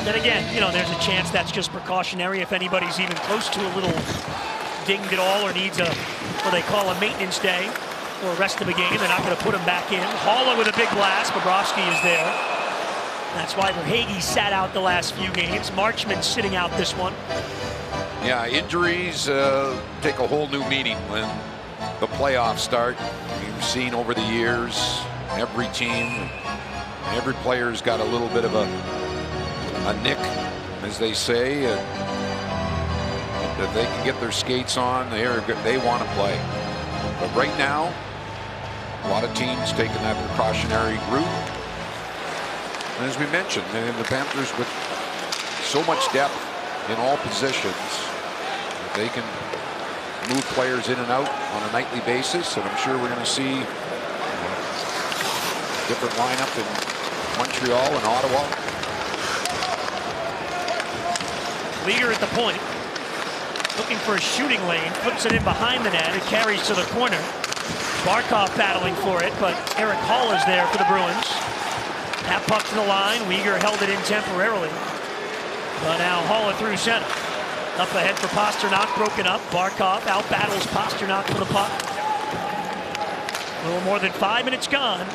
Then again, you know, there's a chance that's just precautionary if anybody's even close to a little dinged at all or needs a, what they call a maintenance day. for the rest of the game. They're not going to put him back in. Haller with a big blast. Bobrovsky is there. That's why Verhaeghe sat out the last few games. Marchman sitting out this one. Yeah, injuries take a whole new meaning when the playoffs start. We've seen over the years, every team, every player's got a little bit of a nick, as they say. If they can get their skates on, they want to play. But right now, a lot of teams taking that precautionary route. And as we mentioned, the Panthers with so much depth in all positions, they can move players in and out on a nightly basis, and I'm sure we're going to see different lineup in Montreal and Ottawa. Weegar at the point, looking for a shooting lane, flips it in behind the net, it carries to the corner. Barkov battling for it, but Eric Hall is there for the Bruins. That puck to the line, Weegar held it in temporarily. But now Haller through center. Up ahead for Pasternak, broken up. Barkov out-battles Pasternak for the puck. A little more than 5 minutes gone.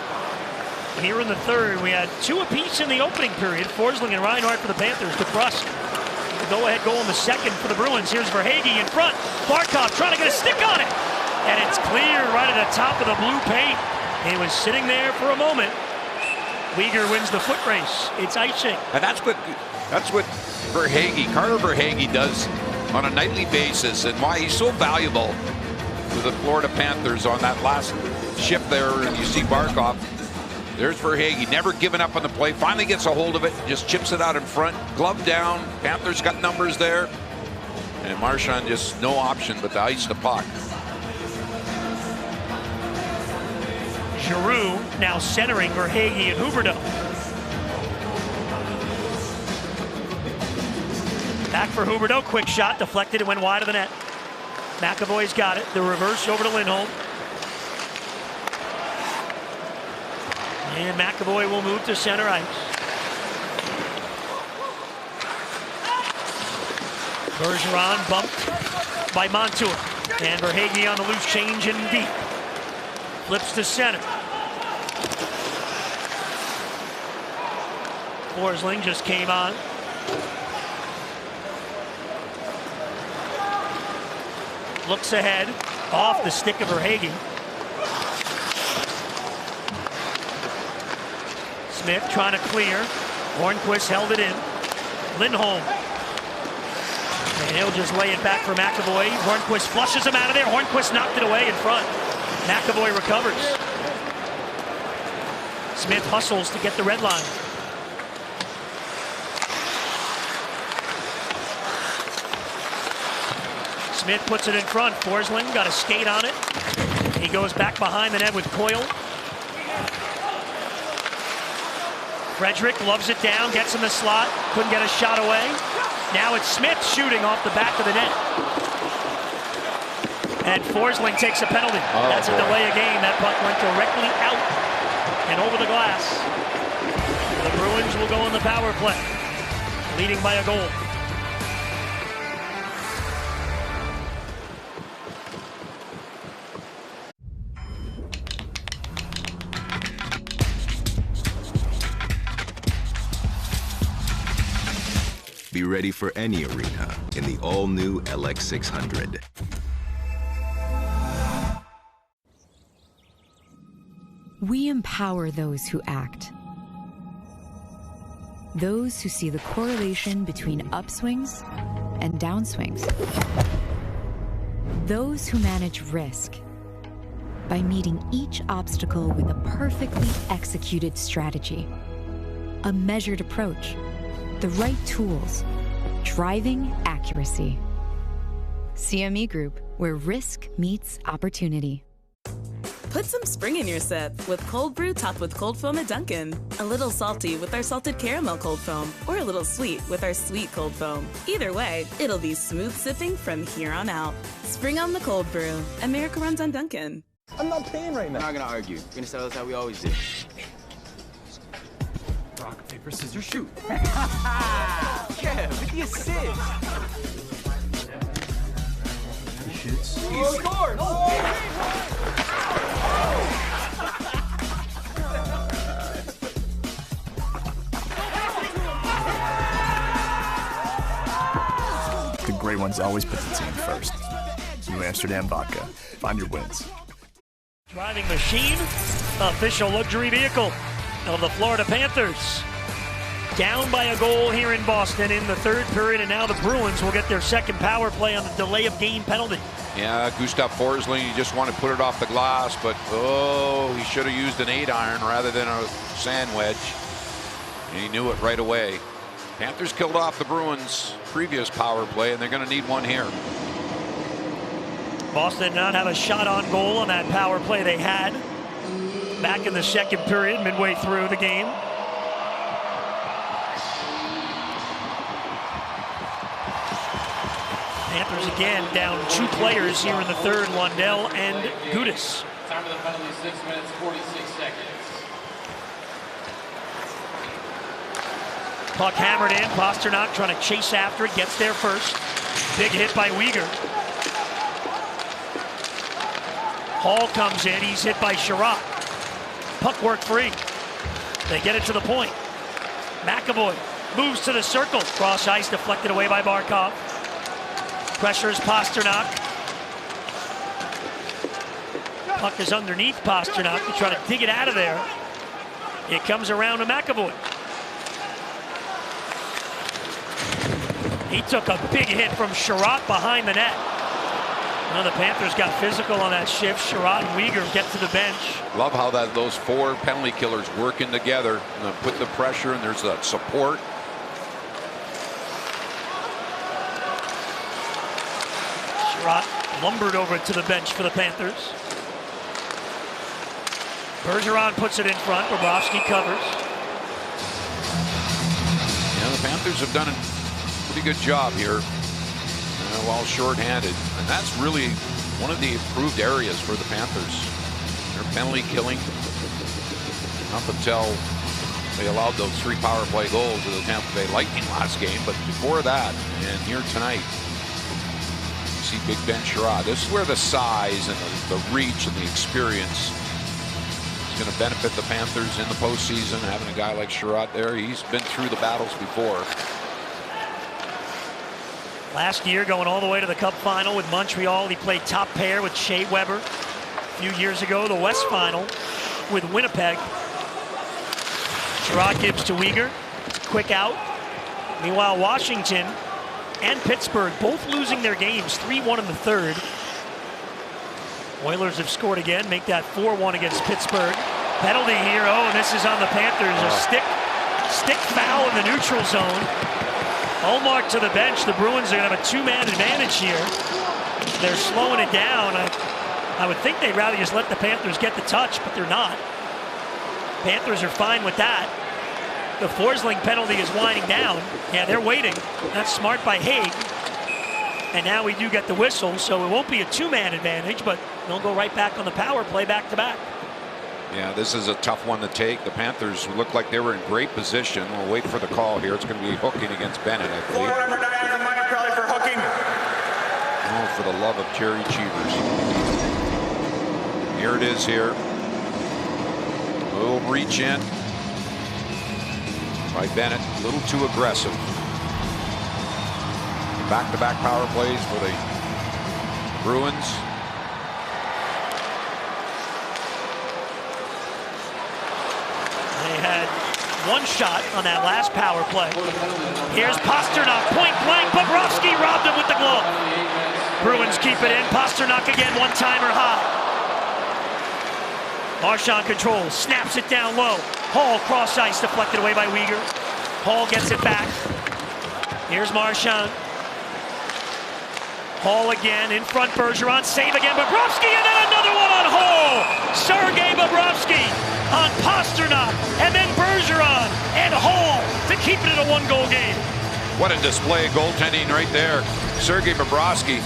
Here in the third, we had 2 apiece in the opening period. Forsling and Reinhart for the Panthers. DeBrusk, the go-ahead goal in the second for the Bruins. Here's Verhaeghe in front. Barkov trying to get a stick on it. And it's cleared right at the top of the blue paint. He was sitting there for a moment. Weegar wins the foot race. It's icing. And that's what Verhaeghe, Carter Verhaeghe does on a nightly basis, and why he's so valuable to the Florida Panthers on that last shift there. And you see Barkov. There's Verhaeghe, never giving up on the play. Finally gets a hold of it, just chips it out in front. Glove down. Panthers got numbers there. And Marchand just no option but to ice the puck. Giroux now centering Verhaeghe and Huberdeau. Back for Huberdeau, quick shot, deflected, and went wide of the net. McAvoy's got it, the reverse over to Lindholm. And McAvoy will move to center ice. Bergeron bumped by Montour. And Verhaeghe on the loose, change in deep. Flips to center. Forsling just came on. Looks ahead, off the stick of Verhaeghe. Smith trying to clear. Hornquist held it in. Lindholm. And he'll just lay it back for McAvoy. Hornquist flushes him out of there. Hornquist knocked it away in front. McAvoy recovers. Smith hustles to get the red line. Smith puts it in front. Forsling got a skate on it. He goes back behind the net with Coyle. Frederick loves it down, gets in the slot. Couldn't get a shot away. Now it's Smith shooting off the back of the net. And Forsling takes a penalty. That's a delay of game. That puck went directly out and over the glass. The Bruins will go on the power play, leading by a goal. Be ready for any arena in the all-new LX600. We empower those who act. Those who see the correlation between upswings and downswings. Those who manage risk by meeting each obstacle with a perfectly executed strategy. A measured approach, the right tools, driving accuracy. CME Group, where risk meets opportunity. Put some spring in your sip with cold brew topped with cold foam at Dunkin'. A little salty with our salted caramel cold foam, or a little sweet with our sweet cold foam. Either way, it'll be smooth sipping from here on out. Spring on the cold brew. America runs on Dunkin'. I'm not paying right now. We're not gonna argue. We're gonna settle this how we always do. Rock, paper, scissors, shoot. Yeah, with the assist. He scored! ones always put the team first. New Amsterdam Vodka. Find your wins. Driving machine, official luxury vehicle of the Florida Panthers. Down by a goal here in Boston in the third period, and now the Bruins will get their second power play on the delay of game penalty. Yeah, Gustav Forsling, he just wanted to put it off the glass, but he should have used an 8-iron rather than a sand wedge. And he knew it right away. Panthers killed off the Bruins' previous power play, and they're going to need one here. Boston did not have a shot on goal on that power play they had back in the second period, midway through the game. Panthers again down 2 players here in the third, Lundell and Gudas. Time of the penalty, 6 minutes, 46 seconds. Puck hammered in, Pasternak trying to chase after it, gets there first. Big hit by Weegar. Hall comes in, he's hit by Sherratt. Puck work free. They get it to the point. McAvoy moves to the circle. Cross ice deflected away by Barkov. Pressures Pasternak. Puck is underneath Pasternak to try to dig it out of there. It comes around to McAvoy. He took a big hit from Sherratt behind the net. Now the Panthers got physical on that shift. Sherratt and Weegar get to the bench. Love how those 4 penalty killers working together and put the pressure, and there's that support. Sherratt lumbered over to the bench for the Panthers. Bergeron puts it in front. Bobrovsky covers. Yeah, the Panthers have done a pretty good job here while shorthanded. And that's really one of the improved areas for the Panthers. Their penalty killing. Up until they allowed those 3 power play goals to the Tampa Bay Lightning last game. But before that, and here tonight, you see Big Ben Sherratt. This is where the size and the reach and the experience is going to benefit the Panthers in the postseason. Having a guy like Sherratt there, he's been through the battles before. Last year, going all the way to the Cup final with Montreal, he played top pair with Shea Weber. A few years ago, the West final with Winnipeg. Sherratt gives to Weegar. Quick out. Meanwhile, Washington and Pittsburgh both losing their games 3-1 in the third. Oilers have scored again, make that 4-1 against Pittsburgh. Penalty here. Oh, and this is on the Panthers. A stick foul in the neutral zone. Ullmark to the bench. The Bruins are going to have a 2-man advantage here. They're slowing it down. I would think they'd rather just let the Panthers get the touch, but they're not. Panthers are fine with that. The Forsling penalty is winding down. Yeah, they're waiting. That's smart by Haig. And now we do get the whistle, so it won't be a 2-man advantage, but they'll go right back on the power play back-to-back. Yeah, this is a tough one to take. The Panthers look like they were in great position. We'll wait for the call here. It's going to be hooking against Bennett, I believe. For hooking. Oh, for the love of Jerry Cheevers. Here it is here. A little reach in by Bennett. A little too aggressive. Back-to-back power plays for the Bruins. They had one shot on that last power play. Here's Pasternak, point blank. Bobrovsky robbed him with the glove. Bruins keep it in. Pasternak again, one-timer high. Marchand controls, snaps it down low. Hall cross ice, deflected away by Weegar. Hall gets it back. Here's Marchand. Hall again, in front, Bergeron, save again, Bobrovsky, and then another one on Hall! Sergei Bobrovsky on Pasternak, and then Bergeron and Hall to keep it in a 1-goal game. What a display of goaltending right there. Sergei Bobrovsky.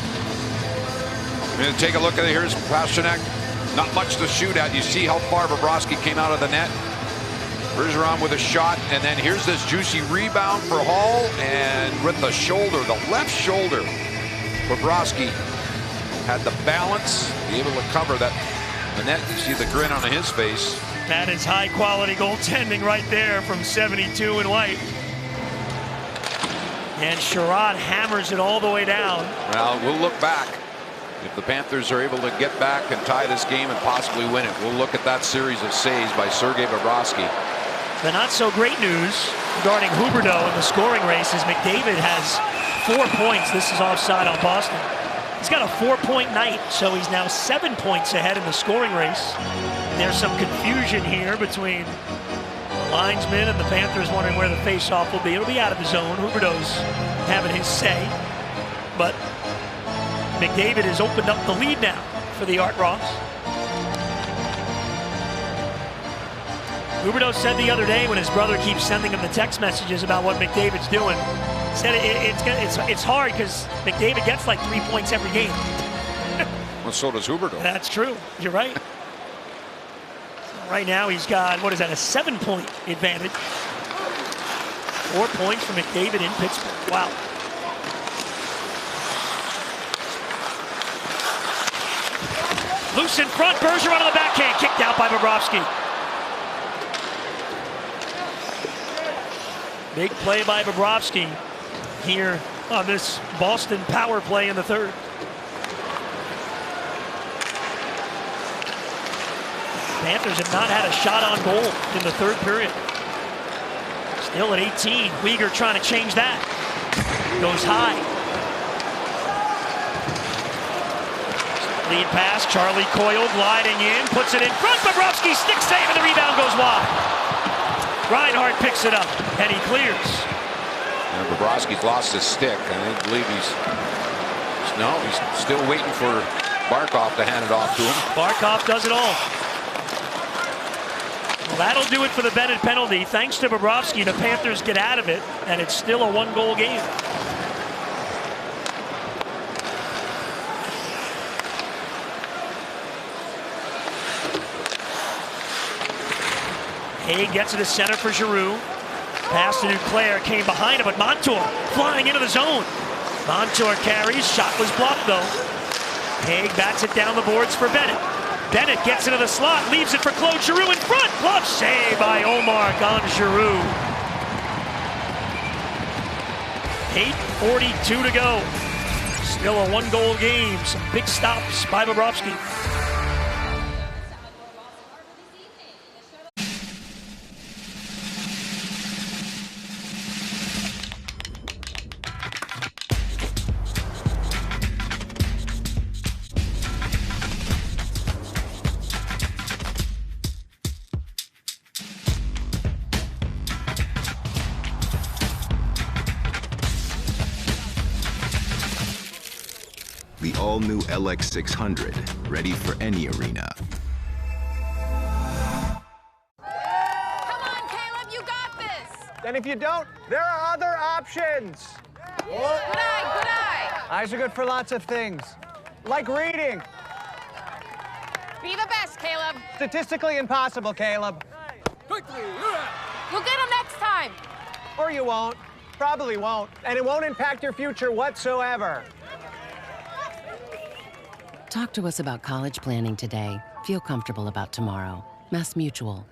We're going to take a look at it. Here's Pasternak. Not much to shoot at. You see how far Bobrovsky came out of the net. Bergeron with a shot, and then here's this juicy rebound for Hall, and with the shoulder, the left shoulder, Bobrovsky had the balance, be able to cover that. The net, you see the grin on his face. That is high-quality goaltending right there from 72 in White. And Sherrod hammers it all the way down. Well, we'll look back. If the Panthers are able to get back and tie this game and possibly win it, we'll look at that series of saves by Sergei Bobrovsky. The not so great news regarding Huberdeau in the scoring race is McDavid has 4 points. This is offside on Boston. He's got a 4-point night, so he's now 7 points ahead in the scoring race. There's some confusion here between the linesman and the Panthers wondering where the face-off will be. It'll be out of the zone. Huberdeau's having his say, but McDavid has opened up the lead now for the Art Ross. Huberdeau said the other day when his brother keeps sending him the text messages about what McDavid's doing, said it's hard because McDavid gets like 3 points every game. Well, so does Huberdeau. That's true. You're right. So right now he's got, what is that, a 7-point advantage. 4 points for McDavid in Pittsburgh. Wow. Loose in front, Bergeron on the backhand, kicked out by Bobrovsky. Big play by Bobrovsky here on this Boston power play in the third. Panthers have not had a shot on goal in the third period. Still at 18, Weegar trying to change that. Goes high. Lead pass, Charlie Coyle gliding in, puts it in front, Bobrovsky stick save and the rebound goes wide. Reinhart picks it up and he clears. And Bobrovsky's lost his stick. I believe he's still waiting for Barkov to hand it off to him. Barkov does it all. Well, that'll do it for the Bennett penalty. Thanks to Bobrovsky, the Panthers get out of it, and it's still a 1-goal game. Hague gets to the center for Giroux. Pass to Duclair, came behind him, but Montour flying into the zone. Montour carries, shot was blocked though. Hague bats it down the boards for Bennett. Bennett gets into the slot, leaves it for Claude Giroux in front. Glove save by Omar on Giroux. 8:42 to go. Still a 1-goal game. Some big stops by Bobrovsky. The all-new LX600, ready for any arena. Come on, Caleb, you got this. And if you don't, there are other options. Good eye, good eye. Eyes are good for lots of things, like reading. Be the best, Caleb. Statistically impossible, Caleb. Quickly, you'll get him next time. Or you won't. Probably won't. And it won't impact your future whatsoever. Talk to us about college planning today. Feel comfortable about tomorrow. Mass Mutual.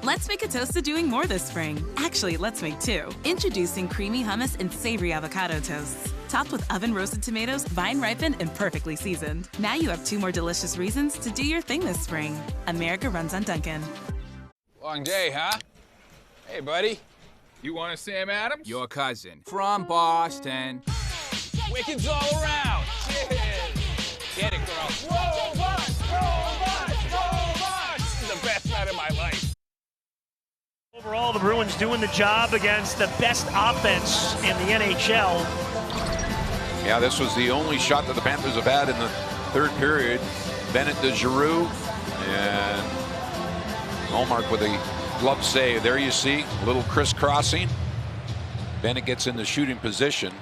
Let's make a toast to doing more this spring. Actually, let's make 2. Introducing creamy hummus and savory avocado toasts. Topped with oven-roasted tomatoes, vine-ripened, and perfectly seasoned. Now you have 2 more delicious reasons to do your thing this spring. America runs on Dunkin'. Long day, huh? Hey, buddy. You want a Sam Adams? Your cousin. From Boston. Wickeds all around. Cheers. Get it, girl. Whoa, Bucks! Whoa, Bucks! This is the best night of my life. Overall, the Bruins doing the job against the best offense in the NHL. Yeah, this was the only shot that the Panthers have had in the third period. Bennett to Giroux, and Ullmark with a glove save. There you see, a little crisscrossing. Bennett gets in the shooting position.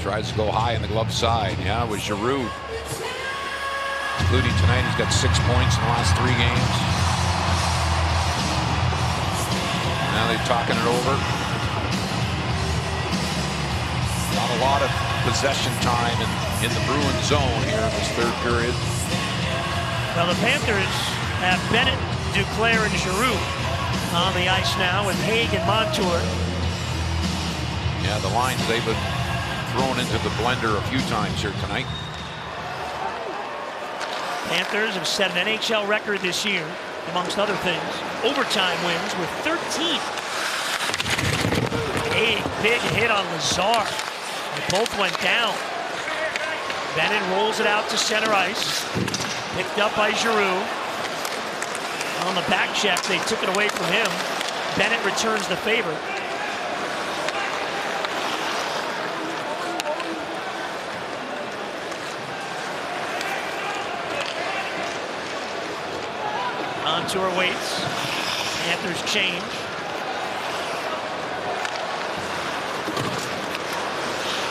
Tries to go high in the glove side. Yeah, with Giroux. Including tonight, he's got 6 points in the last 3 games. Now they're talking it over. Not a lot of possession time in the Bruins zone here in this third period. Well, the Panthers have Bennett, Duclair, and Giroux on the ice now with Hague and Montour. Yeah, the lines, they've been thrown into the blender a few times here tonight. Panthers have set an NHL record this year, amongst other things. Overtime wins with 13. Big hit on Lazar. They both went down. Bennett rolls it out to center ice. Picked up by Giroux. On the back check, they took it away from him. Bennett returns the favor. Montour waits. Panthers change.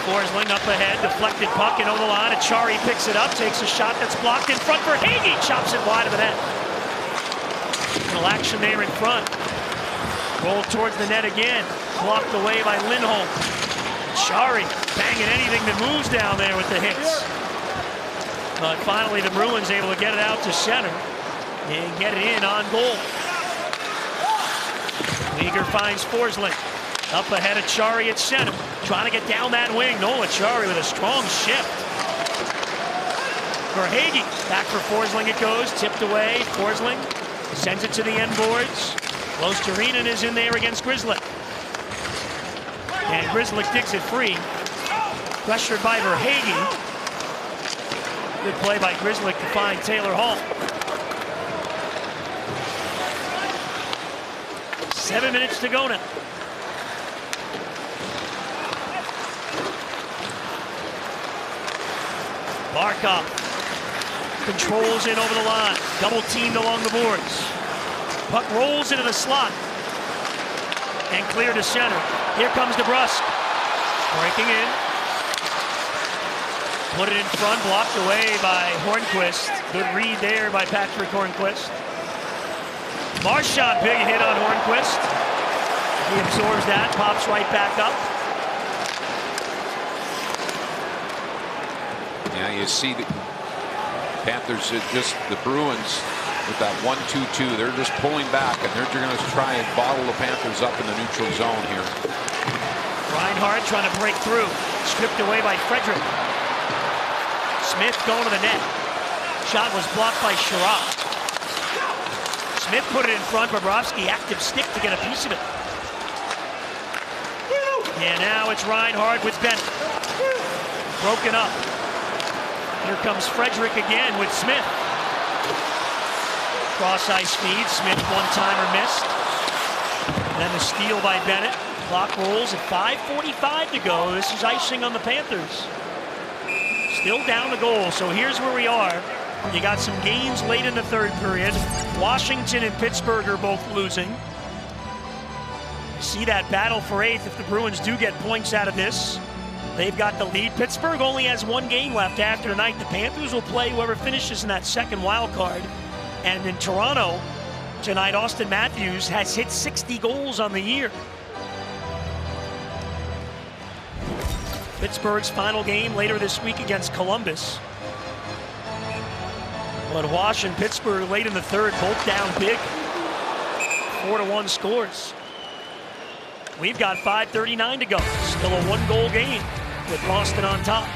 Forsling up ahead, deflected puck and over the line. Achari picks it up, takes a shot that's blocked in front for Hagee. Chops it wide of the net. Little action there in front. Roll towards the net again. Blocked away by Lindholm. Achari banging anything that moves down there with the hits. But finally the Bruins able to get it out to center and get it in on goal. Weegar finds Forsling. Up ahead, Achari at center. Trying to get down that wing. No, Achari with a strong shift. For Hagee. Back for Forsling it goes. Tipped away. Forsling sends it to the end boards. Losterinen is in there against Grzelcyk. And Grzelcyk digs it free. Pressured by Verhaeghe. Good play by Grzelcyk to find Taylor Hall. 7 minutes to go now. Barkov controls it over the line. Double teamed along the boards. Puck rolls into the slot. And clear to center. Here comes DeBrusk. Breaking in. Put it in front, blocked away by Hornquist. Good read there by Patrick Hornquist. Marchand, big hit on Hornquist. He absorbs that, pops right back up. Yeah, you see the Panthers, just the Bruins with that 1-2-2. They're just pulling back, and they're going to try and bottle the Panthers up in the neutral zone here. Reinhart trying to break through. Stripped away by Frederick. Smith going to the net. Shot was blocked by Sherrod. Smith put it in front. Bobrovsky active stick to get a piece of it. And now it's Reinhart with Bennett. Broken up. Here comes Frederick again with Smith. Cross ice feed. Smith one-timer missed. And then the steal by Bennett. Clock rolls at 5:45 to go. This is icing on the Panthers. Still down the goal, so here's where we are. You got some games late in the third period. Washington and Pittsburgh are both losing. See that battle for eighth if the Bruins do get points out of this. They've got the lead. Pittsburgh only has one game left after tonight. The Panthers will play whoever finishes in that second wild card. And in Toronto tonight, Austin Matthews has hit 60 goals on the year. Pittsburgh's final game later this week against Columbus. But Wash and Pittsburgh late in the third, both down big. 4-1 scores. We've got 5:39 to go. Still a one-goal game with Boston on top.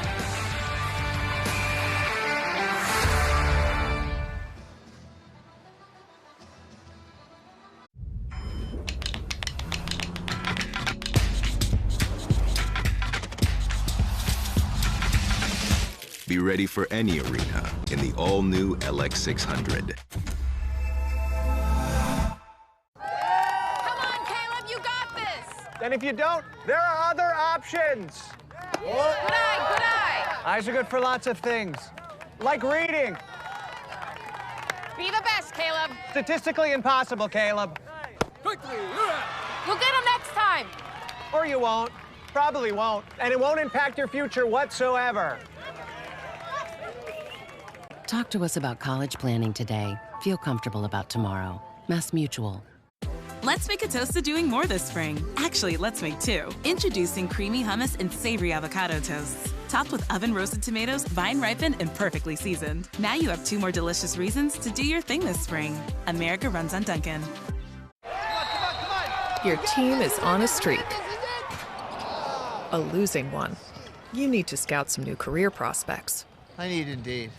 Be ready for any arena in the all-new LX600. And if you don't, there are other options. Good eye, good eye. Eyes are good for lots of things, like reading. Be the best, Caleb. Statistically impossible, Caleb. Quickly, you'll get them next time. Or you won't. Probably won't. And it won't impact your future whatsoever. Talk to us about college planning today. Feel comfortable about tomorrow. MassMutual. Let's make a toast to doing more this spring. Actually, let's make two. Introducing creamy hummus and savory avocado toasts. Topped with oven-roasted tomatoes, vine-ripened, and perfectly seasoned. Now you have two more delicious reasons to do your thing this spring. America runs on Dunkin'. Your team is on a streak. a losing one. You need to scout some new career prospects. I need Indeed.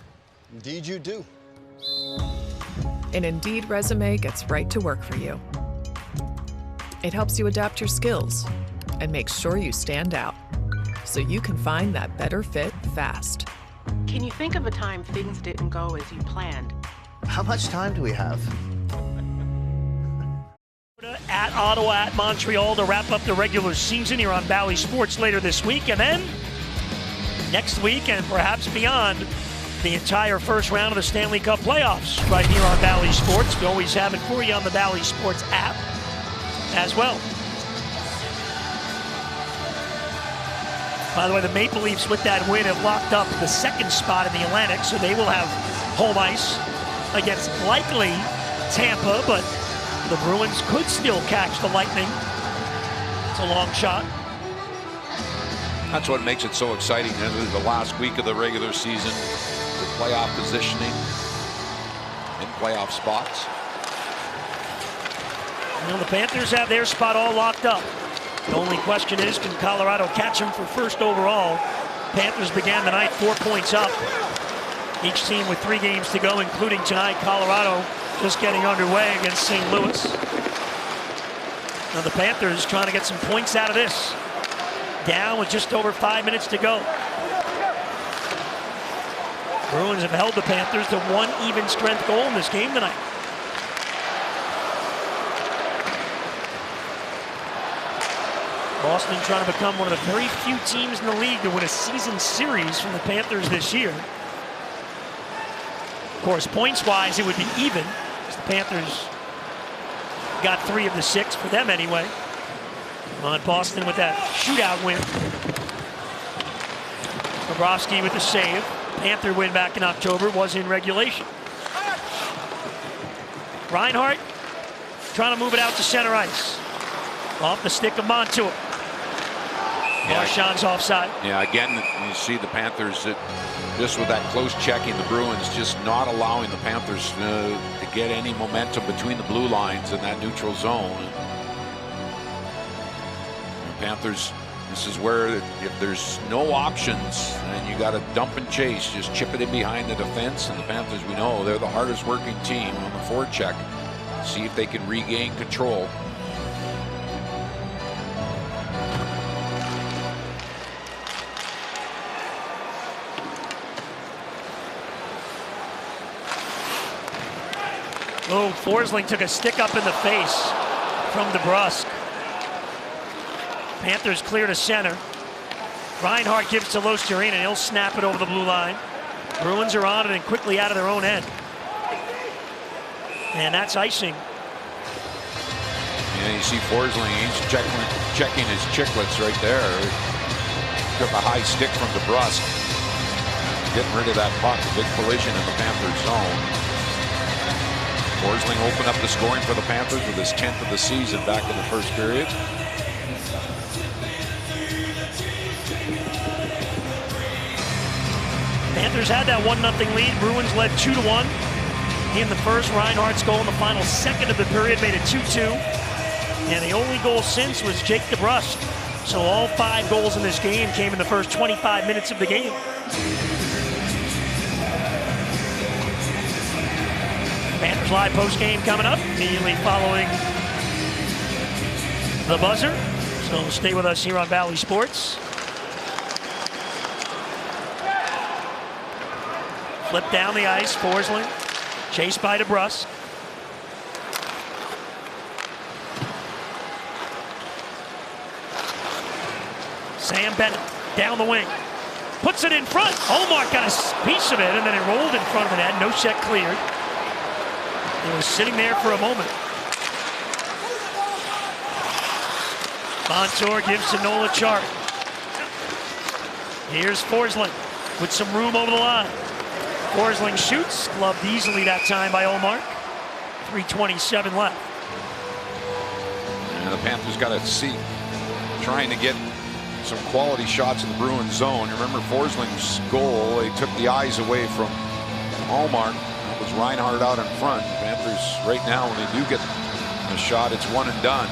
Indeed you do. An Indeed resume gets right to work for you. It helps you adapt your skills and makes sure you stand out, so you can find that better fit fast. Can you think of a time things didn't go as you planned? How much time do we have? At Ottawa, at Montreal to wrap up the regular season here on Bally Sports later this week. And then next week and perhaps beyond, the entire first round of the Stanley Cup playoffs right here on Bally Sports. We always have it for you on the Bally Sports app as well. By the way, the Maple Leafs with that win have locked up the second spot in the Atlantic, so they will have home ice against likely Tampa, but the Bruins could still catch the Lightning. It's a long shot. That's what makes it so exciting. This is the last week of the regular season, the playoff positioning in playoff spots. You know, the Panthers have their spot all locked up. The only question is, can Colorado catch them for first overall? Panthers began the night 4 points up. Each team with 3 games to go, including tonight. Colorado just getting underway against St. Louis. Now the Panthers trying to get some points out of this. Down with just over 5 minutes to go. Bruins have held the Panthers to 1 even strength goal in this game tonight. Boston trying to become one of the very few teams in the league to win a season series from the Panthers this year. Of course, points-wise, it would be even. The Panthers got 3 of the 6 for them anyway. On Boston with that shootout win. Bobrovsky with the save. Panther win back in October was in regulation. Reinhart trying to move it out to center ice. Off the stick of Montour. Marchand's offside. Yeah, again, you see the Panthers just with that close checking, the Bruins just not allowing the Panthers to get any momentum between the blue lines in that neutral zone. The Panthers, this is where if there's no options and you got to dump and chase, just chip it in behind the defense. And the Panthers, we know they're the hardest working team on the forecheck. See if they can regain control. Oh, Forsling took a stick up in the face from DeBrusk. Panthers clear to center. Reinhart gives to Lostereen, and he'll snap it over the blue line. Bruins are on it and quickly out of their own end. And that's icing. Yeah, you see Forsling, he's checking his chicklets right there. Took a high stick from DeBrusk. Getting rid of that puck, a big collision in the Panthers zone. Forsling opened up the scoring for the Panthers with his 10th of the season back in the first period. Panthers had that 1-0 lead. Bruins led 2-1 in the first. Reinhart's goal in the final second of the period made it 2-2. And the only goal since was Jake DeBrusk. So all 5 goals in this game came in the first 25 minutes of the game. Panthers live post-game coming up immediately following the buzzer. So stay with us here on Bally Sports. Flip down the ice, Forsling. Chased by DeBrusk. Sam Bennett down the wing. Puts it in front. Ullmark got a piece of it, and then it rolled in front of the net. No check cleared. It was sitting there for a moment. Montour gives to Nola Chart. Here's Forsling with some room over the line. Forsling shoots, gloved easily that time by Ullmark. 3:27 left. And the Panthers got to see, trying to get some quality shots in the Bruins zone. You remember Forsling's goal, they took the eyes away from Ullmark. It was Reinhart out in front. Panthers right now, when they do get a shot, it's one and done.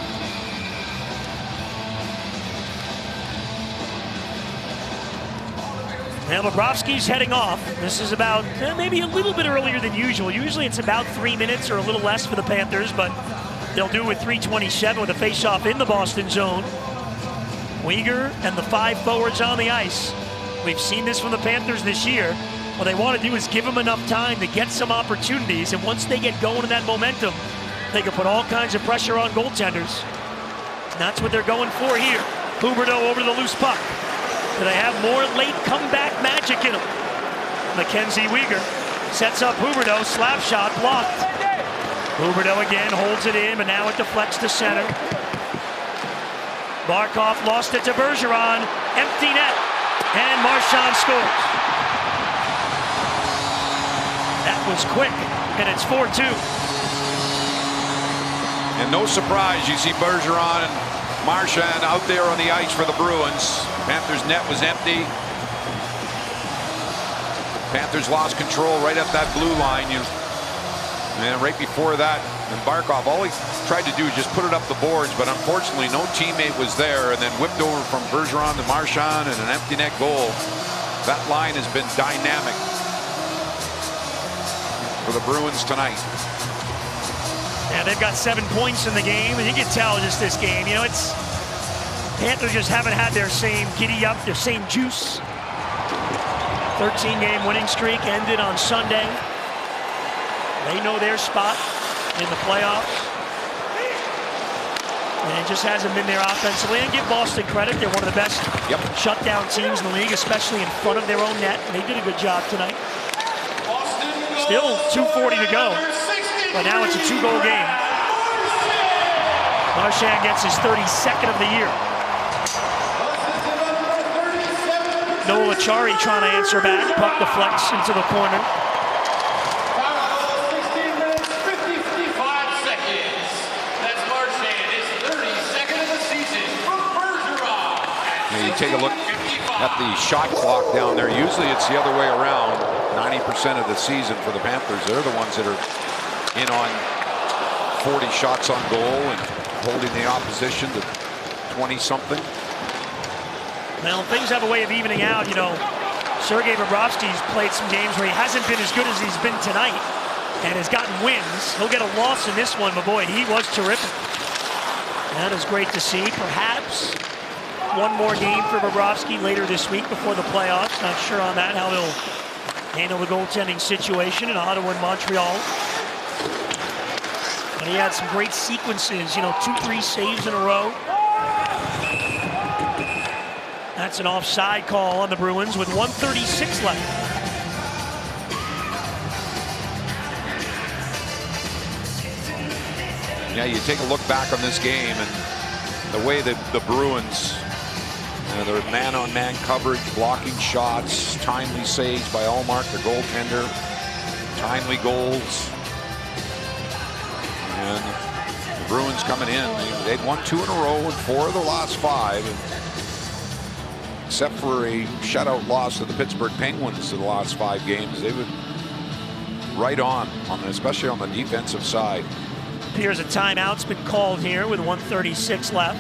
Now Bobrovsky's heading off. This is about maybe a little bit earlier than usual. Usually it's about 3 minutes or a little less for the Panthers, but they'll do it with 3:27 with a face-off in the Boston zone. Weegar and the 5 forwards on the ice. We've seen this from the Panthers this year. What they want to do is give them enough time to get some opportunities, and once they get going in that momentum, they can put all kinds of pressure on goaltenders. And that's what they're going for here. Huberdeau over the loose puck. Do they have more late comeback magic in them? Mackenzie Weegar sets up Huberdeau, slap shot blocked. Huberdeau again holds it in, but now it deflects to center. Barkov lost it to Bergeron, empty net, and Marchand scores. That was quick, and it's 4-2. And no surprise, you see Bergeron and Marchand out there on the ice for the Bruins. Panthers' net was empty. Panthers lost control right at that blue line. And right before that, and Barkov, all he tried to do was just put it up the boards, but unfortunately no teammate was there, and then whipped over from Bergeron to Marchand and an empty net goal. That line has been dynamic for the Bruins tonight. Yeah, they've got 7 points in the game, and you can tell just this game, you know, it's Panthers just haven't had their same giddy up, their same juice. 13-game winning streak ended on Sunday. They know their spot in the playoffs. And it just hasn't been there offensively. And give Boston credit, they're one of the best shutdown teams in the league, especially in front of their own net. And they did a good job tonight. Still 2:40 to go, but now it's a 2-goal game. Marchand gets his 32nd of the year. Noel Acciari trying to answer back. Puck deflects into the corner. You take a look at the shot clock down there. Usually it's the other way around. 90% of the season for the Panthers, they're the ones that are in on 40 shots on goal and holding the opposition to 20-something. Well, things have a way of evening out. You know, Sergei Bobrovsky's played some games where he hasn't been as good as he's been tonight and has gotten wins. He'll get a loss in this one, but boy, he was terrific. That is great to see. Perhaps one more game for Bobrovsky later this week before the playoffs. Not sure on that, how they'll handle the goaltending situation in Ottawa and Montreal. But he had some great sequences, you know, 2-3 saves in a row. That's an offside call on the Bruins with 1:36 left. Yeah, you take a look back on this game and the way that the Bruins, their man-on-man coverage, blocking shots, timely saves by Ullmark, the goaltender, timely goals. And the Bruins coming in, they'd won 2 in a row and 4 of the last 5. And except for a shutout loss to the Pittsburgh Penguins in the last 5 games, they would right on especially on the defensive side. Appears a timeout's been called here with 1:36 left.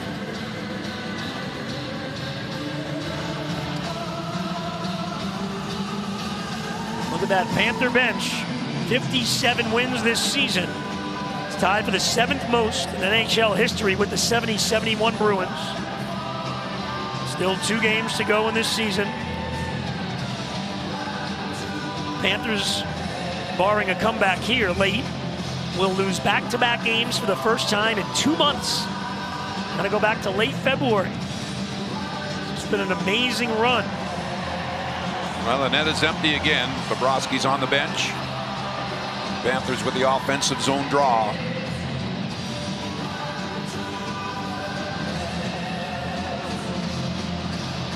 Look at that Panther bench. 57 wins this season. It's tied for the 7th most in NHL history with the 70-71 Bruins. Still 2 games to go in this season. Panthers, barring a comeback here late, will lose back-to-back games for the first time in 2 months. Gotta go back to late February. It's been an amazing run. Well, the net is empty again. Bobrovsky's on the bench. Panthers with the offensive zone draw.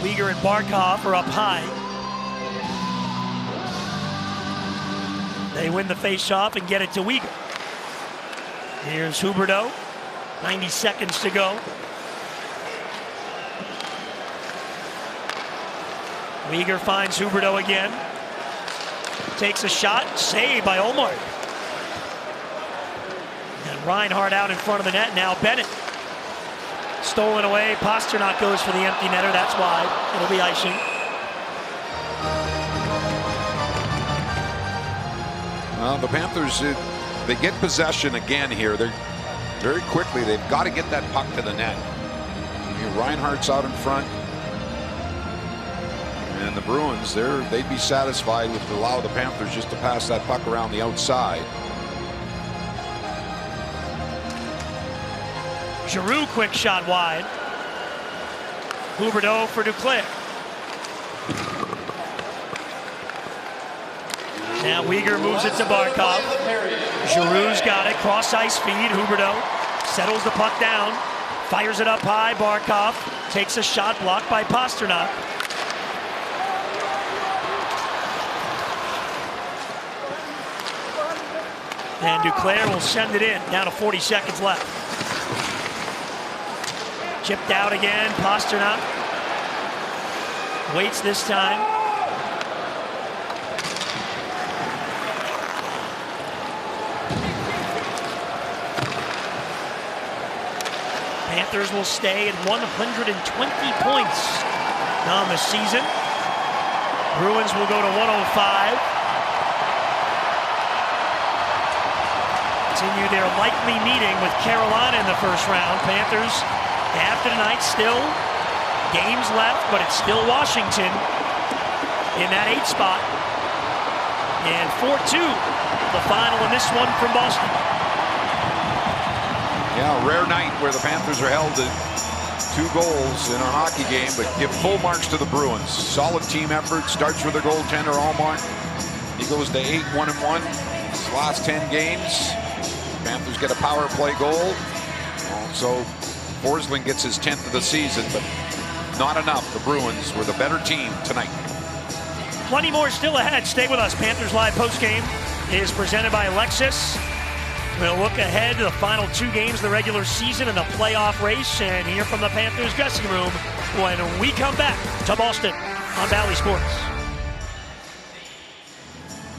Weegar and Barkov are up high. They win the face-off and get it to Weegar. Here's Huberdeau. 90 seconds to go. Weegar finds Huberdeau again. Takes a shot. Saved by Ullmark. And Reinhart out in front of the net. Now Bennett. Stolen away. Pasternak goes for the empty netter. That's wide. It'll be icing. Well, the Panthers, they get possession again here. They're very quickly. They've got to get that puck to the net. Reinhart's out in front. And the Bruins, they'd be satisfied with allow the Panthers just to pass that puck around the outside. Giroux, quick shot wide. Huberdeau for Duclair. Now Weegar moves it to Barkov. Giroux's got it. Cross ice feed. Huberdeau settles the puck down. Fires it up high. Barkov takes a shot blocked by Pastrnak. And Duclair will send it in. Down to 40 seconds left. Chipped out again. Pastrnak waits this time. Panthers will stay at 120 points on the season. Bruins will go to 105. Continue their likely meeting with Carolina in the first round. Panthers, after tonight, still games left, but it's still Washington in that 8th spot. And 4-2, the final in this one from Boston. Yeah, a rare night where the Panthers are held to 2 goals in a hockey game, but give full marks to the Bruins. Solid team effort. Starts with their goaltender, Allmark. He goes to 8-1-1 his last 10 games. Panthers get a power play goal. So Forsling gets his 10th of the season, but not enough. The Bruins were the better team tonight. Plenty more still ahead. Stay with us. Panthers Live postgame is presented by Lexus. We'll look ahead to the final 2 games of the regular season and the playoff race and hear from the Panthers dressing room when we come back to Boston on Bally Sports.